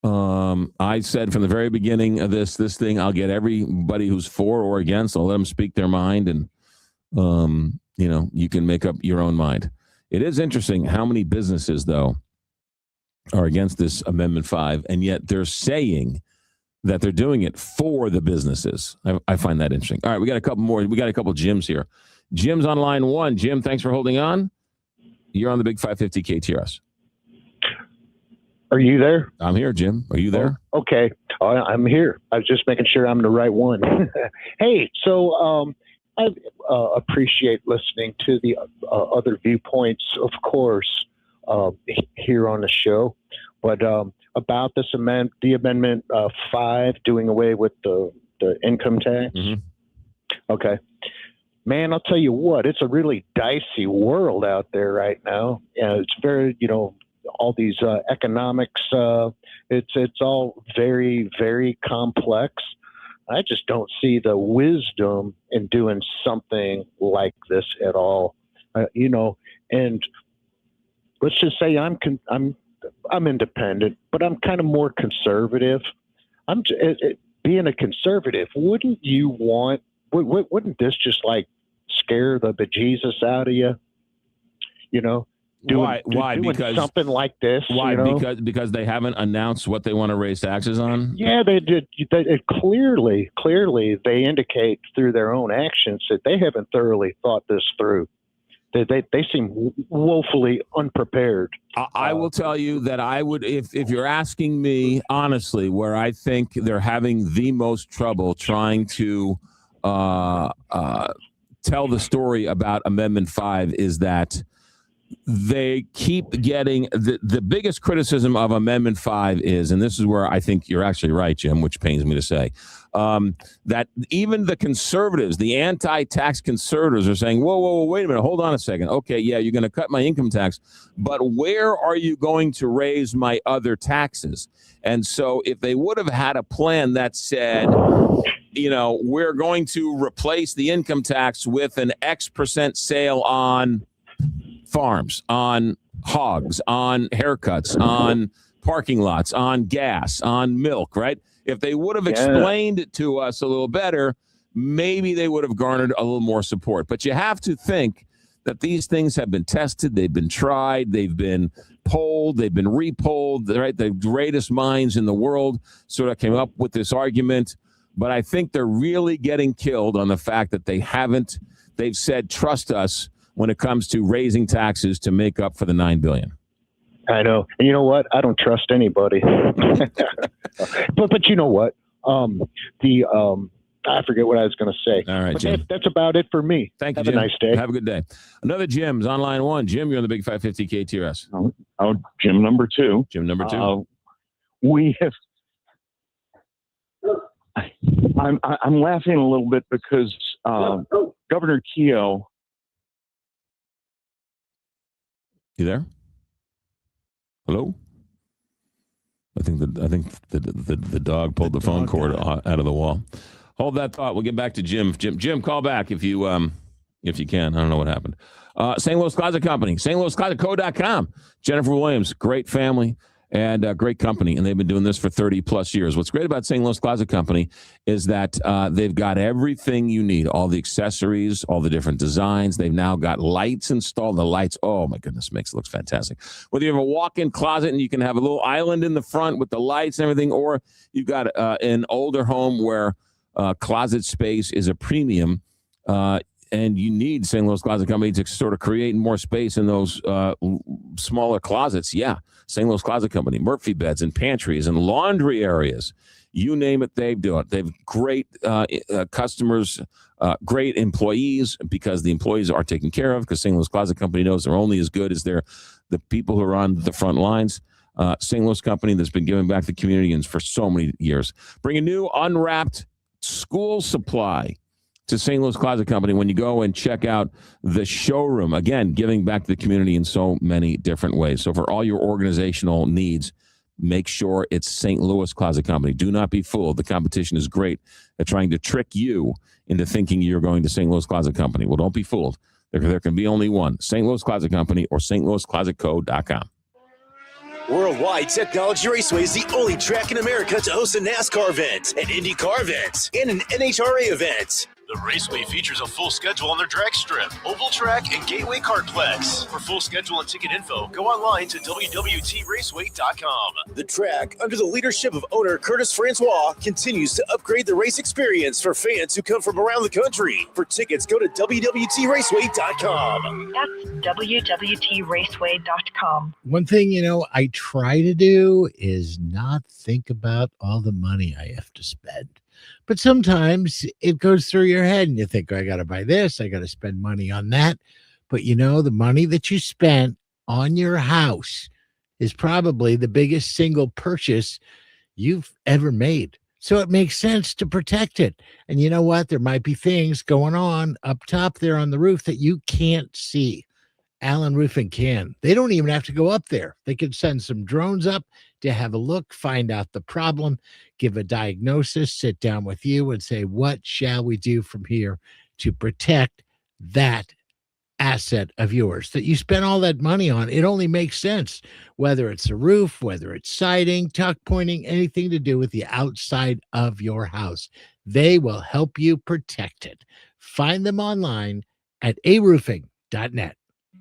I said from the very beginning of this thing, I'll get everybody who's for or against. I'll let them speak their mind, and you can make up your own mind. It is interesting how many businesses, though, are against this Amendment 5, and yet they're saying that they're doing it for the businesses. I find that interesting. All right, we got a couple more. We got a couple Jims here. Jim's on line 1. Jim, thanks for holding on. You're on the Big 550 KTRS. Are you there? I'm here, Jim. Are you there? Oh, okay. I'm here. I was just making sure I'm the right one. Hey, so I appreciate listening to the other viewpoints, of course, here on the show. But about this the Amendment 5, doing away with the income tax. Mm-hmm. Okay. Man, I'll tell you what, it's a really dicey world out there right now. It's very, all these economics, it's all very, very complex. I just don't see the wisdom in doing something like this at all. And let's just say I'm independent, but I'm kind of more conservative. Being a conservative, wouldn't this just like scare the bejesus out of you? Why? Because something like this. Why? Because they haven't announced what they want to raise taxes on. Yeah, they did. Clearly, they indicate through their own actions that they haven't thoroughly thought this through. They seem woefully unprepared. I will tell you that I would, if you're asking me honestly, where I think they're having the most trouble trying to tell the story about Amendment 5 is that they keep getting the biggest criticism of Amendment 5 is, and this is where I think you're actually right, Jim, which pains me to say, that even the conservatives, the anti-tax conservatives are saying, whoa, wait a minute, hold on a second. Okay, yeah, you're going to cut my income tax, but where are you going to raise my other taxes? And so if they would have had a plan that said, we're going to replace the income tax with an X% sale on farms, on hogs, on haircuts, on parking lots, on gas, on milk, right? If they would have explained it to us a little better, maybe they would have garnered a little more support. But you have to think that these things have been tested, they've been tried, they've been polled, they've been repolled, right? The greatest minds in the world sort of came up with this argument. But I think they're really getting killed on the fact that they've said, trust us, when it comes to raising taxes to make up for the $9 billion. I know. And you know what? I don't trust anybody. but you know what? I forget what I was going to say. All right, but Jim. That's about it for me. Thank you, Have Jim. a nice day. Have a good day. Another Jim's on line 1. Jim, you're on the Big 550 KTRS. Jim number 2. Jim number 2. We have. I'm laughing a little bit because Governor Keogh. You there? Hello? I think the dog pulled the phone cord out of the wall. Hold that thought. We'll get back to Jim. Jim, call back if you can. I don't know what happened. St. Louis Closet Company, stlouisclosetco.com. Jennifer Williams, great family and great company, and they've been doing this for 30 plus years. What's great about St. Louis Closet Company is that they've got everything you need, all the accessories, all the different designs. They've now got lights installed. The lights, oh my goodness, looks fantastic. Whether you have a walk-in closet and you can have a little island in the front with the lights and everything, or you've got an older home where closet space is a premium, and you need St. Louis Closet Company to sort of create more space in those smaller closets. Yeah, St. Louis Closet Company, Murphy beds and pantries and laundry areas. You name it, they do it. They have great customers, great employees, because the employees are taken care of, because St. Louis Closet Company knows they're only as good as the people who are on the front lines. St. Louis Company that's been giving back to the community for so many years. Bring a new unwrapped school supply to St. Louis Closet Company when you go and check out the showroom. Again, giving back to the community in so many different ways. So for all your organizational needs, make sure it's St. Louis Closet Company. Do not be fooled. The competition is great at trying to trick you into thinking you're going to St. Louis Closet Company. Well, don't be fooled. There can be only one, St. Louis Closet Company or stlouisclosetco.com. Worldwide Technology Raceway is the only track in America to host a NASCAR event, an IndyCar event, and an NHRA event. The Raceway features a full schedule on their drag strip, oval track, and Gateway Kartplex. For full schedule and ticket info, go online to www.raceway.com. The track, under the leadership of owner Curtis Francois, continues to upgrade the race experience for fans who come from around the country. For tickets, go to www.raceway.com. That's www.raceway.com. One thing, I try to do is not think about all the money I have to spend. But sometimes it goes through your head and you think, I got to buy this, I got to spend money on that. But the money that you spent on your house is probably the biggest single purchase you've ever made. So it makes sense to protect it. And you know what? There might be things going on up top there on the roof that you can't see. Allen Roofing can. They don't even have to go up there. They could send some drones up to have a look, find out the problem, give a diagnosis, sit down with you and say, what shall we do from here to protect that asset of yours that you spent all that money on? It only makes sense, whether it's a roof, whether it's siding, tuck pointing, anything to do with the outside of your house. They will help you protect it. Find them online at aroofing.net.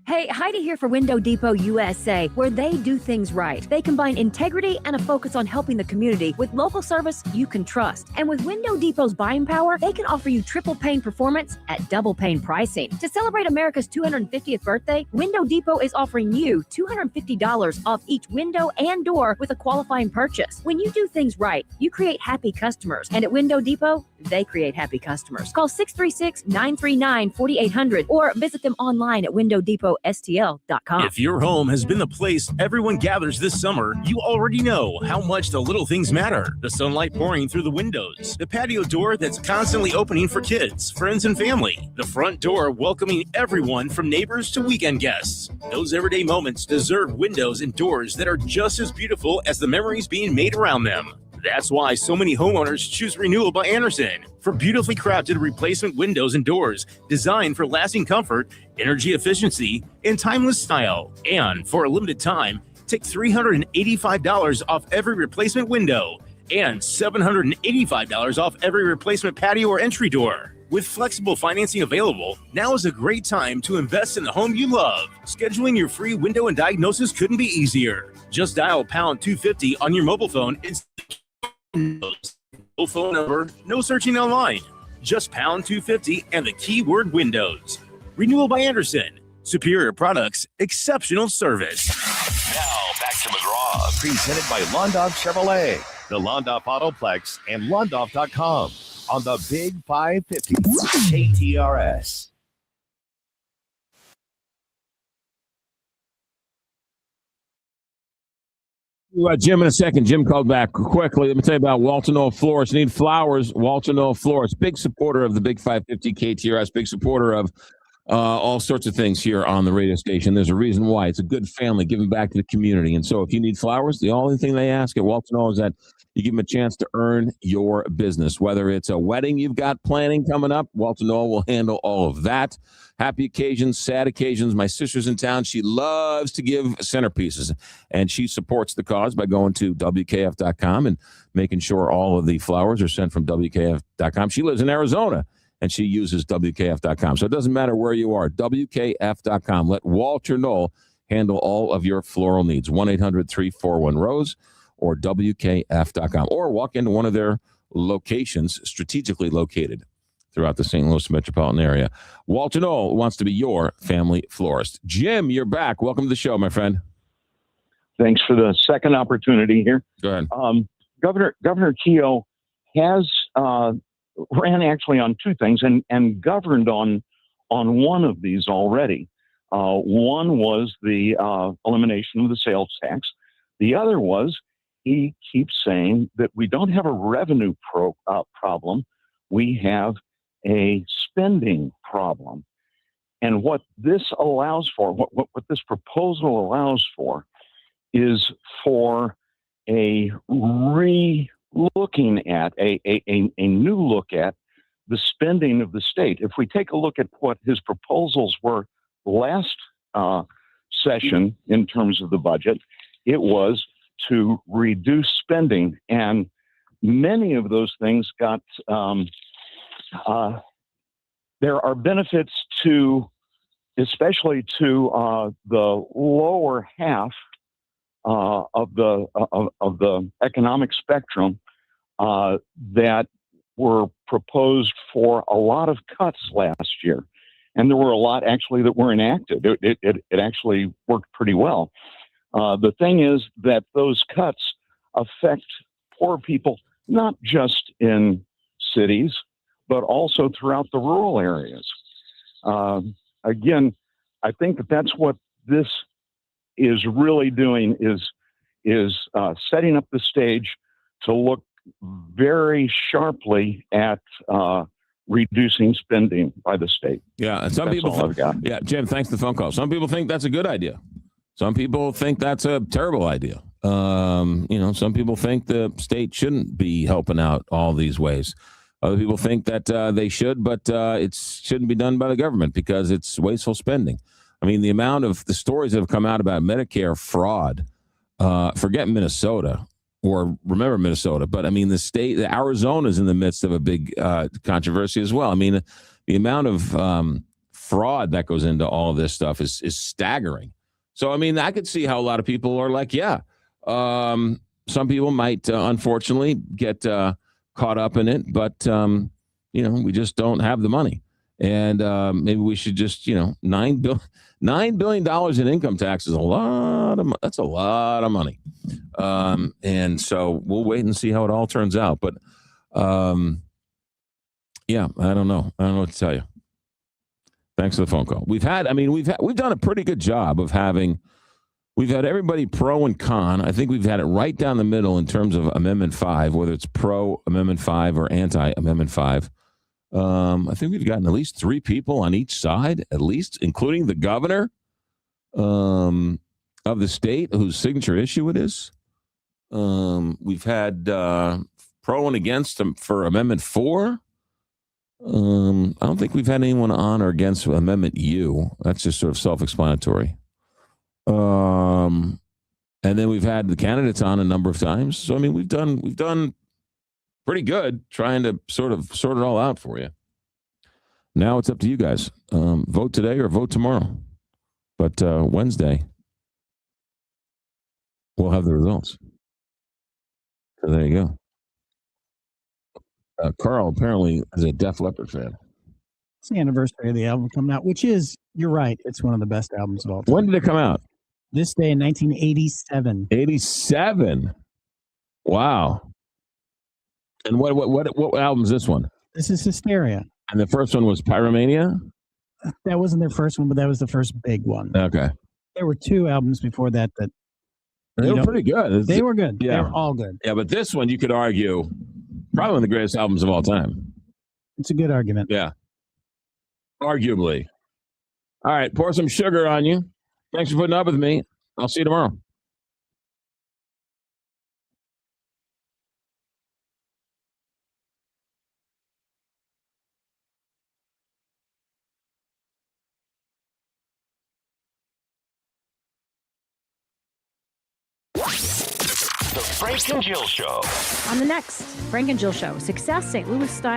Hey, Heidi here for Window Depot USA, where they do things right. They combine integrity and a focus on helping the community with local service you can trust. And with Window Depot's buying power, they can offer you triple pane performance at double pane pricing. To celebrate America's 250th birthday, Window Depot is offering you $250 off each window and door with a qualifying purchase. When you do things right, you create happy customers. And at Window Depot, they create happy customers. Call 636-939-4800 or visit them online at windowdepotstl.com. If your home has been the place everyone gathers this summer, you already know how much the little things matter. The sunlight pouring through the windows, the patio door that's constantly opening for kids, friends, and family, the front door welcoming everyone from neighbors to weekend guests. Those everyday moments deserve windows and doors that are just as beautiful as the memories being made around them. That's why so many homeowners choose Renewal by Andersen for beautifully crafted replacement windows and doors designed for lasting comfort, energy efficiency, and timeless style. And for a limited time, take $385 off every replacement window and $785 off every replacement patio or entry door. With flexible financing available, now is a great time to invest in the home you love. Scheduling your free window and diagnosis couldn't be easier. Just dial pound 250 on your mobile phone and no phone number, no searching online. Just pound 250 and the keyword windows. Renewal by Andersen. Superior products, exceptional service. Now back to McGraw, presented by Londoff Chevrolet, the Londoff Autoplex, and Londoff.com on the Big 550 KTRS. Jim in a second. Jim called back quickly. Let me tell you about Walton Florists. Need flowers, Walton Florists. Big supporter of the Big 550 KTRS. Big supporter of all sorts of things here on the radio station. There's a reason why. It's a good family giving back to the community. And so if you need flowers, the only thing they ask at Walton is that you give them a chance to earn your business. Whether it's a wedding you've got planning coming up, Walton will handle all of that. Happy occasions, sad occasions. My sister's in town. She loves to give centerpieces, and she supports the cause by going to WKF.com and making sure all of the flowers are sent from WKF.com. She lives in Arizona, and she uses WKF.com. So it doesn't matter where you are. WKF.com. Let Walter Knoll handle all of your floral needs. 1-800-341-ROSE or WKF.com. Or walk into one of their locations, strategically located throughout the St. Louis metropolitan area. Walter Knoll wants to be your family florist. Jim, you're back. Welcome to the show, my friend. Thanks for the second opportunity here. Go ahead. Governor Keogh has ran actually on two things and governed on one of these already. One was the elimination of the sales tax. The other was he keeps saying that we don't have a revenue problem. We have a spending problem. And what this allows for, what this proposal allows for, is for a re-looking at, a new look at the spending of the state. If we take a look at what his proposals were last session in terms of the budget, it was to reduce spending. And many of those things got, there are benefits to, especially to the lower half of the economic spectrum that were proposed for a lot of cuts last year. And there were a lot actually that were enacted. It actually worked pretty well. The thing is that those cuts affect poor people, not just in cities, but also throughout the rural areas. Again, I think that that's what this is really doing is setting up the stage to look very sharply at reducing spending by the state. Yeah, and some people. Yeah, Jim, thanks for the phone call. Some people think that's a good idea. Some people think that's a terrible idea. Some people think the state shouldn't be helping out all these ways. Other people think that they should, but it shouldn't be done by the government because it's wasteful spending. I mean, the amount of the stories that have come out about Medicare fraud, forget Minnesota or remember Minnesota, but I mean, the Arizona is in the midst of a big controversy as well. I mean, the amount of fraud that goes into all of this stuff is staggering. So, I mean, I could see how a lot of people are like, yeah, some people might unfortunately get caught up in it, but, we just don't have the money. And maybe we should just, $9 billion in income tax is that's a lot of money. And so we'll wait and see how it all turns out. But yeah, I don't know. I don't know what to tell you. Thanks for the phone call. We've done a pretty good job of we've had everybody pro and con. I think we've had it right down the middle in terms of Amendment 5, whether it's pro Amendment 5 or anti Amendment 5. I think we've gotten at least 3 people on each side, at least, including the governor of the state whose signature issue it is. We've had pro and against for Amendment 4. I don't think we've had anyone on or against Amendment U. That's just sort of self-explanatory. And then we've had the candidates on a number of times. So, I mean, we've done pretty good trying to sort it all out for you. Now it's up to you guys. Vote today or vote tomorrow. But Wednesday, we'll have the results. So there you go. Carl apparently is a Def Leppard fan. It's the anniversary of the album coming out, which is, you're right, it's one of the best albums of all time. When did it come out? This day in 1987. 87. Wow. And what album is this one? This is Hysteria. And the first one was Pyromania? That wasn't their first one, but that was the first big one. Okay. There were 2 albums before that they were pretty good. They were good. Yeah. They were all good. Yeah, but this one, you could argue, probably one of the greatest albums of all time. It's a good argument. Yeah. Arguably. All right, pour some sugar on you. Thanks for putting up with me. I'll see you tomorrow. The Frank and Jill Show. On the next Frank and Jill Show, Success St. Louis style.